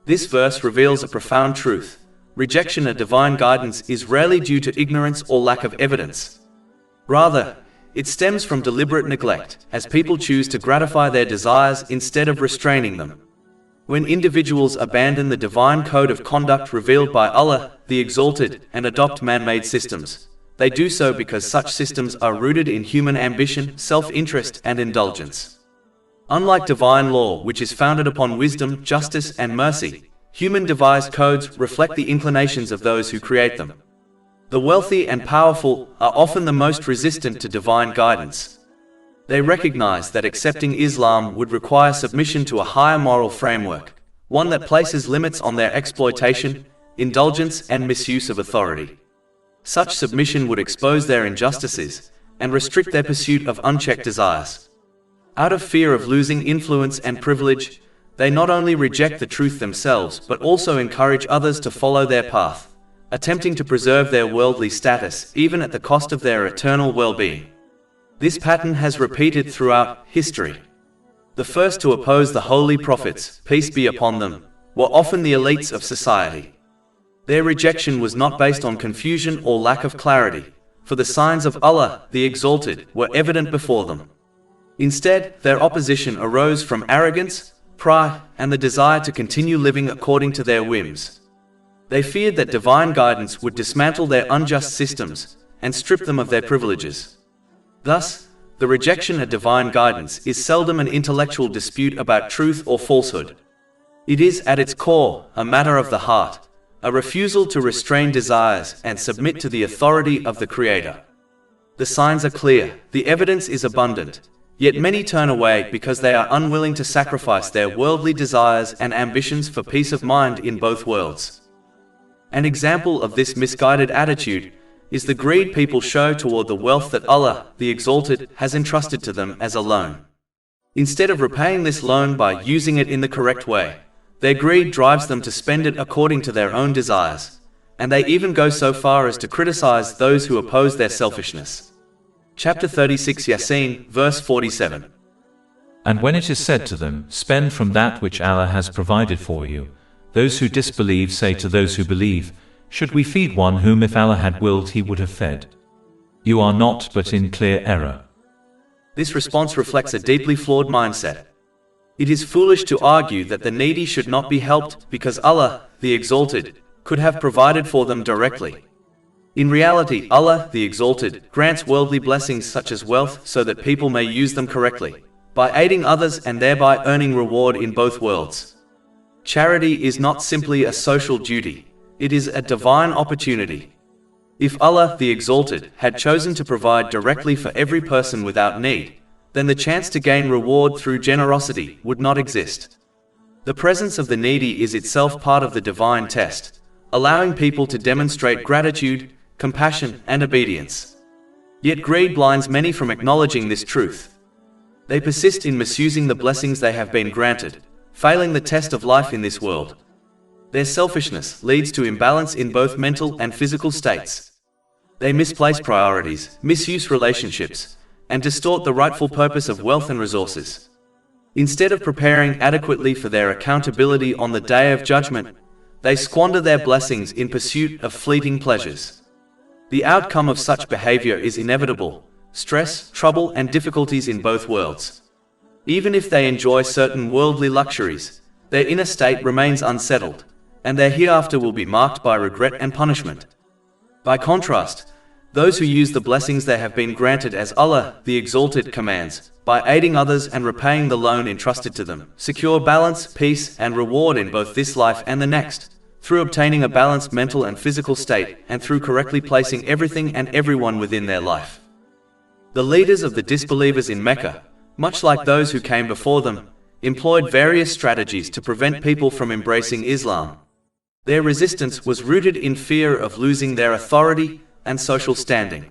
This verse reveals a profound truth. Rejection of divine guidance is rarely due to ignorance or lack of evidence. Rather, it stems from deliberate neglect, as people choose to gratify their desires instead of restraining them. When individuals abandon the divine code of conduct revealed by Allah, the Exalted, and adopt man-made systems, they do so because such systems are rooted in human ambition, self-interest, and indulgence. Unlike divine law, which is founded upon wisdom, justice, and mercy, human-devised codes reflect the inclinations of those who create them. The wealthy and powerful are often the most resistant to divine guidance. They recognize that accepting Islam would require submission to a higher moral framework, one that places limits on their exploitation, indulgence, and misuse of authority. Such submission would expose their injustices and restrict their pursuit of unchecked desires. Out of fear of losing influence and privilege, they not only reject the truth themselves but also encourage others to follow their path, attempting to preserve their worldly status even at the cost of their eternal well-being. This pattern has repeated throughout history. The first to oppose the holy prophets, peace be upon them, were often the elites of society. Their rejection was not based on confusion or lack of clarity, for the signs of Allah, the Exalted, were evident before them. Instead, their opposition arose from arrogance, pride, and the desire to continue living according to their whims. They feared that divine guidance would dismantle their unjust systems and strip them of their privileges. Thus, the rejection of divine guidance is seldom an intellectual dispute about truth or falsehood. It is, at its core, a matter of the heart, a refusal to restrain desires and submit to the authority of the Creator. The signs are clear, the evidence is abundant, yet many turn away because they are unwilling to sacrifice their worldly desires and ambitions for peace of mind in both worlds. An example of this misguided attitude is the greed people show toward the wealth that Allah, the Exalted, has entrusted to them as a loan. Instead of repaying this loan by using it in the correct way, their greed drives them to spend it according to their own desires, and they even go so far as to criticize those who oppose their selfishness. Chapter 36 Yaseen, verse 47. And when it is said to them, spend from that which Allah has provided for you, those who disbelieve say to those who believe, should we feed one whom if Allah had willed he would have fed? You are not but in clear error. This response reflects a deeply flawed mindset. It is foolish to argue that the needy should not be helped because Allah, the Exalted, could have provided for them directly. In reality, Allah, the Exalted, grants worldly blessings such as wealth so that people may use them correctly, by aiding others and thereby earning reward in both worlds. Charity is not simply a social duty, it is a divine opportunity. If Allah, the Exalted, had chosen to provide directly for every person without need, then the chance to gain reward through generosity would not exist. The presence of the needy is itself part of the divine test, allowing people to demonstrate gratitude, compassion, and obedience. Yet greed blinds many from acknowledging this truth. They persist in misusing the blessings they have been granted, failing the test of life in this world. Their selfishness leads to imbalance in both mental and physical states. They misplace priorities, misuse relationships, and distort the rightful purpose of wealth and resources. Instead of preparing adequately for their accountability on the day of judgment, they squander their blessings in pursuit of fleeting pleasures. The outcome of such behavior is inevitable: stress, trouble, and difficulties in both worlds. Even if they enjoy certain worldly luxuries, their inner state remains unsettled, and their hereafter will be marked by regret and punishment. By contrast, those who use the blessings they have been granted as Allah, the Exalted, commands, by aiding others and repaying the loan entrusted to them, secure balance, peace, and reward in both this life and the next, through obtaining a balanced mental and physical state, and through correctly placing everything and everyone within their life. The leaders of the disbelievers in Mecca, much like those who came before them, employed various strategies to prevent people from embracing Islam. Their resistance was rooted in fear of losing their authority and social standing.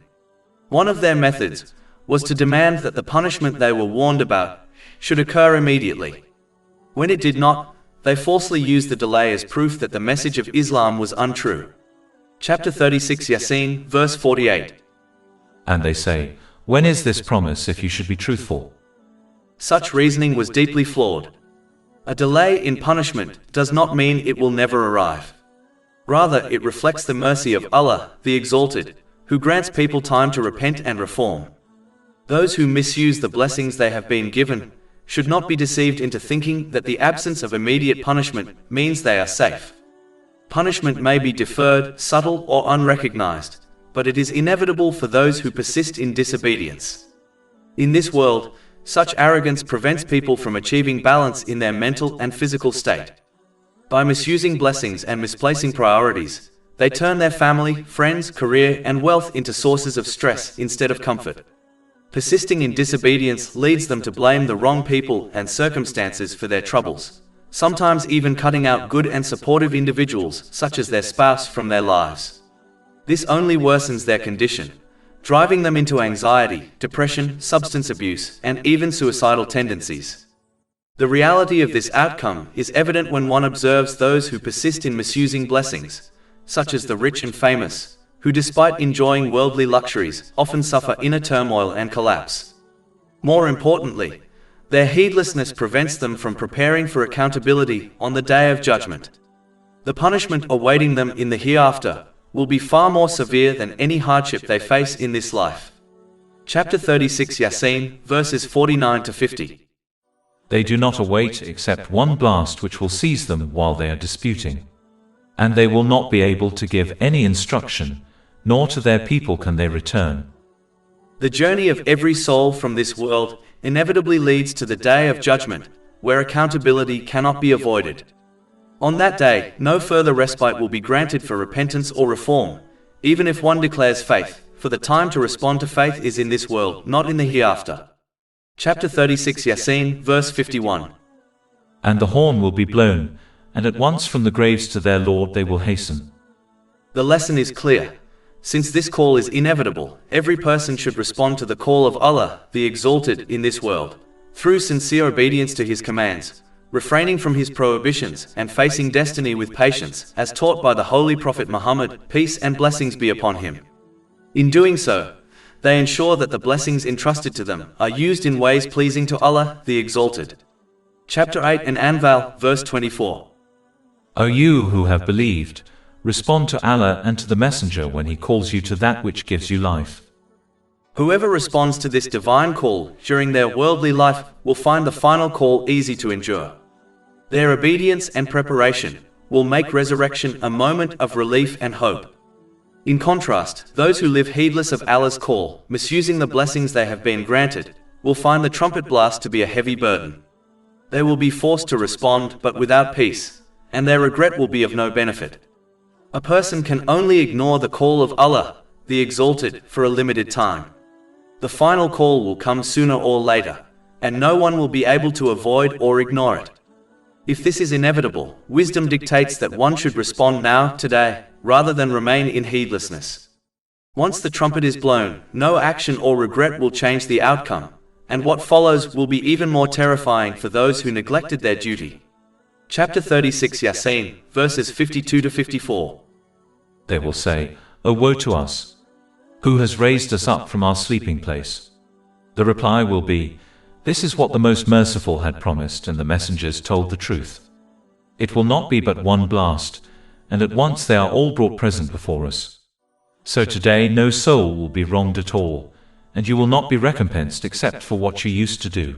One of their methods was to demand that the punishment they were warned about should occur immediately. When it did not, they falsely used the delay as proof that the message of Islam was untrue. Chapter 36 Yaseen, verse 48. And they say, "When is this promise if you should be truthful?" Such reasoning was deeply flawed. A delay in punishment does not mean it will never arrive. Rather, it reflects the mercy of Allah, the Exalted, who grants people time to repent and reform. Those who misuse the blessings they have been given should not be deceived into thinking that the absence of immediate punishment means they are safe. Punishment may be deferred, subtle, or unrecognized, but it is inevitable for those who persist in disobedience. In this world, such arrogance prevents people from achieving balance in their mental and physical state. By misusing blessings and misplacing priorities, they turn their family, friends, career, and wealth into sources of stress instead of comfort. Persisting in disobedience leads them to blame the wrong people and circumstances for their troubles, sometimes even cutting out good and supportive individuals, such as their spouse, from their lives. This only worsens their condition, driving them into anxiety, depression, substance abuse, and even suicidal tendencies. The reality of this outcome is evident when one observes those who persist in misusing blessings, such as the rich and famous, who despite enjoying worldly luxuries, often suffer inner turmoil and collapse. More importantly, their heedlessness prevents them from preparing for accountability on the day of judgment. The punishment awaiting them in the hereafter will be far more severe than any hardship they face in this life. Chapter 36 Yaseen, verses 49 to 50. They do not await except one blast which will seize them while they are disputing. And they will not be able to give any instruction, nor to their people can they return. The journey of every soul from this world inevitably leads to the day of judgment, where accountability cannot be avoided. On that day, no further respite will be granted for repentance or reform, even if one declares faith, for the time to respond to faith is in this world, not in the hereafter. Chapter 36 Yaseen, verse 51. And the horn will be blown, and at once from the graves to their Lord they will hasten. The lesson is clear. Since this call is inevitable, every person should respond to the call of Allah, the Exalted, in this world, through sincere obedience to His commands, refraining from His prohibitions, and facing destiny with patience, as taught by the Holy Prophet Muhammad, peace and blessings be upon him. In doing so, they ensure that the blessings entrusted to them are used in ways pleasing to Allah, the Exalted. Chapter 8 and Anfal, verse 24. O you who have believed, respond to Allah and to the Messenger when He calls you to that which gives you life. Whoever responds to this divine call during their worldly life will find the final call easy to endure. Their obedience and preparation will make resurrection a moment of relief and hope. In contrast, those who live heedless of Allah's call, misusing the blessings they have been granted, will find the trumpet blast to be a heavy burden. They will be forced to respond, but without peace, and their regret will be of no benefit. A person can only ignore the call of Allah, the Exalted, for a limited time. The final call will come sooner or later, and no one will be able to avoid or ignore it. If this is inevitable, wisdom dictates that one should respond now, today, rather than remain in heedlessness. Once the trumpet is blown, no action or regret will change the outcome, and what follows will be even more terrifying for those who neglected their duty. Chapter 36 Yaseen, verses 52 to 54. They will say, "Oh, woe to us! Who has raised us up from our sleeping place?" The reply will be, "This is what the Most Merciful had promised, and the messengers told the truth. It will not be but one blast, and at once they are all brought present before us. So today no soul will be wronged at all, and you will not be recompensed except for what you used to do."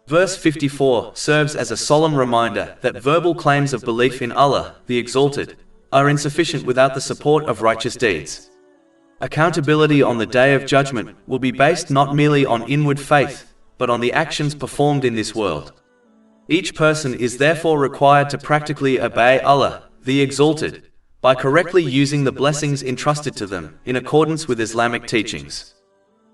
Verse 54 serves as a solemn reminder that verbal claims of belief in Allah, the Exalted, are insufficient without the support of righteous deeds. Accountability on the Day of Judgment will be based not merely on inward faith, but on the actions performed in this world. Each person is therefore required to practically obey Allah, the Exalted, by correctly using the blessings entrusted to them in accordance with Islamic teachings.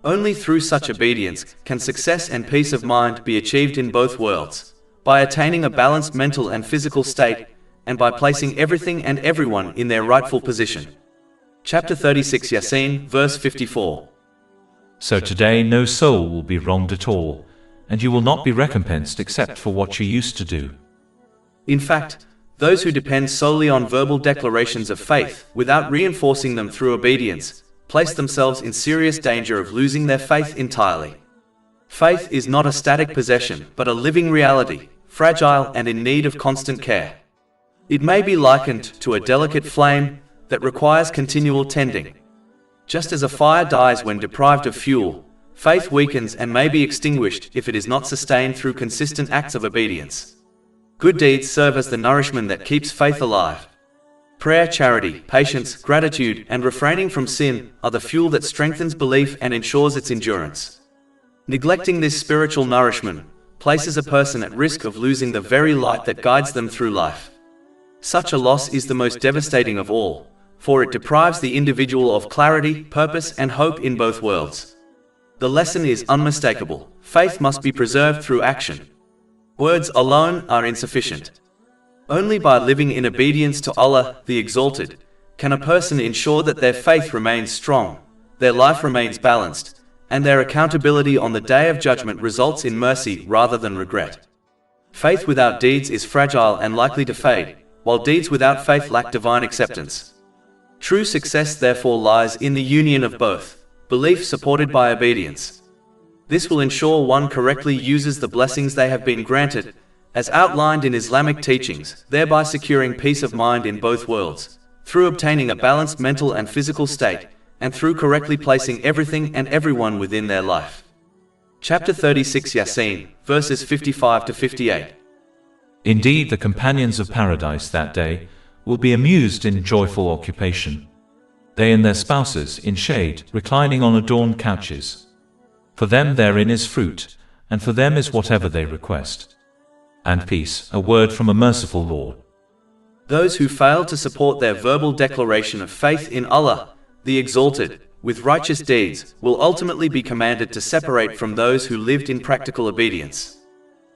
Only through such obedience can success and peace of mind be achieved in both worlds, by attaining a balanced mental and physical state, and by placing everything and everyone in their rightful position. Chapter 36 Yaseen, verse 54. So today no soul will be wronged at all, and you will not be recompensed except for what you used to do. In fact, those who depend solely on verbal declarations of faith, without reinforcing them through obedience, place themselves in serious danger of losing their faith entirely. Faith is not a static possession, but a living reality, fragile and in need of constant care. It may be likened to a delicate flame that requires continual tending. Just as a fire dies when deprived of fuel, faith weakens and may be extinguished if it is not sustained through consistent acts of obedience. Good deeds serve as the nourishment that keeps faith alive. Prayer, charity, patience, gratitude, and refraining from sin are the fuel that strengthens belief and ensures its endurance. Neglecting this spiritual nourishment places a person at risk of losing the very light that guides them through life. Such a loss is the most devastating of all, for it deprives the individual of clarity, purpose, and hope in both worlds. The lesson is unmistakable: faith must be preserved through action. Words alone are insufficient. Only by living in obedience to Allah, the Exalted, can a person ensure that their faith remains strong, their life remains balanced, and their accountability on the Day of Judgment results in mercy rather than regret. Faith without deeds is fragile and likely to fade, while deeds without faith lack divine acceptance. True success therefore lies in the union of both, belief supported by obedience. This will ensure one correctly uses the blessings they have been granted, as outlined in Islamic teachings, thereby securing peace of mind in both worlds, through obtaining a balanced mental and physical state, and through correctly placing everything and everyone within their life. Chapter 36 Yaseen, verses 55 to 58. Indeed, the companions of paradise that day will be amused in joyful occupation, they and their spouses in shade, reclining on adorned couches. For them therein is fruit, and for them is whatever they request. And peace, a word from a merciful Lord. Those who fail to support their verbal declaration of faith in Allah, the Exalted, with righteous deeds, will ultimately be commanded to separate from those who lived in practical obedience.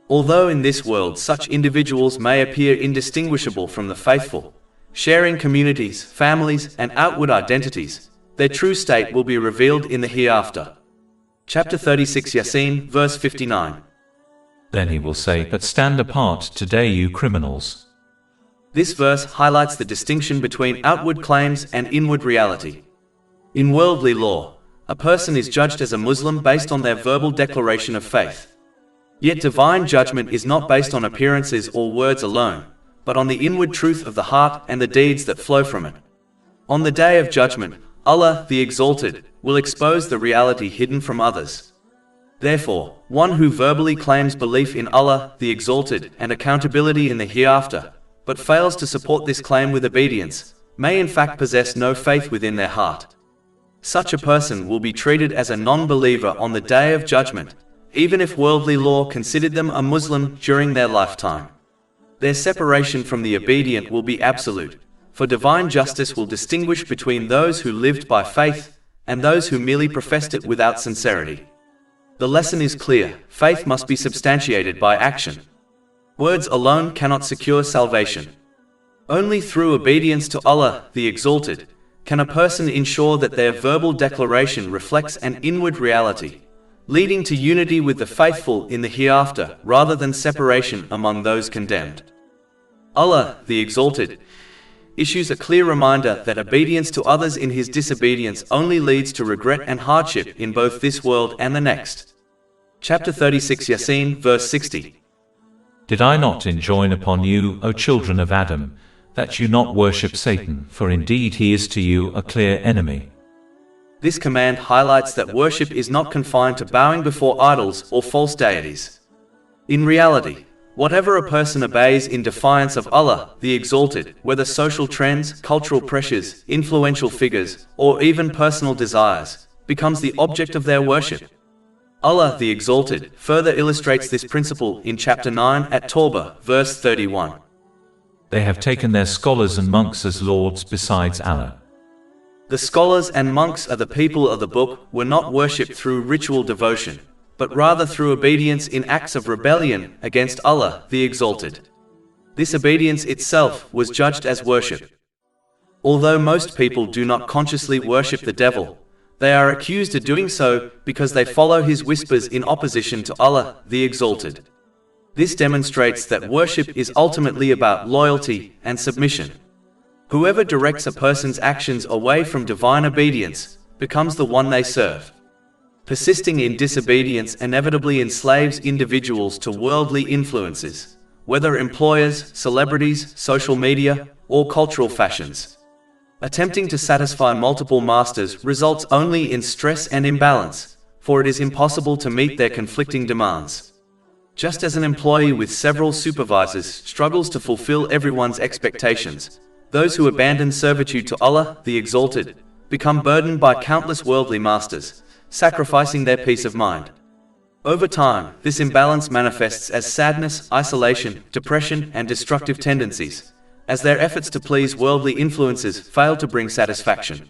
Although in this world such individuals may appear indistinguishable from the faithful, sharing communities, families, and outward identities, their true state will be revealed in the hereafter. Chapter 36 Yaseen, verse 59. Then he will say, "But stand apart today, you criminals." This verse highlights the distinction between outward claims and inward reality. In worldly law, a person is judged as a Muslim based on their verbal declaration of faith. Yet divine judgment is not based on appearances or words alone, but on the inward truth of the heart and the deeds that flow from it. On the Day of Judgment, Allah, the Exalted, will expose the reality hidden from others. Therefore, one who verbally claims belief in Allah, the Exalted, and accountability in the hereafter, but fails to support this claim with obedience, may in fact possess no faith within their heart. Such a person will be treated as a non-believer on the Day of Judgment, even if worldly law considered them a Muslim during their lifetime. Their separation from the obedient will be absolute, for divine justice will distinguish between those who lived by faith and those who merely professed it without sincerity. The lesson is clear: faith must be substantiated by action. Words alone cannot secure salvation. Only through obedience to Allah, the Exalted, can a person ensure that their verbal declaration reflects an inward reality, leading to unity with the faithful in the hereafter rather than separation among those condemned. Allah, the Exalted, issues a clear reminder that obedience to others in His disobedience only leads to regret and hardship in both this world and the next. Chapter 36 Yaseen, verse 60. Did I not enjoin upon you, O children of Adam, that you not worship Satan, for indeed he is to you a clear enemy? This command highlights that worship is not confined to bowing before idols or false deities. In reality, whatever a person obeys in defiance of Allah, the Exalted, whether social trends, cultural pressures, influential figures, or even personal desires, becomes the object of their worship. Allah, the Exalted, further illustrates this principle in chapter 9 at Tawbah, verse 31. They have taken their scholars and monks as lords besides Allah. The scholars and monks of the people of the book were not worshipped through ritual devotion, but rather through obedience in acts of rebellion against Allah, the Exalted. This obedience itself was judged as worship. Although most people do not consciously worship the devil, they are accused of doing so because they follow his whispers in opposition to Allah, the Exalted. This demonstrates that worship is ultimately about loyalty and submission. Whoever directs a person's actions away from divine obedience becomes the one they serve. Persisting in disobedience inevitably enslaves individuals to worldly influences, whether employers, celebrities, social media, or cultural fashions. Attempting to satisfy multiple masters results only in stress and imbalance, for it is impossible to meet their conflicting demands. Just as an employee with several supervisors struggles to fulfill everyone's expectations, those who abandon servitude to Allah, the Exalted, become burdened by countless worldly masters, sacrificing their peace of mind. Over time, this imbalance manifests as sadness, isolation, depression, and destructive tendencies, as their efforts to please worldly influences fail to bring satisfaction.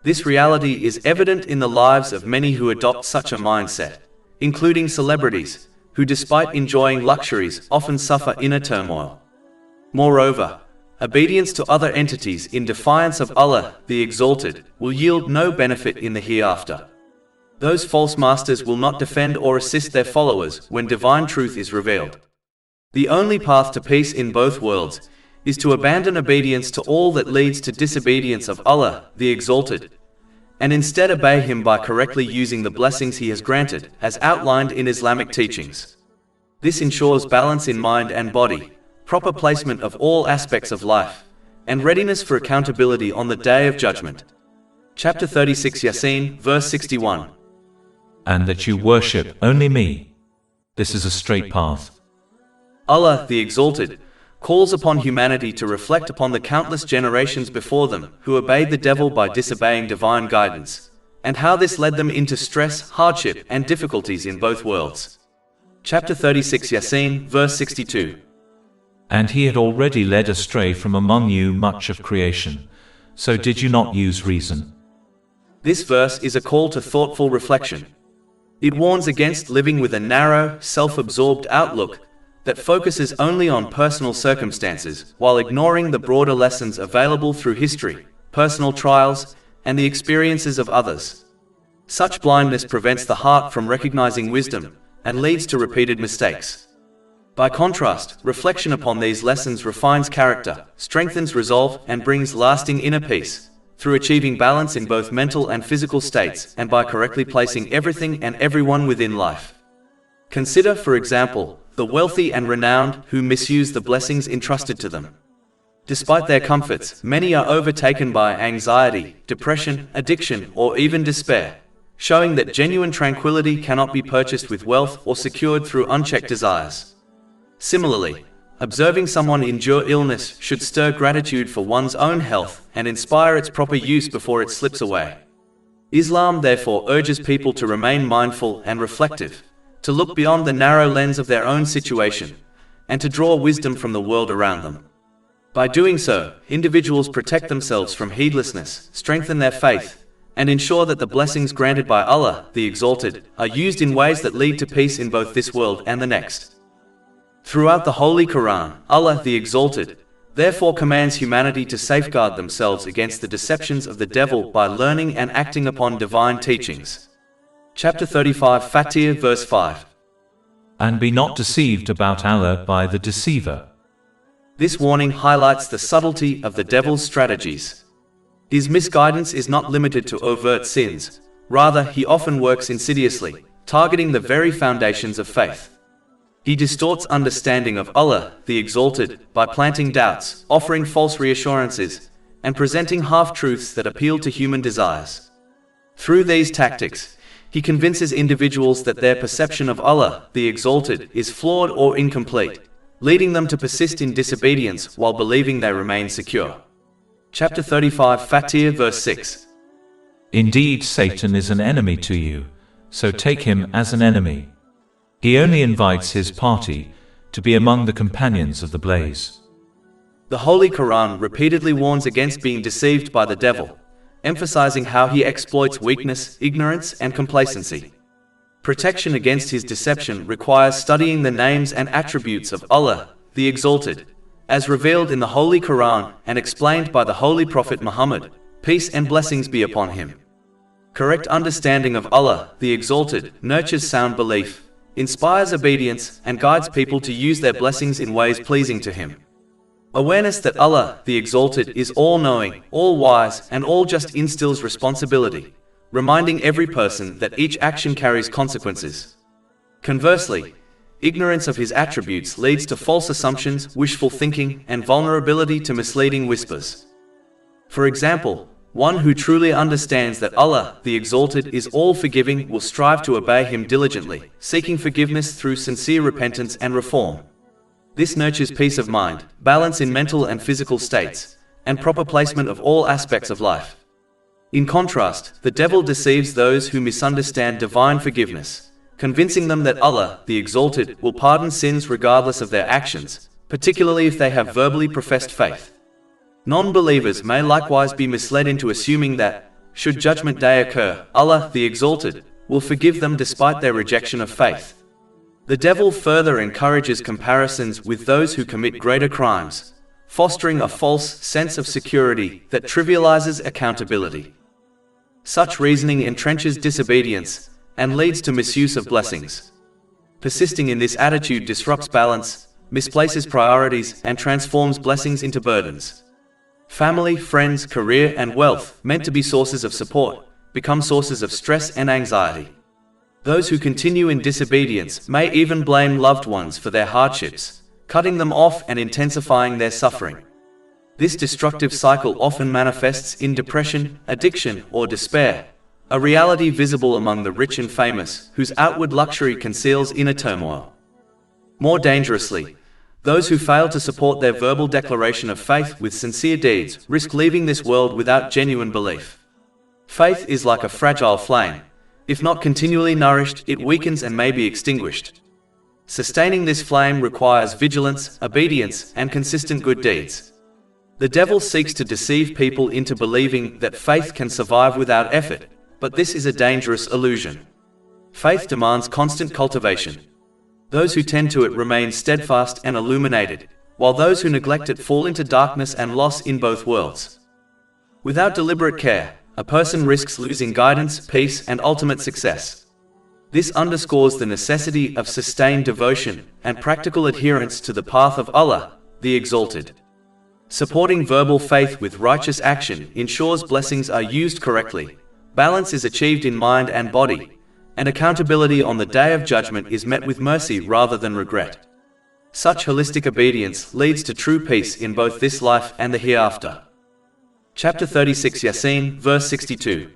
This reality is evident in the lives of many who adopt such a mindset, including celebrities, who despite enjoying luxuries often suffer inner turmoil. Moreover, obedience to other entities in defiance of Allah, the Exalted, will yield no benefit in the hereafter. Those false masters will not defend or assist their followers when divine truth is revealed. The only path to peace in both worlds is to abandon obedience to all that leads to disobedience of Allah, the Exalted, and instead obey Him by correctly using the blessings He has granted, as outlined in Islamic teachings. This ensures balance in mind and body, proper placement of all aspects of life, and readiness for accountability on the Day of Judgment. Chapter 36 Yaseen, verse 61. And that you worship only me. This is a straight path. Allah, the Exalted, calls upon humanity to reflect upon the countless generations before them who obeyed the devil by disobeying divine guidance, and how this led them into stress, hardship, and difficulties in both worlds. Chapter 36 Yaseen, verse 62. And he had already led astray from among you much of creation. So did you not use reason? This verse is a call to thoughtful reflection. It warns against living with a narrow, self-absorbed outlook that focuses only on personal circumstances while ignoring the broader lessons available through history, personal trials, and the experiences of others. Such blindness prevents the heart from recognizing wisdom and leads to repeated mistakes. By contrast, reflection upon these lessons refines character, strengthens resolve, and brings lasting inner peace, through achieving balance in both mental and physical states, and by correctly placing everything and everyone within life. Consider, for example, the wealthy and renowned who misuse the blessings entrusted to them. Despite their comforts, many are overtaken by anxiety, depression, addiction, or even despair, showing that genuine tranquility cannot be purchased with wealth or secured through unchecked desires. Similarly, observing someone endure illness should stir gratitude for one's own health and inspire its proper use before it slips away. Islam therefore urges people to remain mindful and reflective, to look beyond the narrow lens of their own situation, and to draw wisdom from the world around them. By doing so, individuals protect themselves from heedlessness, strengthen their faith, and ensure that the blessings granted by Allah, the Exalted, are used in ways that lead to peace in both this world and the next. Throughout the Holy Quran, Allah the Exalted therefore commands humanity to safeguard themselves against the deceptions of the devil by learning and acting upon divine teachings. Chapter 35, Fatir, verse 5. And be not deceived about Allah by the deceiver. This warning highlights the subtlety of the devil's strategies. His misguidance is not limited to overt sins, rather he often works insidiously, targeting the very foundations of faith. He distorts understanding of Allah, the Exalted, by planting doubts, offering false reassurances, and presenting half-truths that appeal to human desires. Through these tactics, he convinces individuals that their perception of Allah, the Exalted, is flawed or incomplete, leading them to persist in disobedience while believing they remain secure. Chapter 35, Fatir, verse 6. Indeed, Satan is an enemy to you, so take him as an enemy. He only invites his party to be among the companions of the blaze. The Holy Quran repeatedly warns against being deceived by the devil, emphasizing how he exploits weakness, ignorance, and complacency. Protection against his deception requires studying the names and attributes of Allah, the Exalted, as revealed in the Holy Quran and explained by the Holy Prophet Muhammad, peace and blessings be upon him. Correct understanding of Allah, the Exalted, nurtures sound belief, inspires obedience, and guides people to use their blessings in ways pleasing to Him. Awareness that Allah, the Exalted, is all-knowing, all-wise, and all-just instills responsibility, reminding every person that each action carries consequences. Conversely, ignorance of His attributes leads to false assumptions, wishful thinking, and vulnerability to misleading whispers. For example, one who truly understands that Allah, the Exalted, is all-forgiving will strive to obey Him diligently, seeking forgiveness through sincere repentance and reform. This nurtures peace of mind, balance in mental and physical states, and proper placement of all aspects of life. In contrast, the devil deceives those who misunderstand divine forgiveness, convincing them that Allah, the Exalted, will pardon sins regardless of their actions, particularly if they have verbally professed faith. Non-believers may likewise be misled into assuming that, should Judgment Day occur, Allah, the Exalted, will forgive them despite their rejection of faith. The devil further encourages comparisons with those who commit greater crimes, fostering a false sense of security that trivializes accountability. Such reasoning entrenches disobedience and leads to misuse of blessings. Persisting in this attitude disrupts balance, misplaces priorities, and transforms blessings into burdens. Family, friends, career, and wealth, meant to be sources of support, become sources of stress and anxiety. Those who continue in disobedience may even blame loved ones for their hardships, cutting them off and intensifying their suffering. This destructive cycle often manifests in depression, addiction, or despair, a reality visible among the rich and famous, whose outward luxury conceals inner turmoil. More dangerously, those who fail to support their verbal declaration of faith with sincere deeds risk leaving this world without genuine belief. Faith is like a fragile flame. If not continually nourished, it weakens and may be extinguished. Sustaining this flame requires vigilance, obedience, and consistent good deeds. The devil seeks to deceive people into believing that faith can survive without effort, but this is a dangerous illusion. Faith demands constant cultivation. Those who tend to it remain steadfast and illuminated, while those who neglect it fall into darkness and loss in both worlds. Without deliberate care, a person risks losing guidance, peace, and ultimate success. This underscores the necessity of sustained devotion and practical adherence to the path of Allah, the Exalted. Supporting verbal faith with righteous action ensures blessings are used correctly, balance is achieved in mind and body, and accountability on the Day of Judgment is met with mercy rather than regret. Such holistic obedience leads to true peace in both this life and the hereafter. Chapter 36, Yaseen, verse 62.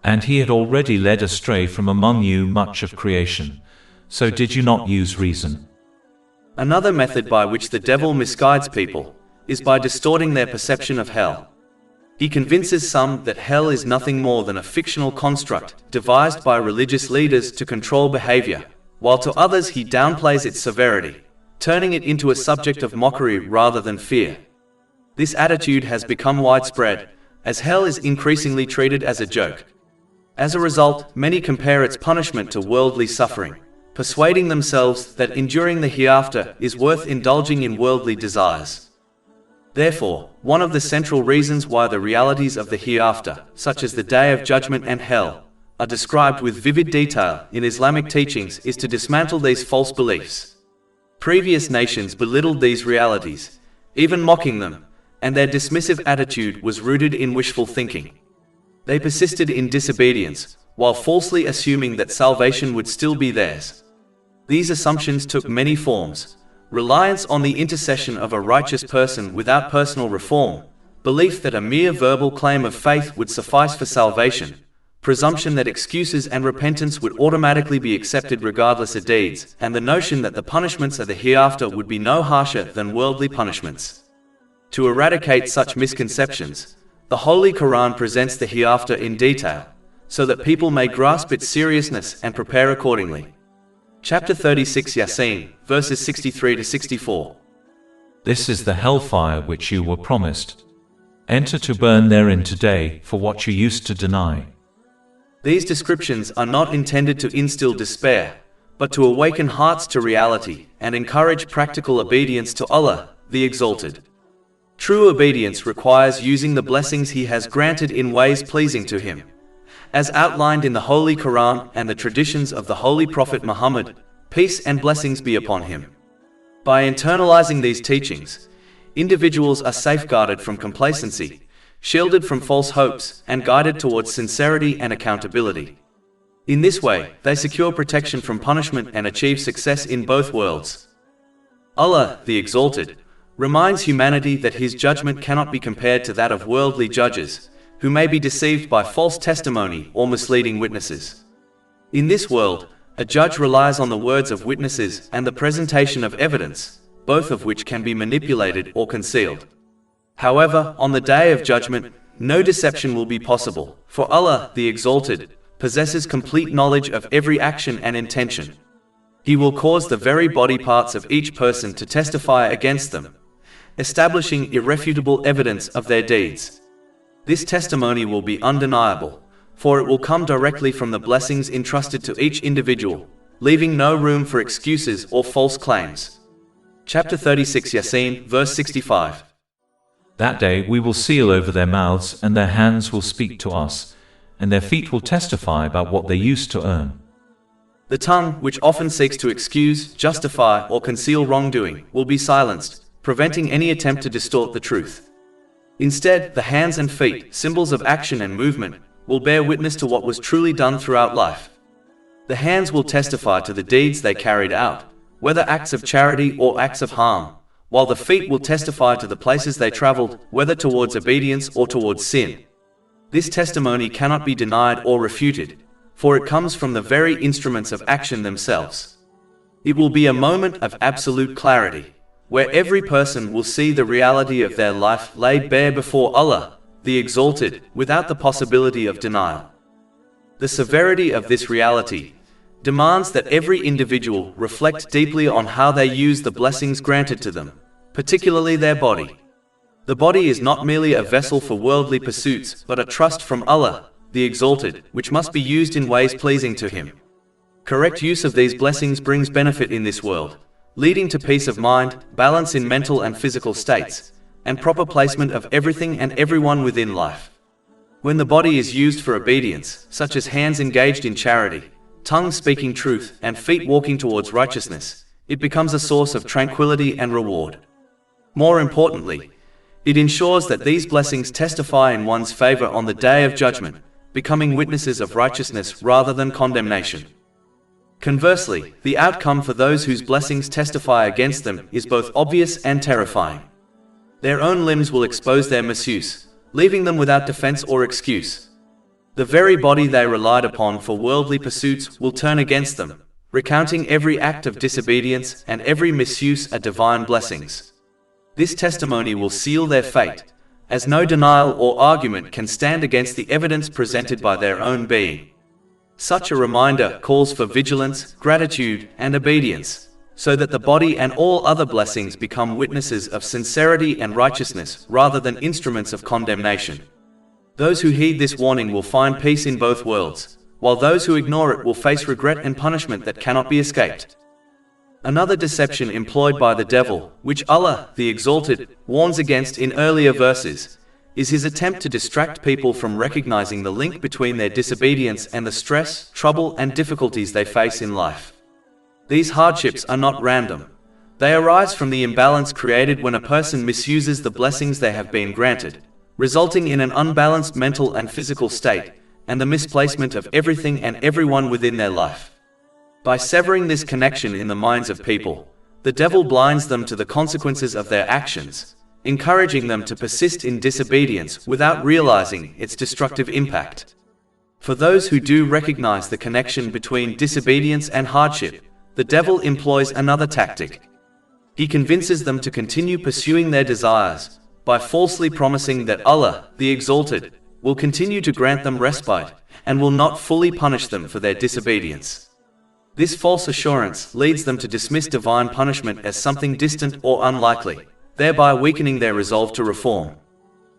And he had already led astray from among you much of creation, so did you not use reason? Another method by which the devil misguides people is by distorting their perception of hell. He convinces some that hell is nothing more than a fictional construct devised by religious leaders to control behavior, while to others he downplays its severity, turning it into a subject of mockery rather than fear. This attitude has become widespread, as hell is increasingly treated as a joke. As a result, many compare its punishment to worldly suffering, persuading themselves that enduring the hereafter is worth indulging in worldly desires. Therefore, one of the central reasons why the realities of the hereafter, such as the Day of Judgment and Hell, are described with vivid detail in Islamic teachings is to dismantle these false beliefs. Previous nations belittled these realities, even mocking them, and their dismissive attitude was rooted in wishful thinking. They persisted in disobedience, while falsely assuming that salvation would still be theirs. These assumptions took many forms: reliance on the intercession of a righteous person without personal reform, belief that a mere verbal claim of faith would suffice for salvation, presumption that excuses and repentance would automatically be accepted regardless of deeds, and the notion that the punishments of the hereafter would be no harsher than worldly punishments. To eradicate such misconceptions, the Holy Quran presents the hereafter in detail, so that people may grasp its seriousness and prepare accordingly. Chapter 36 Yaseen, verses 63 to 64. This is the hellfire which you were promised. Enter to burn therein today for what you used to deny. These descriptions are not intended to instill despair, but to awaken hearts to reality and encourage practical obedience to Allah, the Exalted. True obedience requires using the blessings He has granted in ways pleasing to Him, as outlined in the Holy Quran and the traditions of the Holy Prophet Muhammad, peace and blessings be upon him. By internalizing these teachings, individuals are safeguarded from complacency, shielded from false hopes, and guided towards sincerity and accountability. In this way, they secure protection from punishment and achieve success in both worlds. Allah, the Exalted, reminds humanity that His judgment cannot be compared to that of worldly judges, who may be deceived by false testimony or misleading witnesses. In this world, a judge relies on the words of witnesses and the presentation of evidence, both of which can be manipulated or concealed. However, on the Day of Judgment, no deception will be possible, for Allah, the Exalted, possesses complete knowledge of every action and intention. He will cause the very body parts of each person to testify against them, establishing irrefutable evidence of their deeds. This testimony will be undeniable, for it will come directly from the blessings entrusted to each individual, leaving no room for excuses or false claims. Chapter 36 Yaseen, verse 65. That day we will seal over their mouths, and their hands will speak to us, and their feet will testify about what they used to earn. The tongue, which often seeks to excuse, justify, or conceal wrongdoing, will be silenced, preventing any attempt to distort the truth. Instead, the hands and feet, symbols of action and movement, will bear witness to what was truly done throughout life. The hands will testify to the deeds they carried out, whether acts of charity or acts of harm, while the feet will testify to the places they traveled, whether towards obedience or towards sin. This testimony cannot be denied or refuted, for it comes from the very instruments of action themselves. It will be a moment of absolute clarity, where every person will see the reality of their life laid bare before Allah, the Exalted, without the possibility of denial. The severity of this reality demands that every individual reflect deeply on how they use the blessings granted to them, particularly their body. The body is not merely a vessel for worldly pursuits, but a trust from Allah, the Exalted, which must be used in ways pleasing to Him. Correct use of these blessings brings benefit in this world, leading to peace of mind, balance in mental and physical states, and proper placement of everything and everyone within life. When the body is used for obedience, such as hands engaged in charity, tongue speaking truth, and feet walking towards righteousness, it becomes a source of tranquility and reward. More importantly, it ensures that these blessings testify in one's favor on the Day of Judgment, becoming witnesses of righteousness rather than condemnation. Conversely, the outcome for those whose blessings testify against them is both obvious and terrifying. Their own limbs will expose their misuse, leaving them without defense or excuse. The very body they relied upon for worldly pursuits will turn against them, recounting every act of disobedience and every misuse of divine blessings. This testimony will seal their fate, as no denial or argument can stand against the evidence presented by their own being. Such a reminder calls for vigilance, gratitude, and obedience, so that the body and all other blessings become witnesses of sincerity and righteousness rather than instruments of condemnation. Those who heed this warning will find peace in both worlds, while those who ignore it will face regret and punishment that cannot be escaped. Another deception employed by the devil, which Allah, the Exalted, warns against in earlier verses, is his attempt to distract people from recognizing the link between their disobedience and the stress, trouble, and difficulties they face in life. These hardships are not random. They arise from the imbalance created when a person misuses the blessings they have been granted, resulting in an unbalanced mental and physical state, and the misplacement of everything and everyone within their life. By severing this connection in the minds of people, the devil blinds them to the consequences of their actions, encouraging them to persist in disobedience without realizing its destructive impact. For those who do recognize the connection between disobedience and hardship, the devil employs another tactic. He convinces them to continue pursuing their desires by falsely promising that Allah, the Exalted, will continue to grant them respite and will not fully punish them for their disobedience. This false assurance leads them to dismiss divine punishment as something distant or unlikely, thereby weakening their resolve to reform.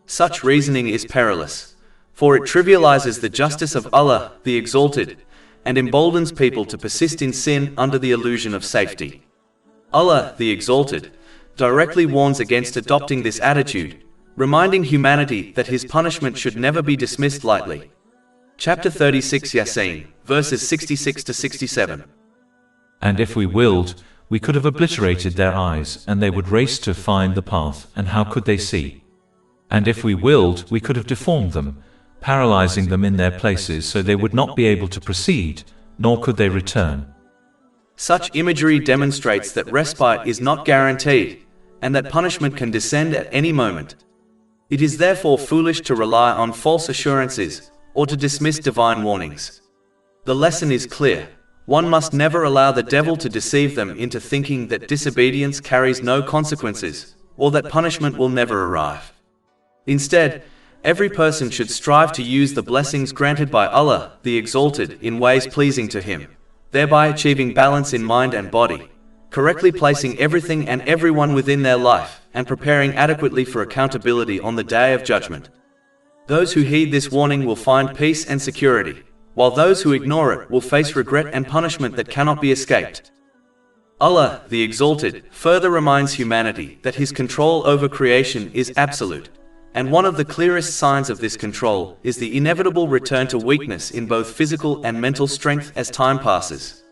Such reasoning is perilous, for it trivializes the justice of Allah, the Exalted, and emboldens people to persist in sin under the illusion of safety. Allah, the Exalted, directly warns against adopting this attitude, reminding humanity that his punishment should never be dismissed lightly. Chapter 36 Yaseen, verses 66 to 67. And if we willed, we could have obliterated their eyes, and they would race to find the path, and how could they see? And if we willed, we could have deformed them, paralyzing them in their places so they would not be able to proceed, nor could they return. Such imagery demonstrates that respite is not guaranteed, and that punishment can descend at any moment. It is therefore foolish to rely on false assurances, or to dismiss divine warnings. The lesson is clear. One must never allow the devil to deceive them into thinking that disobedience carries no consequences, or that punishment will never arrive. Instead, every person should strive to use the blessings granted by Allah, the Exalted, in ways pleasing to him, thereby achieving balance in mind and body, correctly placing everything and everyone within their life, and preparing adequately for accountability on the Day of Judgment. Those who heed this warning will find peace and security, while those who ignore it will face regret and punishment that cannot be escaped. Allah, the Exalted, further reminds humanity that his control over creation is absolute, and one of the clearest signs of this control is the inevitable return to weakness in both physical and mental strength as time passes.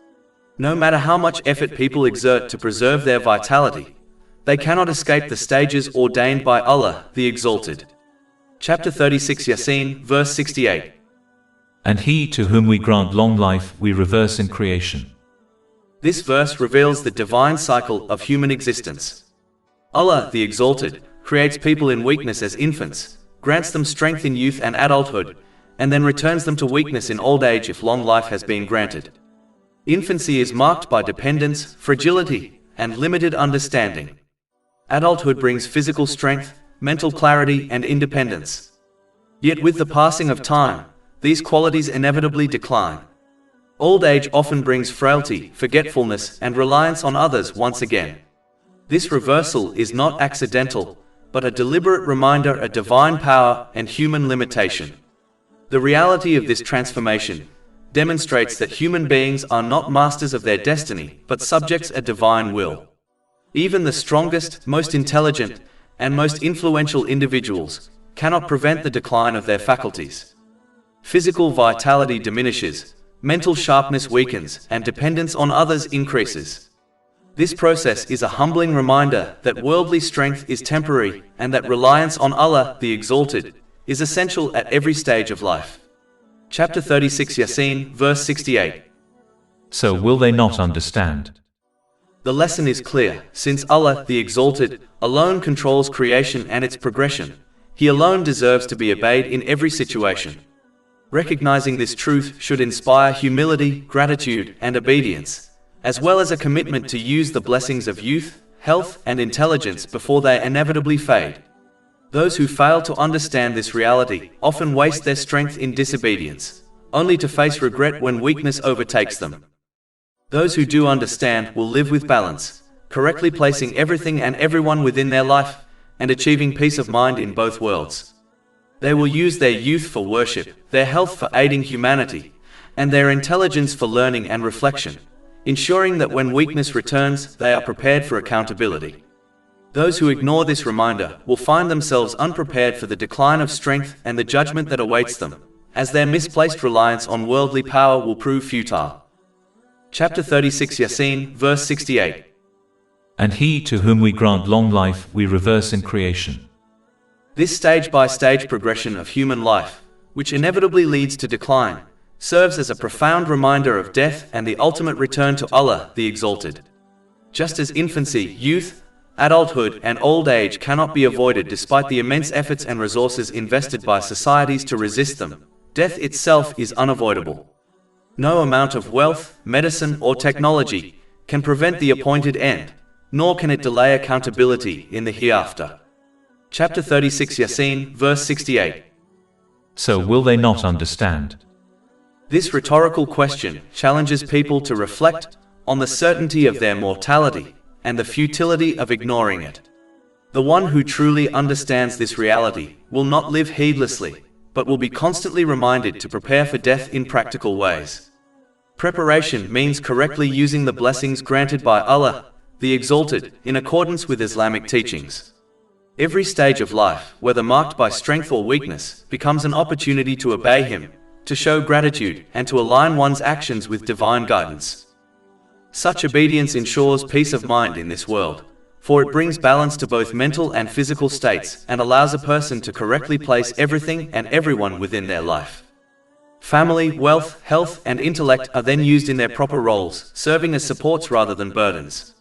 No matter how much effort people exert to preserve their vitality, they cannot escape the stages ordained by Allah, the Exalted. Chapter 36 Yaseen, verse 68. And he to whom we grant long life we reverse in creation. This verse reveals the divine cycle of human existence. Allah, the Exalted, creates people in weakness as infants, grants them strength in youth and adulthood, and then returns them to weakness in old age if long life has been granted. Infancy is marked by dependence, fragility, and limited understanding. Adulthood brings physical strength, mental clarity, and independence. Yet with the passing of time, these qualities inevitably decline. Old age often brings frailty, forgetfulness, and reliance on others once again. This reversal is not accidental, but a deliberate reminder of divine power and human limitation. The reality of this transformation demonstrates that human beings are not masters of their destiny, but subjects of divine will. Even the strongest, most intelligent, and most influential individuals cannot prevent the decline of their faculties. Physical vitality diminishes, mental sharpness weakens, and dependence on others increases. This process is a humbling reminder that worldly strength is temporary and that reliance on Allah, the Exalted, is essential at every stage of life. Chapter 36 Yaseen, verse 68. So will they not understand? The lesson is clear. Since Allah, the Exalted, alone controls creation and its progression, He alone deserves to be obeyed in every situation. Recognizing this truth should inspire humility, gratitude, and obedience, as well as a commitment to use the blessings of youth, health, and intelligence before they inevitably fade. Those who fail to understand this reality often waste their strength in disobedience, only to face regret when weakness overtakes them. Those who do understand will live with balance, correctly placing everything and everyone within their life, and achieving peace of mind in both worlds. They will use their youth for worship, their health for aiding humanity, and their intelligence for learning and reflection, ensuring that when weakness returns, they are prepared for accountability. Those who ignore this reminder will find themselves unprepared for the decline of strength and the judgment that awaits them, as their misplaced reliance on worldly power will prove futile. Chapter 36 Yaseen, verse 68. And he to whom we grant long life we reverse in creation. This stage-by-stage progression of human life, which inevitably leads to decline, serves as a profound reminder of death and the ultimate return to Allah, the Exalted. Just as infancy, youth, adulthood, and old age cannot be avoided despite the immense efforts and resources invested by societies to resist them, death itself is unavoidable. No amount of wealth, medicine, or technology can prevent the appointed end, nor can it delay accountability in the hereafter. Chapter 36 Yaseen, verse 68. So will they not understand? This rhetorical question challenges people to reflect on the certainty of their mortality and the futility of ignoring it. The one who truly understands this reality will not live heedlessly, but will be constantly reminded to prepare for death in practical ways. Preparation means correctly using the blessings granted by Allah, the Exalted, in accordance with Islamic teachings. Every stage of life, whether marked by strength or weakness, becomes an opportunity to obey Him, to show gratitude, and to align one's actions with divine guidance. Such obedience ensures peace of mind in this world, for it brings balance to both mental and physical states and allows a person to correctly place everything and everyone within their life. Family, wealth, health, and intellect are then used in their proper roles, serving as supports rather than burdens.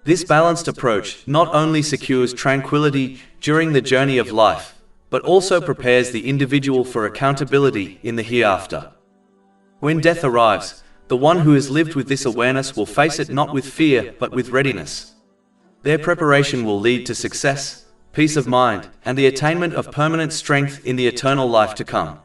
This balanced approach not only secures tranquility during the journey of life, but also prepares the individual for accountability in the hereafter. When death arrives, the one who has lived with this awareness will face it not with fear, but with readiness. Their preparation will lead to success, peace of mind, and the attainment of permanent strength in the eternal life to come.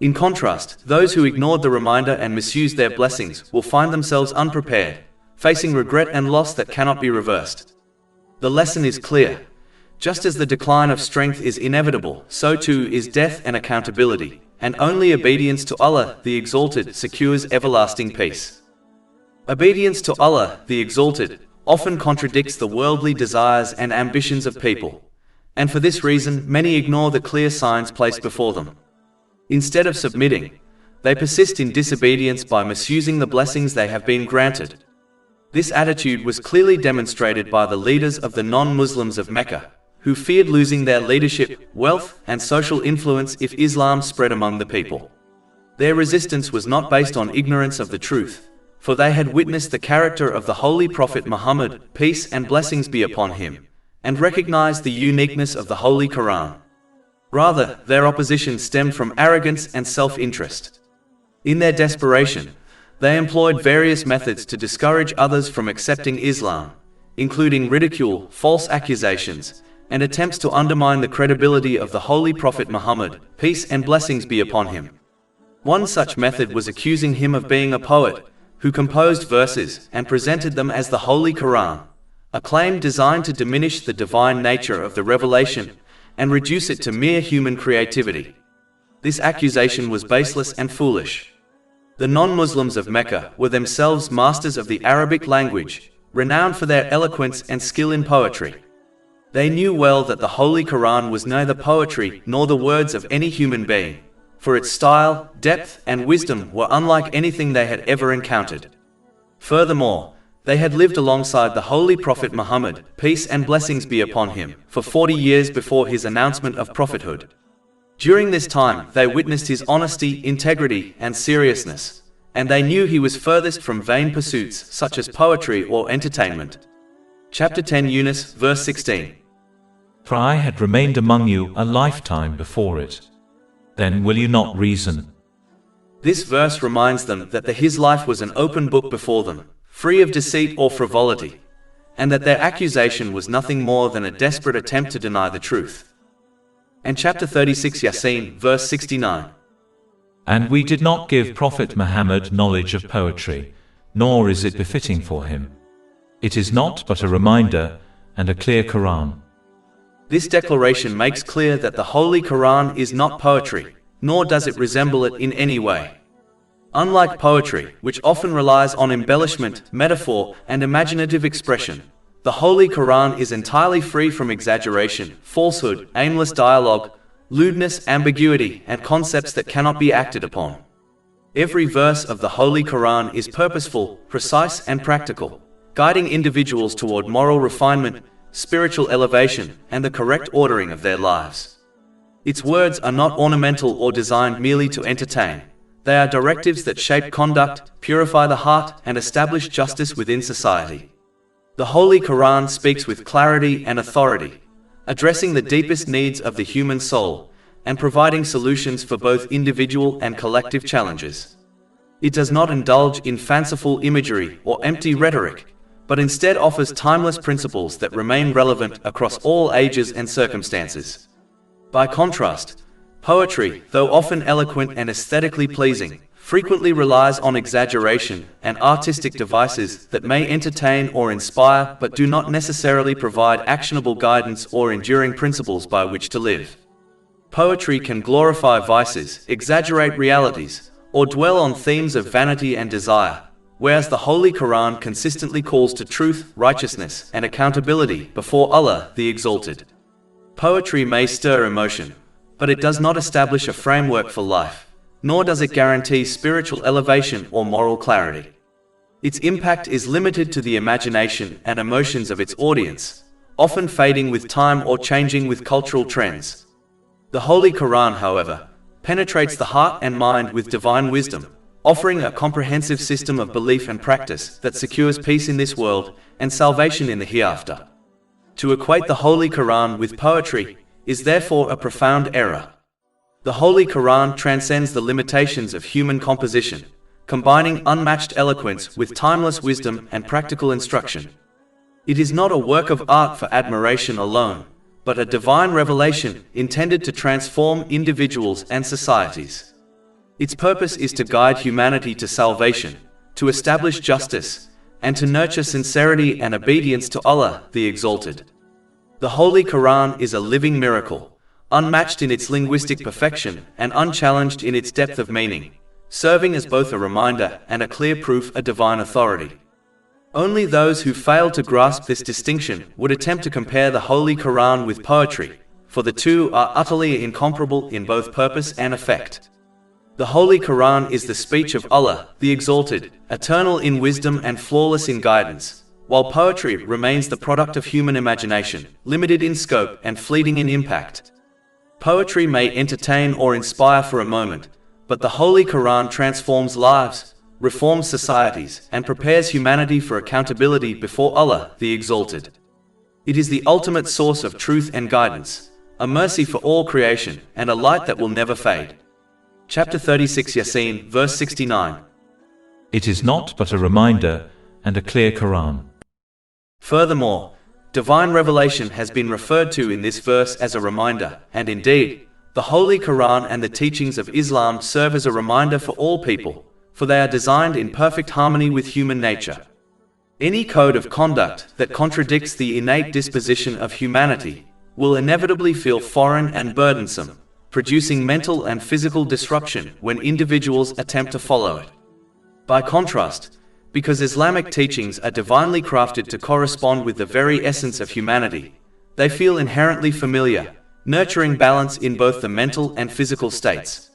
In contrast, those who ignored the reminder and misused their blessings will find themselves unprepared, facing regret and loss that cannot be reversed. The lesson is clear. Just as the decline of strength is inevitable, so too is death and accountability, and only obedience to Allah, the Exalted, secures everlasting peace. Obedience to Allah, the Exalted, often contradicts the worldly desires and ambitions of people, and for this reason many ignore the clear signs placed before them. Instead of submitting, they persist in disobedience by misusing the blessings they have been granted. This attitude was clearly demonstrated by the leaders of the non-Muslims of Mecca, who feared losing their leadership, wealth, and social influence if Islam spread among the people. Their resistance was not based on ignorance of the truth, for they had witnessed the character of the Holy Prophet Muhammad, peace and blessings be upon him, and recognized the uniqueness of the Holy Quran. Rather, their opposition stemmed from arrogance and self-interest. In their desperation, they employed various methods to discourage others from accepting Islam, including ridicule, false accusations, and attempts to undermine the credibility of the Holy Prophet Muhammad, peace and blessings be upon him. One such method was accusing him of being a poet, who composed verses and presented them as the Holy Quran, a claim designed to diminish the divine nature of the revelation and reduce it to mere human creativity. This accusation was baseless and foolish. The non-Muslims of Mecca were themselves masters of the Arabic language, renowned for their eloquence and skill in poetry. They knew well that the Holy Quran was neither poetry nor the words of any human being, for its style, depth, and wisdom were unlike anything they had ever encountered. Furthermore, they had lived alongside the Holy Prophet Muhammad, peace and blessings be upon him, for 40 years before his announcement of prophethood. During this time, they witnessed his honesty, integrity, and seriousness, and they knew he was furthest from vain pursuits such as poetry or entertainment. Chapter 10 Yunus, verse 16. For I had remained among you a lifetime before it. Then will you not reason? This verse reminds them that his life was an open book before them, free of deceit or frivolity, and that their accusation was nothing more than a desperate attempt to deny the truth. And chapter 36 Yaseen, verse 69. And we did not give Prophet Muhammad knowledge of poetry, nor is it befitting for him. It is not but a reminder and a clear Quran. This declaration makes clear that the Holy Quran is not poetry, nor does it resemble it in any way. Unlike poetry, which often relies on embellishment, metaphor, and imaginative expression, the Holy Quran is entirely free from exaggeration, falsehood, aimless dialogue, lewdness, ambiguity, and concepts that cannot be acted upon. Every verse of the Holy Quran is purposeful, precise, and practical, guiding individuals toward moral refinement, spiritual elevation, and the correct ordering of their lives. Its words are not ornamental or designed merely to entertain. They are directives that shape conduct, purify the heart, and establish justice within society. The Holy Quran speaks with clarity and authority, addressing the deepest needs of the human soul, and providing solutions for both individual and collective challenges. It does not indulge in fanciful imagery or empty rhetoric, but instead offers timeless principles that remain relevant across all ages and circumstances. By contrast, poetry, though often eloquent and aesthetically pleasing, frequently relies on exaggeration and artistic devices that may entertain or inspire but do not necessarily provide actionable guidance or enduring principles by which to live. Poetry can glorify vices, exaggerate realities, or dwell on themes of vanity and desire, whereas the Holy Quran consistently calls to truth, righteousness, and accountability before Allah the Exalted. Poetry may stir emotion, but it does not establish a framework for life, nor does it guarantee spiritual elevation or moral clarity. Its impact is limited to the imagination and emotions of its audience, often fading with time or changing with cultural trends. The Holy Quran, however, penetrates the heart and mind with divine wisdom, offering a comprehensive system of belief and practice that secures peace in this world and salvation in the hereafter. To equate the Holy Quran with poetry is therefore a profound error. The Holy Quran transcends the limitations of human composition, combining unmatched eloquence with timeless wisdom and practical instruction. It is not a work of art for admiration alone, but a divine revelation intended to transform individuals and societies. Its purpose is to guide humanity to salvation, to establish justice, and to nurture sincerity and obedience to Allah the Exalted. The Holy Quran is a living miracle, unmatched in its linguistic perfection and unchallenged in its depth of meaning, serving as both a reminder and a clear proof of divine authority. Only those who fail to grasp this distinction would attempt to compare the Holy Quran with poetry, for the two are utterly incomparable in both purpose and effect. The Holy Quran is the speech of Allah, the Exalted, eternal in wisdom and flawless in guidance, while poetry remains the product of human imagination, limited in scope and fleeting in impact. Poetry may entertain or inspire for a moment, but the Holy Quran transforms lives, reforms societies, and prepares humanity for accountability before Allah the Exalted. It is the ultimate source of truth and guidance, a mercy for all creation, and a light that will never fade. Chapter 36 Yaseen, verse 69. It is not but a reminder and a clear Quran. Furthermore, divine revelation has been referred to in this verse as a reminder, and indeed, the Holy Quran and the teachings of Islam serve as a reminder for all people, for they are designed in perfect harmony with human nature. Any code of conduct that contradicts the innate disposition of humanity will inevitably feel foreign and burdensome, producing mental and physical disruption when individuals attempt to follow it. By contrast, because Islamic teachings are divinely crafted to correspond with the very essence of humanity, they feel inherently familiar, nurturing balance in both the mental and physical states.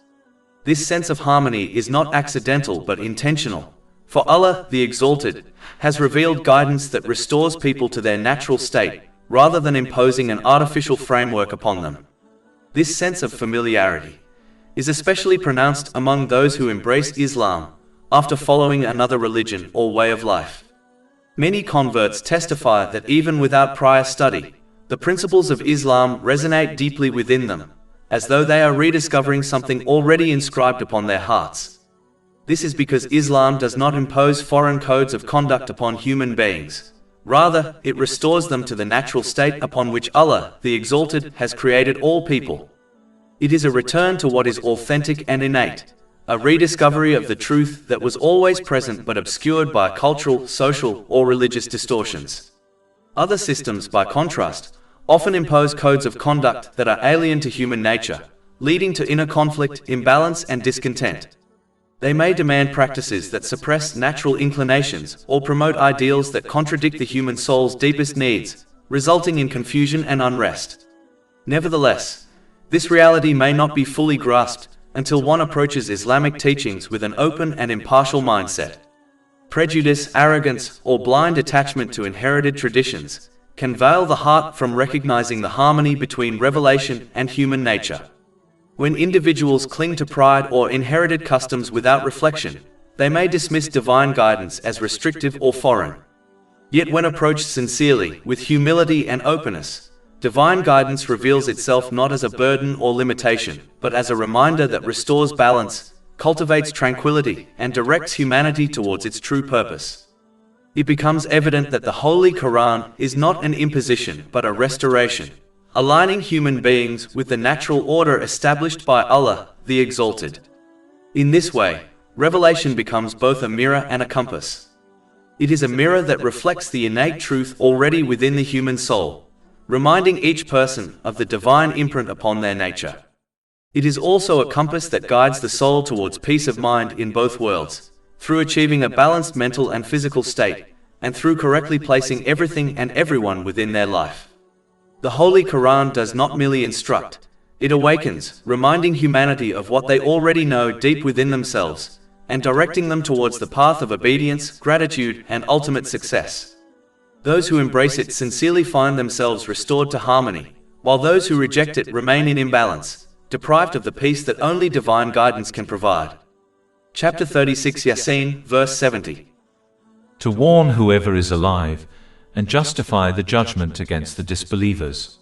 This sense of harmony is not accidental but intentional, for Allah, the Exalted, has revealed guidance that restores people to their natural state, rather than imposing an artificial framework upon them. This sense of familiarity is especially pronounced among those who embrace Islam after following another religion or way of life. Many converts testify that even without prior study, the principles of Islam resonate deeply within them, as though they are rediscovering something already inscribed upon their hearts. This is because Islam does not impose foreign codes of conduct upon human beings. Rather, it restores them to the natural state upon which Allah, the Exalted, has created all people. It is a return to what is authentic and innate, a rediscovery of the truth that was always present but obscured by cultural, social, or religious distortions. Other systems, by contrast, often impose codes of conduct that are alien to human nature, leading to inner conflict, imbalance, and discontent. They may demand practices that suppress natural inclinations or promote ideals that contradict the human soul's deepest needs, resulting in confusion and unrest. Nevertheless, this reality may not be fully grasped until one approaches Islamic teachings with an open and impartial mindset. Prejudice, arrogance, or blind attachment to inherited traditions can veil the heart from recognizing the harmony between revelation and human nature. When individuals cling to pride or inherited customs without reflection, they may dismiss divine guidance as restrictive or foreign. Yet when approached sincerely, with humility and openness, divine guidance reveals itself not as a burden or limitation, but as a reminder that restores balance, cultivates tranquility, and directs humanity towards its true purpose. It becomes evident that the Holy Quran is not an imposition but a restoration, aligning human beings with the natural order established by Allah, the Exalted. In this way, revelation becomes both a mirror and a compass. It is a mirror that reflects the innate truth already within the human soul, reminding each person of the divine imprint upon their nature. It is also a compass that guides the soul towards peace of mind in both worlds, through achieving a balanced mental and physical state, and through correctly placing everything and everyone within their life. The Holy Quran does not merely instruct, it awakens, reminding humanity of what they already know deep within themselves, and directing them towards the path of obedience, gratitude, and ultimate success. Those who embrace it sincerely find themselves restored to harmony, while those who reject it remain in imbalance, deprived of the peace that only divine guidance can provide. Chapter 36 Yaseen, verse 70. To warn whoever is alive, and justify the judgment against the disbelievers.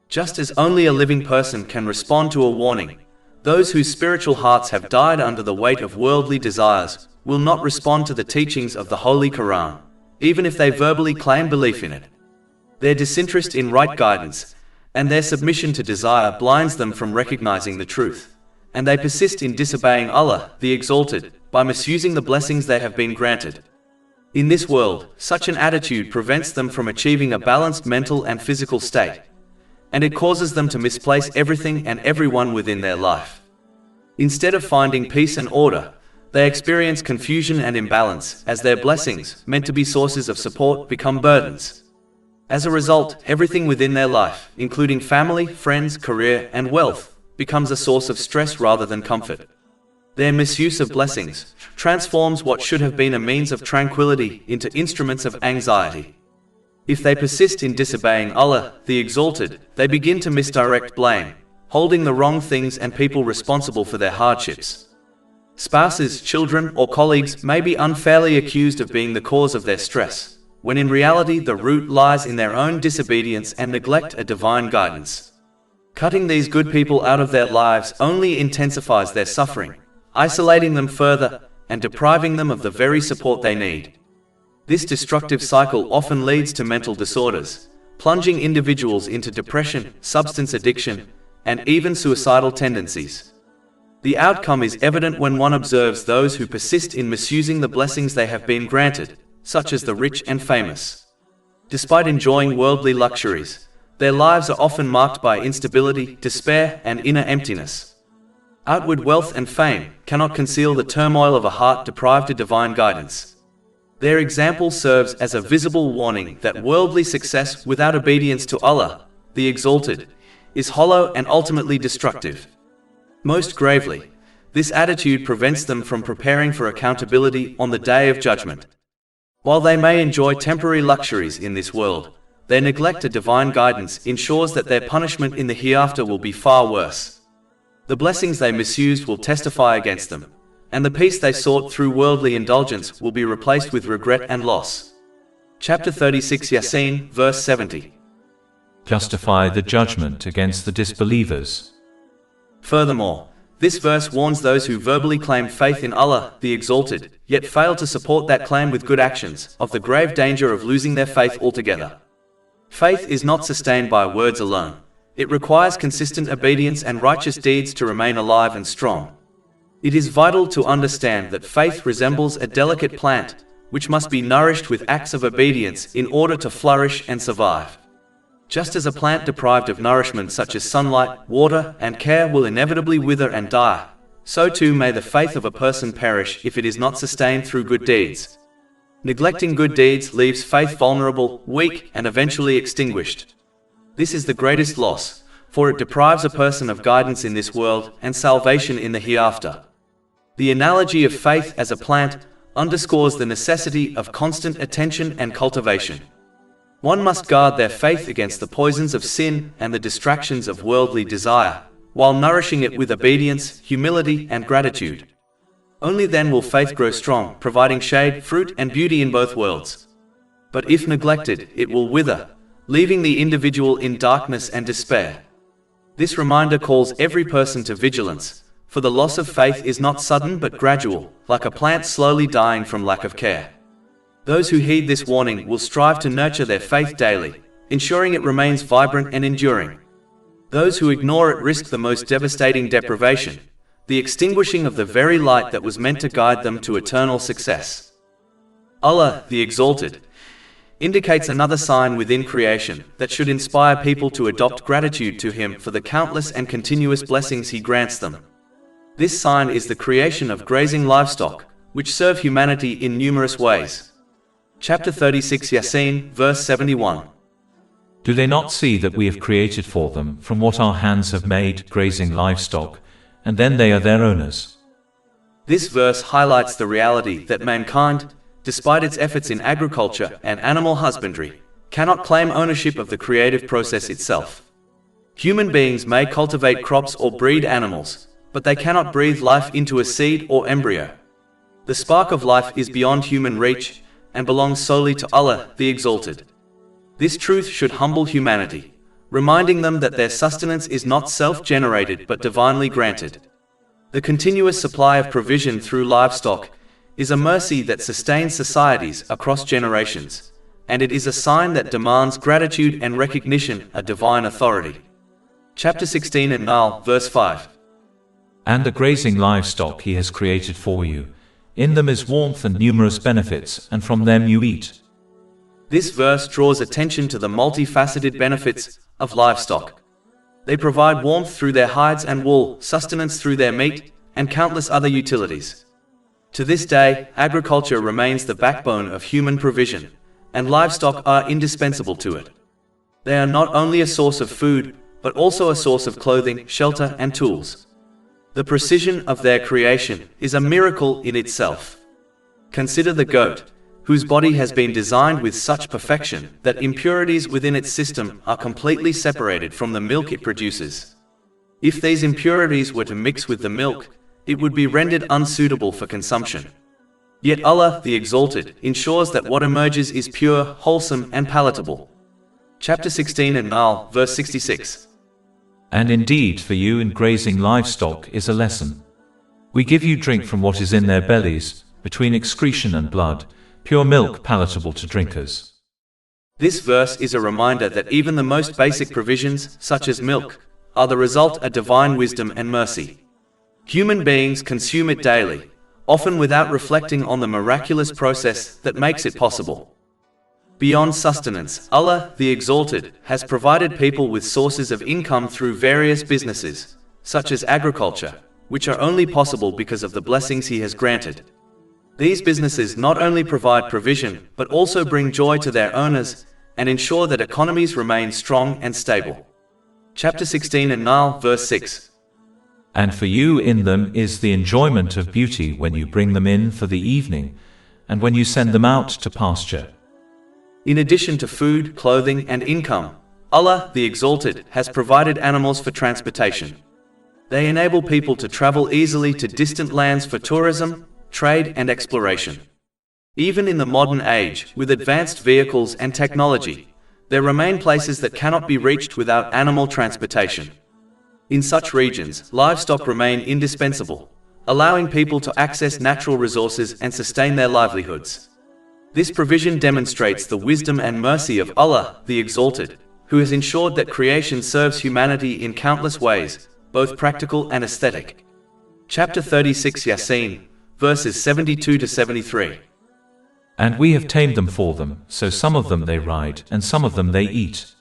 Just as only a living person can respond to a warning, those whose spiritual hearts have died under the weight of worldly desires will not respond to the teachings of the Holy Quran, even if they verbally claim belief in it. Their disinterest in right guidance and their submission to desire blinds them from recognizing the truth, and they persist in disobeying Allah, the Exalted, by misusing the blessings they have been granted. In this world, such an attitude prevents them from achieving a balanced mental and physical state, and it causes them to misplace everything and everyone within their life. Instead of finding peace and order, they experience confusion and imbalance as their blessings, meant to be sources of support, become burdens. As a result, everything within their life, including family, friends, career, and wealth, becomes a source of stress rather than comfort. Their misuse of blessings transforms what should have been a means of tranquility into instruments of anxiety. If they persist in disobeying Allah, the Exalted, they begin to misdirect blame, holding the wrong things and people responsible for their hardships. Spouses, children, or colleagues may be unfairly accused of being the cause of their stress, when in reality the root lies in their own disobedience and neglect of divine guidance. Cutting these good people out of their lives only intensifies their suffering, isolating them further and depriving them of the very support they need. This destructive cycle often leads to mental disorders, plunging individuals into depression, substance addiction, and even suicidal tendencies. The outcome is evident when one observes those who persist in misusing the blessings they have been granted, such as the rich and famous. Despite enjoying worldly luxuries, their lives are often marked by instability, despair, and inner emptiness. Outward wealth and fame cannot conceal the turmoil of a heart deprived of divine guidance. Their example serves as a visible warning that worldly success without obedience to Allah, the Exalted, is hollow and ultimately destructive. Most gravely, this attitude prevents them from preparing for accountability on the Day of Judgment. While they may enjoy temporary luxuries in this world, their neglect of divine guidance ensures that their punishment in the hereafter will be far worse. The blessings they misused will testify against them, and the peace they sought through worldly indulgence will be replaced with regret and loss. Chapter 36 Yaseen, verse 70. Justify the judgment against the disbelievers. Furthermore, this verse warns those who verbally claim faith in Allah, the Exalted, yet fail to support that claim with good actions, of the grave danger of losing their faith altogether. Faith is not sustained by words alone. It requires consistent obedience and righteous deeds to remain alive and strong. It is vital to understand that faith resembles a delicate plant, which must be nourished with acts of obedience in order to flourish and survive. Just as a plant deprived of nourishment such as sunlight, water, and care will inevitably wither and die, so too may the faith of a person perish if it is not sustained through good deeds. Neglecting good deeds leaves faith vulnerable, weak, and eventually extinguished. This is the greatest loss, for it deprives a person of guidance in this world and salvation in the hereafter. The analogy of faith as a plant underscores the necessity of constant attention and cultivation. One must guard their faith against the poisons of sin and the distractions of worldly desire, while nourishing it with obedience, humility, and gratitude. Only then will faith grow strong, providing shade, fruit, and beauty in both worlds. But if neglected, it will wither, leaving the individual in darkness and despair. This reminder calls every person to vigilance, for the loss of faith is not sudden but gradual, like a plant slowly dying from lack of care. Those who heed this warning will strive to nurture their faith daily, ensuring it remains vibrant and enduring. Those who ignore it risk the most devastating deprivation, the extinguishing of the very light that was meant to guide them to eternal success. Allah, the Exalted, indicates another sign within creation that should inspire people to adopt gratitude to Him for the countless and continuous blessings He grants them. This sign is the creation of grazing livestock, which serve humanity in numerous ways. Chapter 36 Yaseen, verse 71. Do they not see that we have created for them, from what our hands have made, grazing livestock, and then they are their owners? This verse highlights the reality that mankind, despite its efforts in agriculture and animal husbandry, cannot claim ownership of the creative process itself. Human beings may cultivate crops or breed animals, but they cannot breathe life into a seed or embryo. The spark of life is beyond human reach and belongs solely to Allah, the Exalted. This truth should humble humanity, reminding them that their sustenance is not self-generated but divinely granted. The continuous supply of provision through livestock is a mercy that sustains societies across generations, and it is a sign that demands gratitude and recognition, a divine authority. Chapter 16 and Nal, verse 5. And the grazing livestock He has created for you. In them is warmth and numerous benefits, and from them you eat. This verse draws attention to the multifaceted benefits of livestock. They provide warmth through their hides and wool, sustenance through their meat, and countless other utilities. To this day, agriculture remains the backbone of human provision, and livestock are indispensable to it. They are not only a source of food, but also a source of clothing, shelter, and tools. The precision of their creation is a miracle in itself. Consider the goat, whose body has been designed with such perfection that impurities within its system are completely separated from the milk it produces. If these impurities were to mix with the milk, it would be rendered unsuitable for consumption. Yet Allah, the Exalted, ensures that what emerges is pure, wholesome, and palatable. Chapter 16 and Nal, verse 66. And indeed for you in grazing livestock is a lesson. We give you drink from what is in their bellies, between excretion and blood, pure milk palatable to drinkers. This verse is a reminder that even the most basic provisions, such as milk, are the result of divine wisdom and mercy. Human beings consume it daily, often without reflecting on the miraculous process that makes it possible. Beyond sustenance, Allah, the Exalted, has provided people with sources of income through various businesses, such as agriculture, which are only possible because of the blessings He has granted. These businesses not only provide provision, but also bring joy to their owners and ensure that economies remain strong and stable. Chapter 16 and Nal, verse 6. And for you in them is the enjoyment of beauty when you bring them in for the evening, and when you send them out to pasture. In addition to food, clothing, and income, Allah, the Exalted, has provided animals for transportation. They enable people to travel easily to distant lands for tourism, trade, and exploration. Even in the modern age, with advanced vehicles and technology, there remain places that cannot be reached without animal transportation. In such regions, livestock remain indispensable, allowing people to access natural resources and sustain their livelihoods. This provision demonstrates the wisdom and mercy of Allah, the Exalted, who has ensured that creation serves humanity in countless ways, both practical and aesthetic. Chapter 36 Yaseen, verses 72 to 73. And we have tamed them for them, so some of them they ride, and some of them they eat.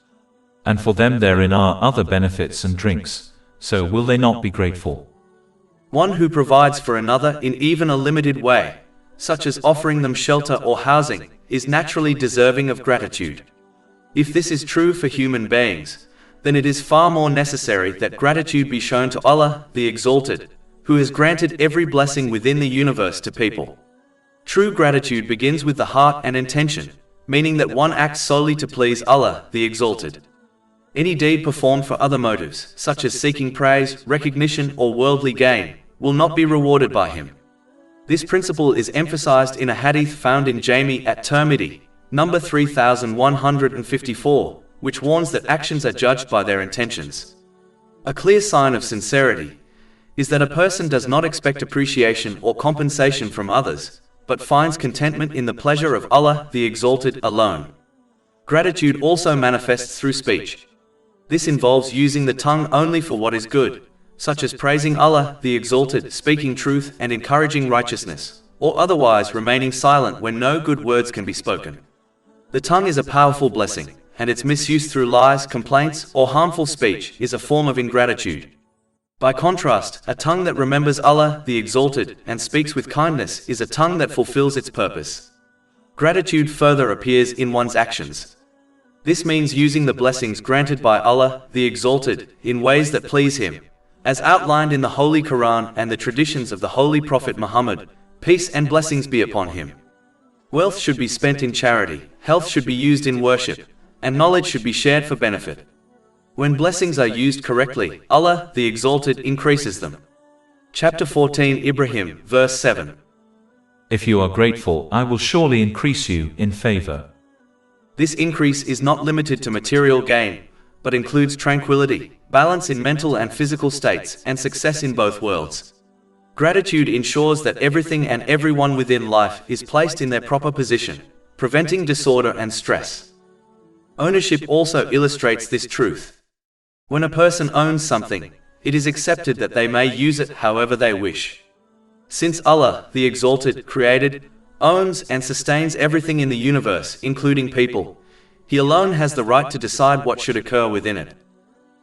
And for them therein are other benefits and drinks, so will they not be grateful? One who provides for another in even a limited way, such as offering them shelter or housing, is naturally deserving of gratitude. If this is true for human beings, then it is far more necessary that gratitude be shown to Allah, the Exalted, who has granted every blessing within the universe to people. True gratitude begins with the heart and intention, meaning that one acts solely to please Allah, the Exalted. Any deed performed for other motives, such as seeking praise, recognition, or worldly gain, will not be rewarded by him. This principle is emphasized in a hadith found in Jami at Tirmidhi, number 3154, which warns that actions are judged by their intentions. A clear sign of sincerity is that a person does not expect appreciation or compensation from others, but finds contentment in the pleasure of Allah, the Exalted, alone. Gratitude also manifests through speech. This involves using the tongue only for what is good, such as praising Allah, the Exalted, speaking truth and encouraging righteousness, or otherwise remaining silent when no good words can be spoken. The tongue is a powerful blessing, and its misuse through lies, complaints, or harmful speech is a form of ingratitude. By contrast, a tongue that remembers Allah, the Exalted, and speaks with kindness is a tongue that fulfills its purpose. Gratitude further appears in one's actions. This means using the blessings granted by Allah, the Exalted, in ways that please Him, as outlined in the Holy Quran and the traditions of the Holy Prophet Muhammad, peace and blessings be upon him. Wealth should be spent in charity, health should be used in worship, and knowledge should be shared for benefit. When blessings are used correctly, Allah, the Exalted, increases them. Chapter 14, Ibrahim, verse 7. If you are grateful, I will surely increase you in favor. This increase is not limited to material gain, but includes tranquility, balance in mental and physical states, and success in both worlds. Gratitude ensures that everything and everyone within life is placed in their proper position, preventing disorder and stress. Ownership also illustrates this truth. When a person owns something, it is accepted that they may use it however they wish. Since Allah, the Exalted, created, owns, and sustains everything in the universe, including people, He alone has the right to decide what should occur within it.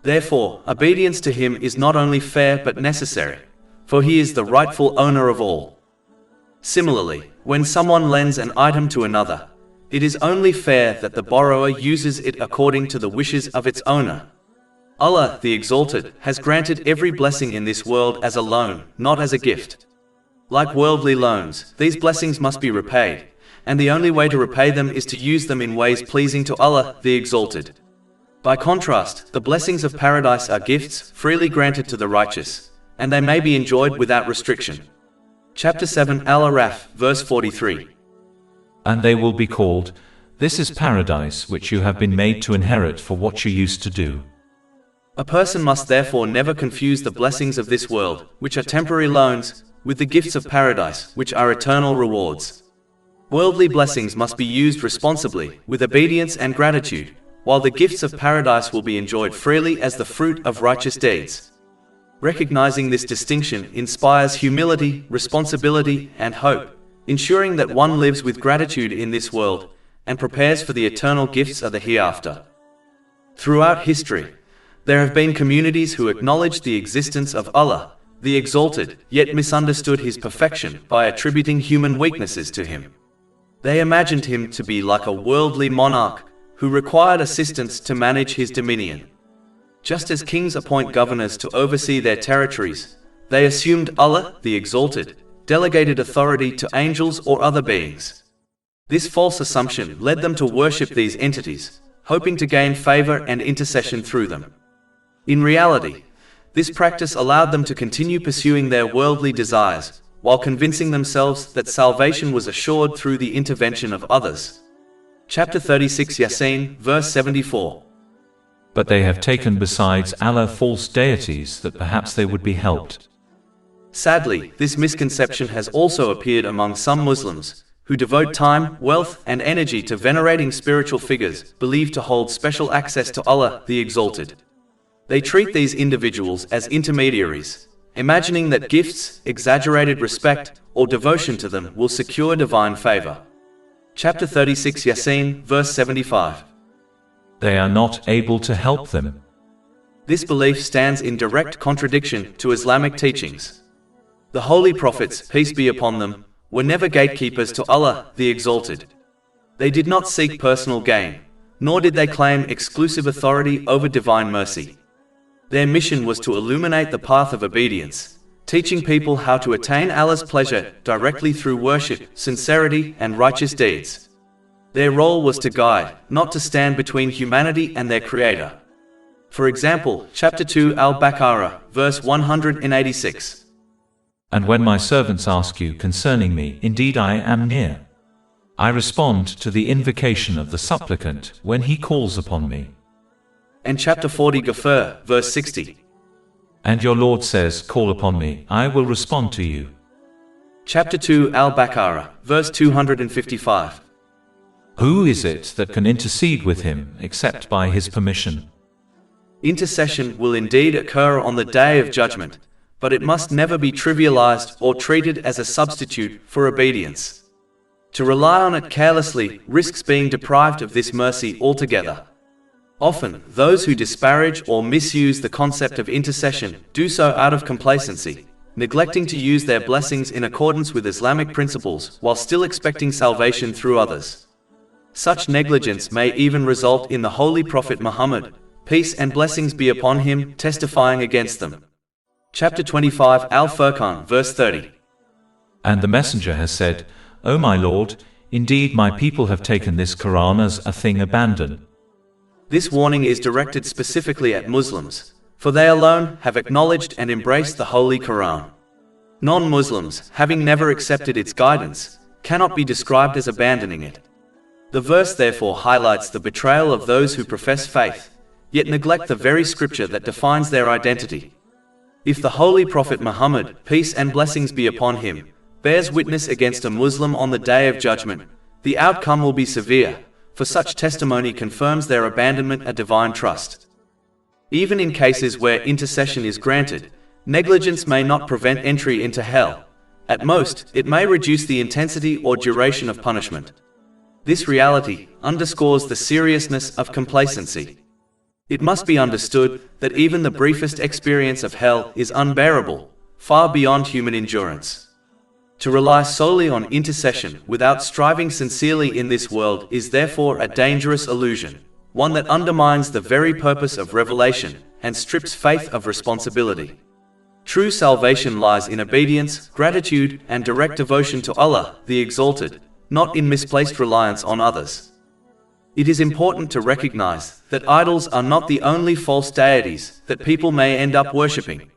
Therefore, obedience to Him is not only fair but necessary, for He is the rightful owner of all. Similarly, when someone lends an item to another, it is only fair that the borrower uses it according to the wishes of its owner. Allah, the Exalted, has granted every blessing in this world as a loan, not as a gift. Like worldly loans, these blessings must be repaid, and the only way to repay them is to use them in ways pleasing to Allah, the Exalted. By contrast, the blessings of paradise are gifts freely granted to the righteous, and they may be enjoyed without restriction. Chapter 7, Al-Araf, verse 43. And they will be called, "This is paradise which you have been made to inherit for what you used to do." A person must therefore never confuse the blessings of this world, which are temporary loans, with the gifts of paradise, which are eternal rewards. Worldly blessings must be used responsibly, with obedience and gratitude, while the gifts of paradise will be enjoyed freely as the fruit of righteous deeds. Recognizing this distinction inspires humility, responsibility, and hope, ensuring that one lives with gratitude in this world, and prepares for the eternal gifts of the hereafter. Throughout history, there have been communities who acknowledged the existence of Allah, the Exalted, yet misunderstood His perfection by attributing human weaknesses to Him. They imagined Him to be like a worldly monarch, who required assistance to manage his dominion. Just as kings appoint governors to oversee their territories, they assumed Allah, the Exalted, delegated authority to angels or other beings. This false assumption led them to worship these entities, hoping to gain favor and intercession through them. In reality, this practice allowed them to continue pursuing their worldly desires, while convincing themselves that salvation was assured through the intervention of others. Chapter 36, Yaseen, verse 74. But they have taken besides Allah false deities that perhaps they would be helped. Sadly, this misconception has also appeared among some Muslims, who devote time, wealth, and energy to venerating spiritual figures believed to hold special access to Allah, the Exalted. They treat these individuals as intermediaries, imagining that gifts, exaggerated respect, or devotion to them will secure divine favor. Chapter 36, Yaseen, verse 75. They are not able to help them. This belief stands in direct contradiction to Islamic teachings. The holy prophets, peace be upon them, were never gatekeepers to Allah, the Exalted. They did not seek personal gain, nor did they claim exclusive authority over divine mercy. Their mission was to illuminate the path of obedience, teaching people how to attain Allah's pleasure directly through worship, sincerity, and righteous deeds. Their role was to guide, not to stand between humanity and their Creator. For example, chapter 2 Al-Baqarah, verse 186. And when my servants ask you concerning me, indeed I am near. I respond to the invocation of the supplicant when he calls upon me. And chapter 40 Ghafir, verse 60. And your Lord says, call upon me, I will respond to you. Chapter 2 Al-Baqarah, verse 255. Who is it that can intercede with him except by his permission? Intercession will indeed occur on the Day of Judgment, but it must never be trivialized or treated as a substitute for obedience. To rely on it carelessly risks being deprived of this mercy altogether. Often, those who disparage or misuse the concept of intercession do so out of complacency, neglecting to use their blessings in accordance with Islamic principles while still expecting salvation through others. Such negligence may even result in the Holy Prophet Muhammad, peace and blessings be upon him, testifying against them. Chapter 25 Al-Furqan, verse 30. And the Messenger has said, O my Lord, indeed my people have taken this Quran as a thing abandoned. This warning is directed specifically at Muslims, for they alone have acknowledged and embraced the Holy Quran. Non-Muslims, having never accepted its guidance, cannot be described as abandoning it. The verse therefore highlights the betrayal of those who profess faith, yet neglect the very scripture that defines their identity. If the Holy Prophet Muhammad, peace and blessings be upon him, bears witness against a Muslim on the Day of Judgment, the outcome will be severe, for such testimony confirms their abandonment of divine trust. Even in cases where intercession is granted, negligence may not prevent entry into hell. At most, it may reduce the intensity or duration of punishment. This reality underscores the seriousness of complacency. It must be understood that even the briefest experience of hell is unbearable, far beyond human endurance. To rely solely on intercession without striving sincerely in this world is therefore a dangerous illusion, one that undermines the very purpose of revelation and strips faith of responsibility. True salvation lies in obedience, gratitude, and direct devotion to Allah, the Exalted, not in misplaced reliance on others. It is important to recognize that idols are not the only false deities that people may end up worshipping.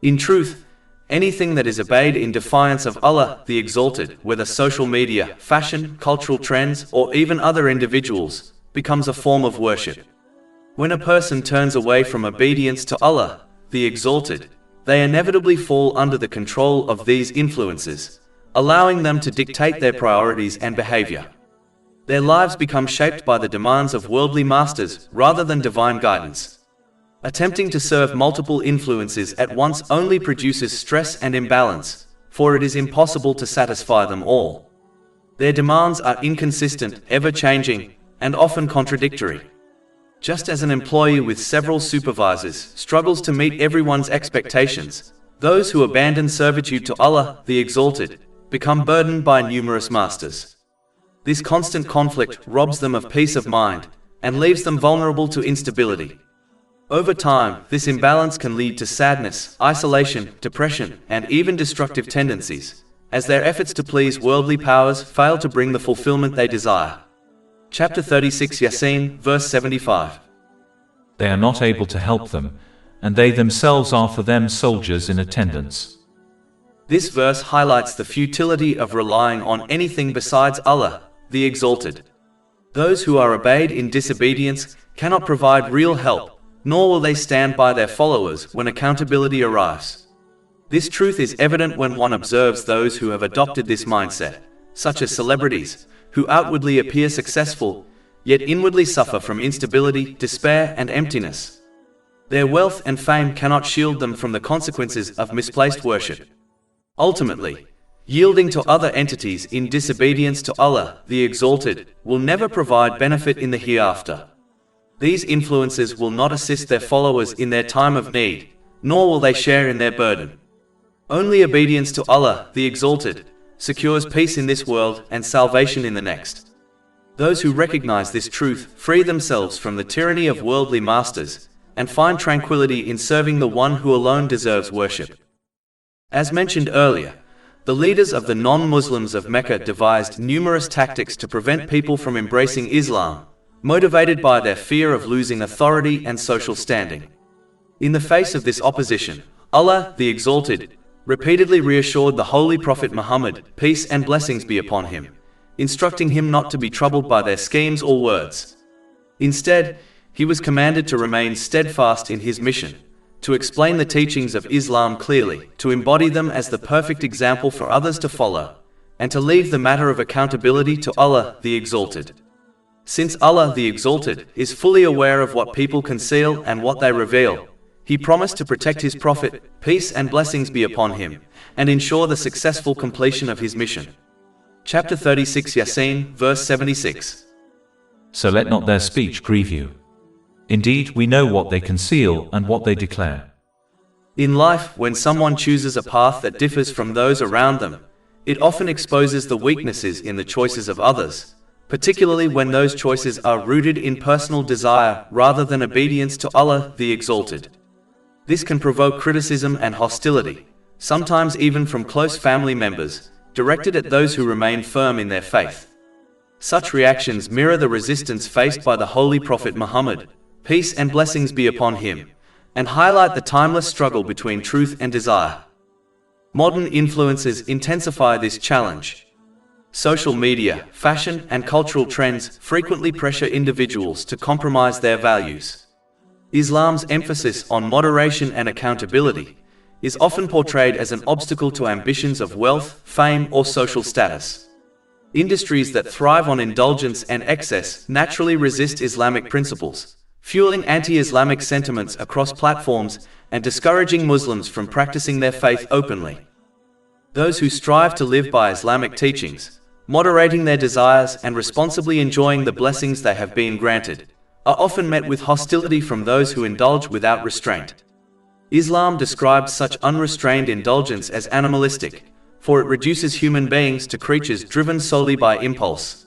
In truth, anything that is obeyed in defiance of Allah, the Exalted, whether social media, fashion, cultural trends, or even other individuals, becomes a form of worship. When a person turns away from obedience to Allah, the Exalted, they inevitably fall under the control of these influences, allowing them to dictate their priorities and behavior. Their lives become shaped by the demands of worldly masters rather than divine guidance. Attempting to serve multiple influences at once only produces stress and imbalance, for it is impossible to satisfy them all. Their demands are inconsistent, ever-changing, and often contradictory. Just as an employee with several supervisors struggles to meet everyone's expectations, those who abandon servitude to Allah, the Exalted, become burdened by numerous masters. This constant conflict robs them of peace of mind and leaves them vulnerable to instability. Over time, this imbalance can lead to sadness, isolation, depression, and even destructive tendencies, as their efforts to please worldly powers fail to bring the fulfillment they desire. Chapter 36 Yaseen, verse 75. They are not able to help them, and they themselves are for them soldiers in attendance. This verse highlights the futility of relying on anything besides Allah, the Exalted. Those who are obeyed in disobedience cannot provide real help, nor will they stand by their followers when accountability arrives. This truth is evident when one observes those who have adopted this mindset, such as celebrities, who outwardly appear successful, yet inwardly suffer from instability, despair, and emptiness. Their wealth and fame cannot shield them from the consequences of misplaced worship. Ultimately, yielding to other entities in disobedience to Allah, the Exalted, will never provide benefit in the hereafter. These influences will not assist their followers in their time of need, nor will they share in their burden. Only obedience to Allah, the Exalted, secures peace in this world and salvation in the next. Those who recognize this truth free themselves from the tyranny of worldly masters and find tranquility in serving the one who alone deserves worship. As mentioned earlier, the leaders of the non-Muslims of Mecca devised numerous tactics to prevent people from embracing Islam, motivated by their fear of losing authority and social standing. In the face of this opposition, Allah, the Exalted, repeatedly reassured the Holy Prophet Muhammad, peace and blessings be upon him, instructing him not to be troubled by their schemes or words. Instead, he was commanded to remain steadfast in his mission, to explain the teachings of Islam clearly, to embody them as the perfect example for others to follow, and to leave the matter of accountability to Allah, the Exalted. Since Allah, the Exalted, is fully aware of what people conceal and what they reveal, He promised to protect His Prophet, peace and blessings be upon him, and ensure the successful completion of his mission. Chapter 36 Yaseen, verse 76. So let not their speech grieve you. Indeed, we know what they conceal and what they declare. In life, when someone chooses a path that differs from those around them, it often exposes the weaknesses in the choices of others, particularly when those choices are rooted in personal desire rather than obedience to Allah, the Exalted. This can provoke criticism and hostility, sometimes even from close family members, directed at those who remain firm in their faith. Such reactions mirror the resistance faced by the Holy Prophet Muhammad, peace and blessings be upon him, and highlight the timeless struggle between truth and desire. Modern influences intensify this challenge. Social media, fashion, and cultural trends frequently pressure individuals to compromise their values. Islam's emphasis on moderation and accountability is often portrayed as an obstacle to ambitions of wealth, fame, or social status. Industries that thrive on indulgence and excess naturally resist Islamic principles, fueling anti-Islamic sentiments across platforms and discouraging Muslims from practicing their faith openly. Those who strive to live by Islamic teachings, moderating their desires and responsibly enjoying the blessings they have been granted, are often met with hostility from those who indulge without restraint. Islam describes such unrestrained indulgence as animalistic, for it reduces human beings to creatures driven solely by impulse.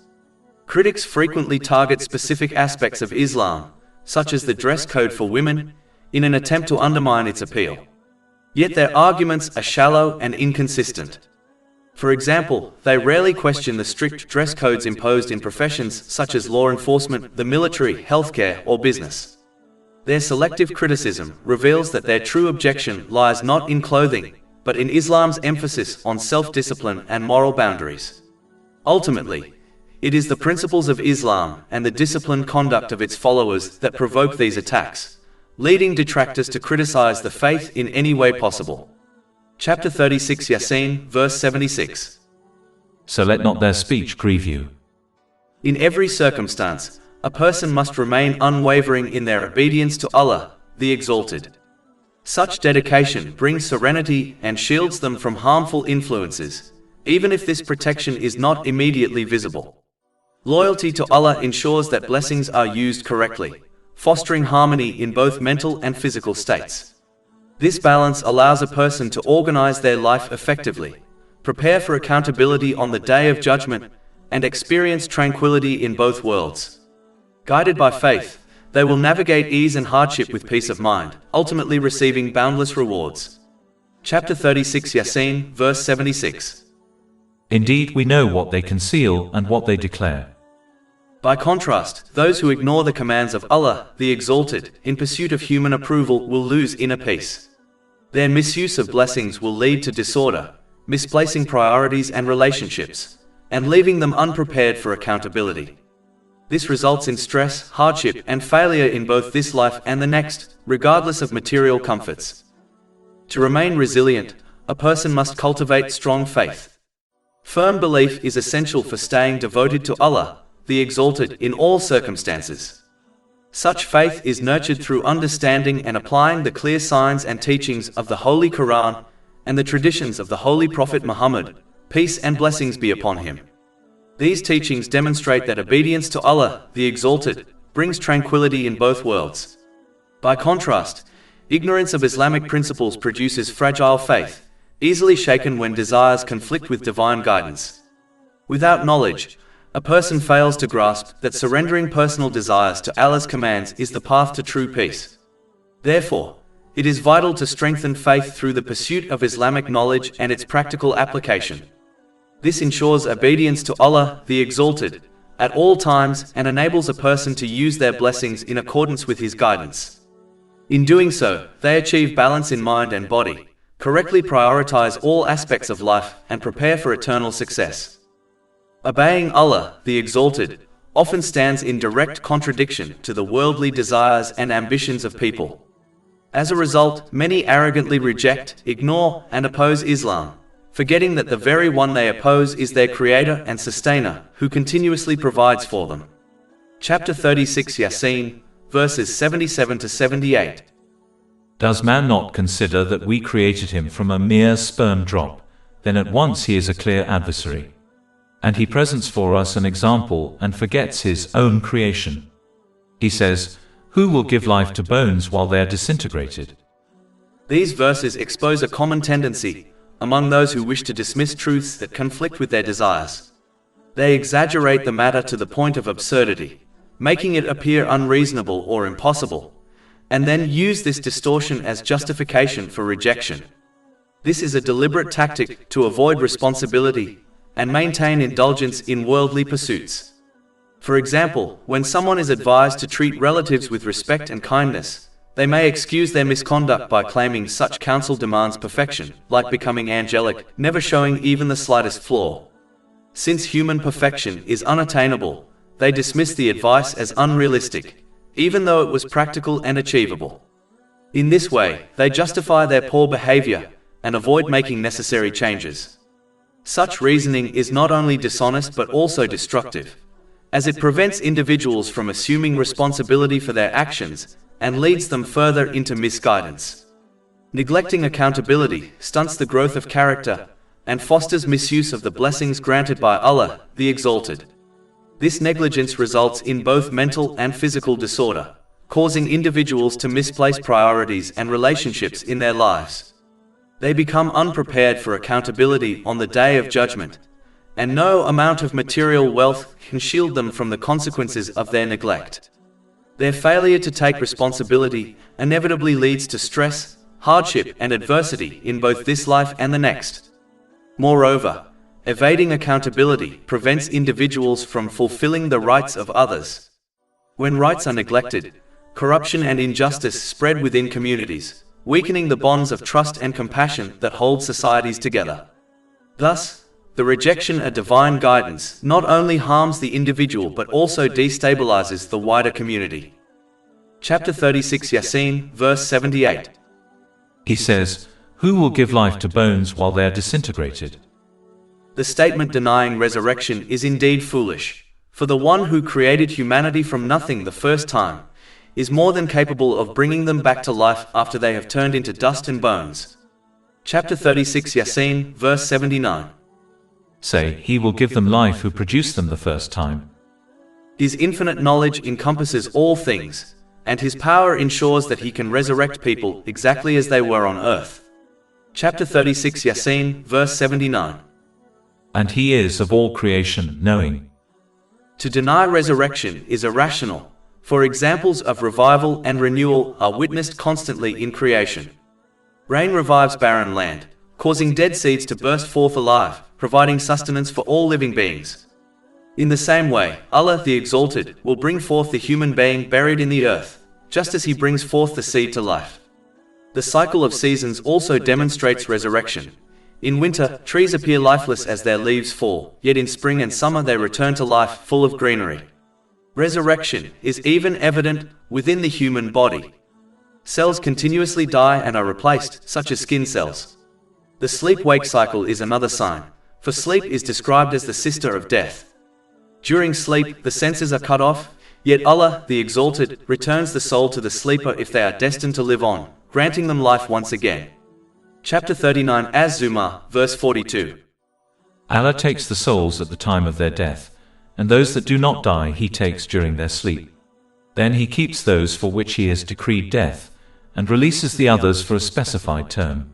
Critics frequently target specific aspects of Islam, such as the dress code for women, in an attempt to undermine its appeal. Yet their arguments are shallow and inconsistent. For example, they rarely question the strict dress codes imposed in professions such as law enforcement, the military, healthcare, or business. Their selective criticism reveals that their true objection lies not in clothing, but in Islam's emphasis on self-discipline and moral boundaries. Ultimately, it is the principles of Islam and the disciplined conduct of its followers that provoke these attacks, leading detractors to criticize the faith in any way possible. Chapter 36 Yaseen, verse 76. So let not their speech grieve you. In every circumstance, a person must remain unwavering in their obedience to Allah, the Exalted. Such dedication brings serenity and shields them from harmful influences, even if this protection is not immediately visible. Loyalty to Allah ensures that blessings are used correctly, fostering harmony in both mental and physical states. This balance allows a person to organize their life effectively, prepare for accountability on the Day of Judgment, and experience tranquility in both worlds. Guided by faith, they will navigate ease and hardship with peace of mind, ultimately receiving boundless rewards. Chapter 36 Yaseen, verse 76. Indeed, we know what they conceal and what they declare. By contrast, those who ignore the commands of Allah, the Exalted, in pursuit of human approval will lose inner peace. Their misuse of blessings will lead to disorder, misplacing priorities and relationships, and leaving them unprepared for accountability. This results in stress, hardship, and failure in both this life and the next, regardless of material comforts. To remain resilient, a person must cultivate strong faith. Firm belief is essential for staying devoted to Allah, the Exalted, in all circumstances. Such faith is nurtured through understanding and applying the clear signs and teachings of the Holy Quran and the traditions of the Holy Prophet Muhammad, peace and blessings be upon him. These teachings demonstrate that obedience to Allah, the Exalted, brings tranquility in both worlds. By contrast, ignorance of Islamic principles produces fragile faith, easily shaken when desires conflict with divine guidance. Without knowledge, a person fails to grasp that surrendering personal desires to Allah's commands is the path to true peace. Therefore, it is vital to strengthen faith through the pursuit of Islamic knowledge and its practical application. This ensures obedience to Allah, the Exalted, at all times and enables a person to use their blessings in accordance with His guidance. In doing so, they achieve balance in mind and body, correctly prioritize all aspects of life, and prepare for eternal success. Obeying Allah, the Exalted, often stands in direct contradiction to the worldly desires and ambitions of people. As a result, many arrogantly reject, ignore, and oppose Islam, forgetting that the very one they oppose is their creator and sustainer, who continuously provides for them. Chapter 36 Yaseen, verses 77 to 78. Does man not consider that we created him from a mere sperm drop? Then at once he is a clear adversary. And he presents for us an example and forgets his own creation. He says, "Who will give life to bones while they are disintegrated?" These verses expose a common tendency among those who wish to dismiss truths that conflict with their desires. They exaggerate the matter to the point of absurdity, making it appear unreasonable or impossible, and then use this distortion as justification for rejection. This is a deliberate tactic to avoid responsibility and maintain indulgence in worldly pursuits. For example, when someone is advised to treat relatives with respect and kindness, they may excuse their misconduct by claiming such counsel demands perfection, like becoming angelic, never showing even the slightest flaw. Since human perfection is unattainable, they dismiss the advice as unrealistic, even though it was practical and achievable. In this way, they justify their poor behavior and avoid making necessary changes. Such reasoning is not only dishonest but also destructive, as it prevents individuals from assuming responsibility for their actions and leads them further into misguidance. Neglecting accountability stunts the growth of character and fosters misuse of the blessings granted by Allah, the Exalted. This negligence results in both mental and physical disorder, causing individuals to misplace priorities and relationships in their lives. They become unprepared for accountability on the Day of Judgment, and no amount of material wealth can shield them from the consequences of their neglect. Their failure to take responsibility inevitably leads to stress, hardship, and adversity in both this life and the next. Moreover, evading accountability prevents individuals from fulfilling the rights of others. When rights are neglected, corruption and injustice spread within communities, weakening the bonds of trust and compassion that hold societies together. Thus, the rejection of divine guidance not only harms the individual but also destabilizes the wider community. Chapter 36 Yaseen, verse 78. He says, "Who will give life to bones while they are disintegrated?" The statement denying resurrection is indeed foolish, for the one who created humanity from nothing the first time is more than capable of bringing them back to life after they have turned into dust and bones. Chapter 36 Yaseen, verse 79. Say, "He will give them life who produced them the first time." His infinite knowledge encompasses all things, and His power ensures that He can resurrect people exactly as they were on earth. Chapter 36 Yaseen, verse 79. And He is of all creation knowing. To deny resurrection is irrational, for examples of revival and renewal are witnessed constantly in creation. Rain revives barren land, causing dead seeds to burst forth alive, providing sustenance for all living beings. In the same way, Allah the Exalted will bring forth the human being buried in the earth, just as He brings forth the seed to life. The cycle of seasons also demonstrates resurrection. In winter, trees appear lifeless as their leaves fall, yet in spring and summer they return to life, full of greenery. Resurrection is even evident within the human body. Cells continuously die and are replaced, such as skin cells. The sleep-wake cycle is another sign, for sleep is described as the sister of death. During sleep, the senses are cut off, yet Allah, the Exalted, returns the soul to the sleeper if they are destined to live on, granting them life once again. Chapter 39 Az-Zumar, verse 42. Allah takes the souls at the time of their death, and those that do not die He takes during their sleep. Then He keeps those for which He has decreed death, and releases the others for a specified term.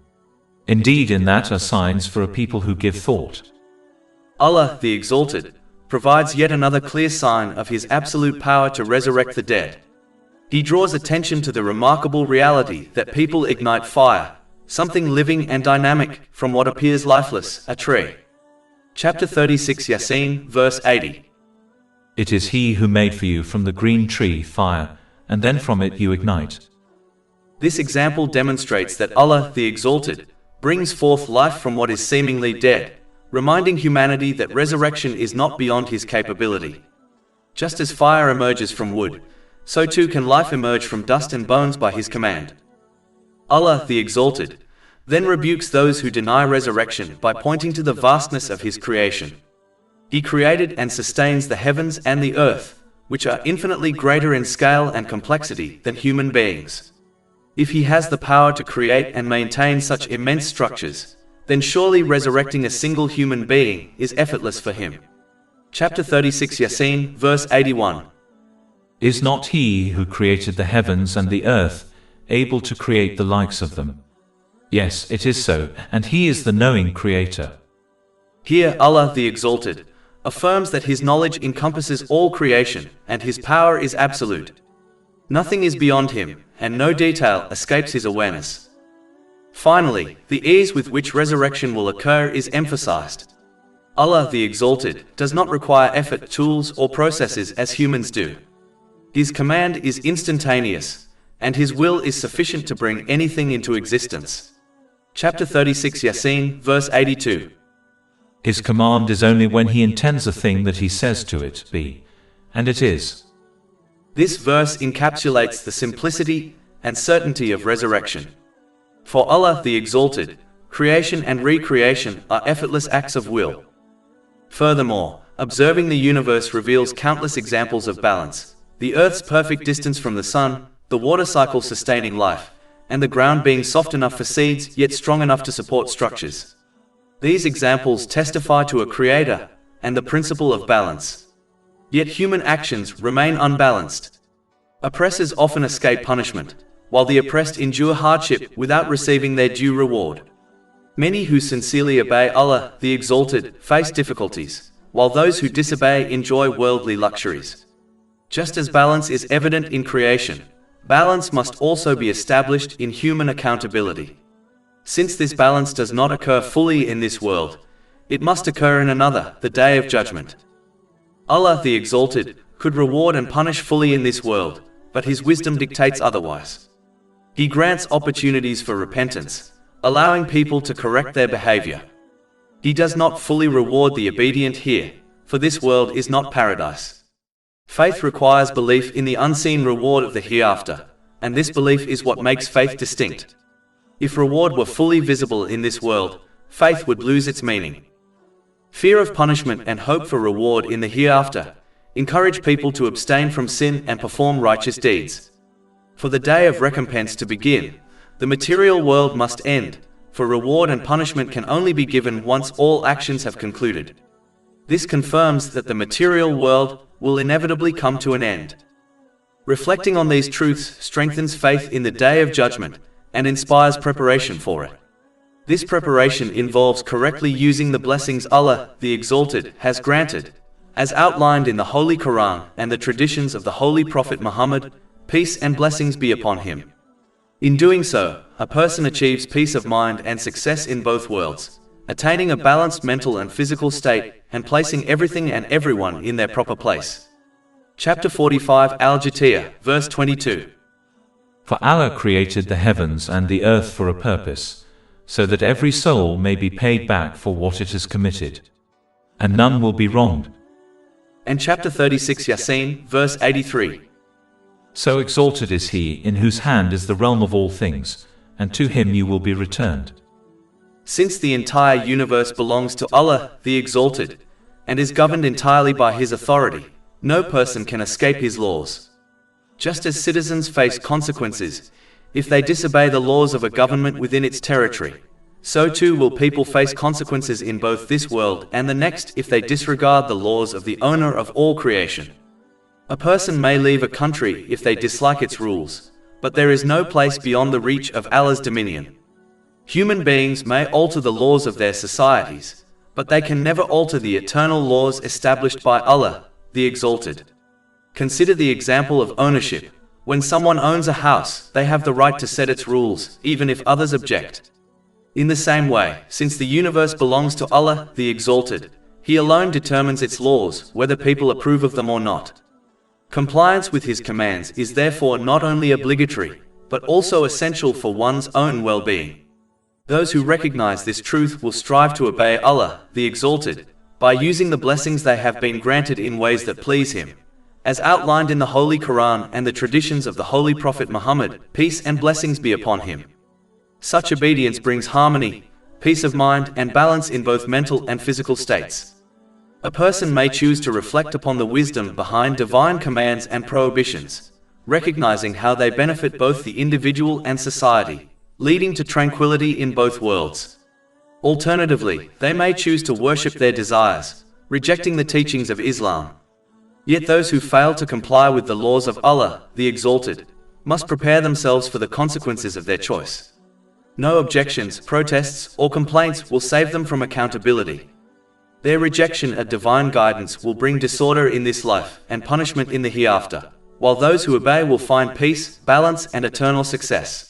Indeed, in that are signs for a people who give thought. Allah, the Exalted, provides yet another clear sign of His absolute power to resurrect the dead. He draws attention to the remarkable reality that people ignite fire, something living and dynamic, from what appears lifeless, a tree. Chapter 36 Yaseen, verse 80. It is He who made for you from the green tree fire, and then from it you ignite. This example demonstrates that Allah, the Exalted, brings forth life from what is seemingly dead, reminding humanity that resurrection is not beyond His capability. Just as fire emerges from wood, so too can life emerge from dust and bones by His command. Allah, the Exalted, then rebukes those who deny resurrection by pointing to the vastness of His creation. He created and sustains the heavens and the earth, which are infinitely greater in scale and complexity than human beings. If He has the power to create and maintain such immense structures, then surely resurrecting a single human being is effortless for Him. Chapter 36 Yaseen, verse 81. Is not He who created the heavens and the earth able to create the likes of them? Yes, it is so, and He is the knowing Creator. Here Allah, the Exalted, affirms that His knowledge encompasses all creation, and His power is absolute. Nothing is beyond Him, and no detail escapes His awareness. Finally, the ease with which resurrection will occur is emphasized. Allah, the Exalted, does not require effort, tools, or processes as humans do. His command is instantaneous, and His will is sufficient to bring anything into existence. Chapter 36 Yaseen, verse 82. His command is only when He intends a thing that He says to it, be, and it is. This verse encapsulates the simplicity and certainty of resurrection. For Allah, the Exalted, creation and recreation are effortless acts of will. Furthermore, observing the universe reveals countless examples of balance: the Earth's perfect distance from the Sun, the water cycle sustaining life, and the ground being soft enough for seeds yet strong enough to support structures. These examples testify to a Creator and the principle of balance. Yet human actions remain unbalanced. Oppressors often escape punishment, while the oppressed endure hardship without receiving their due reward. Many who sincerely obey Allah, the Exalted, face difficulties, while those who disobey enjoy worldly luxuries. Just as balance is evident in creation, balance must also be established in human accountability. Since this balance does not occur fully in this world, it must occur in another, the Day of Judgment. Allah, the Exalted, could reward and punish fully in this world, but His wisdom dictates otherwise. He grants opportunities for repentance, allowing people to correct their behavior. He does not fully reward the obedient here, for this world is not paradise. Faith requires belief in the unseen reward of the hereafter, and this belief is what makes faith distinct. If reward were fully visible in this world, faith would lose its meaning. Fear of punishment and hope for reward in the hereafter encourage people to abstain from sin and perform righteous deeds. For the day of recompense to begin, the material world must end, for reward and punishment can only be given once all actions have concluded. This confirms that the material world will inevitably come to an end. Reflecting on these truths strengthens faith in the Day of Judgment and inspires preparation for it. This preparation involves correctly using the blessings Allah, the Exalted, has granted, as outlined in the Holy Quran and the traditions of the Holy Prophet Muhammad, peace and blessings be upon him. In doing so, a person achieves peace of mind and success in both worlds, attaining a balanced mental and physical state and placing everything and everyone in their proper place. Chapter 45 Al-Jatiyah, verse 22. For Allah created the heavens and the earth for a purpose, so that every soul may be paid back for what it has committed, and none will be wronged. And chapter 36 Yaseen, verse 83. So exalted is He in whose hand is the realm of all things, and to Him you will be returned. Since the entire universe belongs to Allah, the Exalted, and is governed entirely by His authority, no person can escape His laws. Just as citizens face consequences if they disobey the laws of a government within its territory, so too will people face consequences in both this world and the next if they disregard the laws of the owner of all creation. A person may leave a country if they dislike its rules, but there is no place beyond the reach of Allah's dominion. Human beings may alter the laws of their societies, but they can never alter the eternal laws established by Allah, the Exalted. Consider the example of ownership. When someone owns a house, they have the right to set its rules, even if others object. In the same way, since the universe belongs to Allah, the Exalted, He alone determines its laws, whether people approve of them or not. Compliance with His commands is therefore not only obligatory, but also essential for one's own well-being. Those who recognize this truth will strive to obey Allah, the Exalted, by using the blessings they have been granted in ways that please Him, as outlined in the Holy Quran and the traditions of the Holy Prophet Muhammad, peace and blessings be upon him. Such obedience brings harmony, peace of mind, and balance in both mental and physical states. A person may choose to reflect upon the wisdom behind divine commands and prohibitions, recognizing how they benefit both the individual and society, leading to tranquility in both worlds. Alternatively, they may choose to worship their desires, rejecting the teachings of Islam. Yet those who fail to comply with the laws of Allah, the Exalted, must prepare themselves for the consequences of their choice. No objections, protests, or complaints will save them from accountability. Their rejection of divine guidance will bring disorder in this life and punishment in the hereafter, while those who obey will find peace, balance, and eternal success.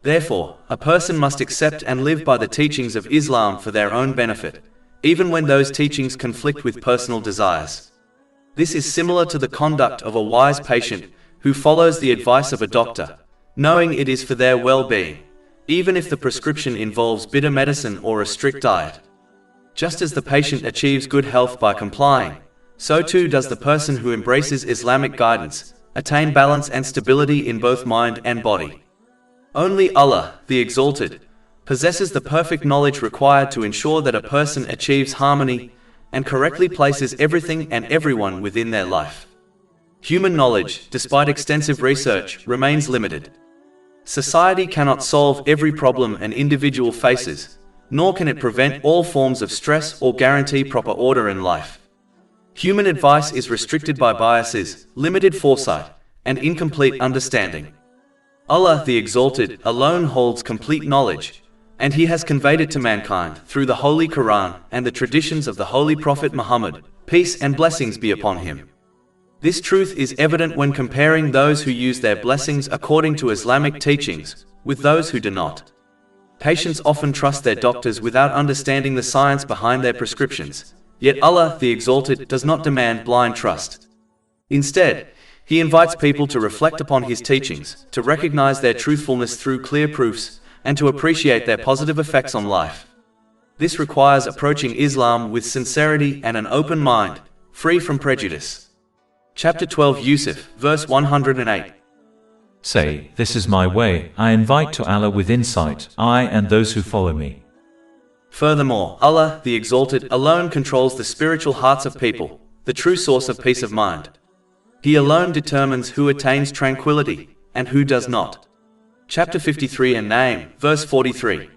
Therefore, a person must accept and live by the teachings of Islam for their own benefit, even when those teachings conflict with personal desires. This is similar to the conduct of a wise patient who follows the advice of a doctor, knowing it is for their well-being, even if the prescription involves bitter medicine or a strict diet. Just as the patient achieves good health by complying, so too does the person who embraces Islamic guidance attain balance and stability in both mind and body. Only Allah, the Exalted, possesses the perfect knowledge required to ensure that a person achieves harmony and correctly places everything and everyone within their life. Human knowledge, despite extensive research, remains limited. Society cannot solve every problem an individual faces, nor can it prevent all forms of stress or guarantee proper order in life. Human advice is restricted by biases, limited foresight, and incomplete understanding. Allah, the Exalted, alone holds complete knowledge, and He has conveyed it to mankind through the Holy Quran and the traditions of the Holy Prophet Muhammad, peace and blessings be upon him. This truth is evident when comparing those who use their blessings according to Islamic teachings with those who do not. Patients often trust their doctors without understanding the science behind their prescriptions, yet Allah, the Exalted, does not demand blind trust. Instead, He invites people to reflect upon His teachings, to recognize their truthfulness through clear proofs, and to appreciate their positive effects on life. This requires approaching Islam with sincerity and an open mind, free from prejudice. Chapter 12 Yusuf, verse 108. Say, this is my way, I invite to Allah with insight, I and those who follow me. Furthermore, Allah, the Exalted, alone controls the spiritual hearts of people, the true source of peace of mind. He alone determines who attains tranquility, and who does not. Chapter 53 and Name, verse 43.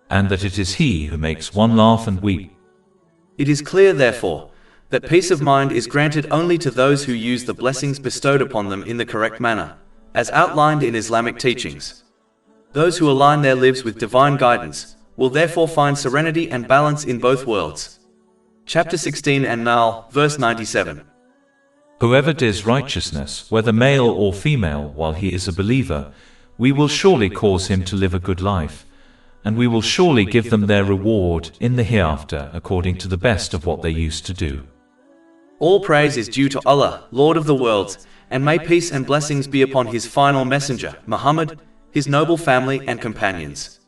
And that it is He who makes one laugh and weep. It is clear, therefore, that peace of mind is granted only to those who use the blessings bestowed upon them in the correct manner, as outlined in Islamic teachings. Those who align their lives with divine guidance will therefore find serenity and balance in both worlds. Chapter 16 and Nahl, verse 97. Whoever does righteousness, whether male or female, while he is a believer, we will surely cause him to live a good life, and we will surely give them their reward in the hereafter according to the best of what they used to do. All praise is due to Allah, Lord of the worlds, and may peace and blessings be upon His final messenger, Muhammad, his noble family and companions.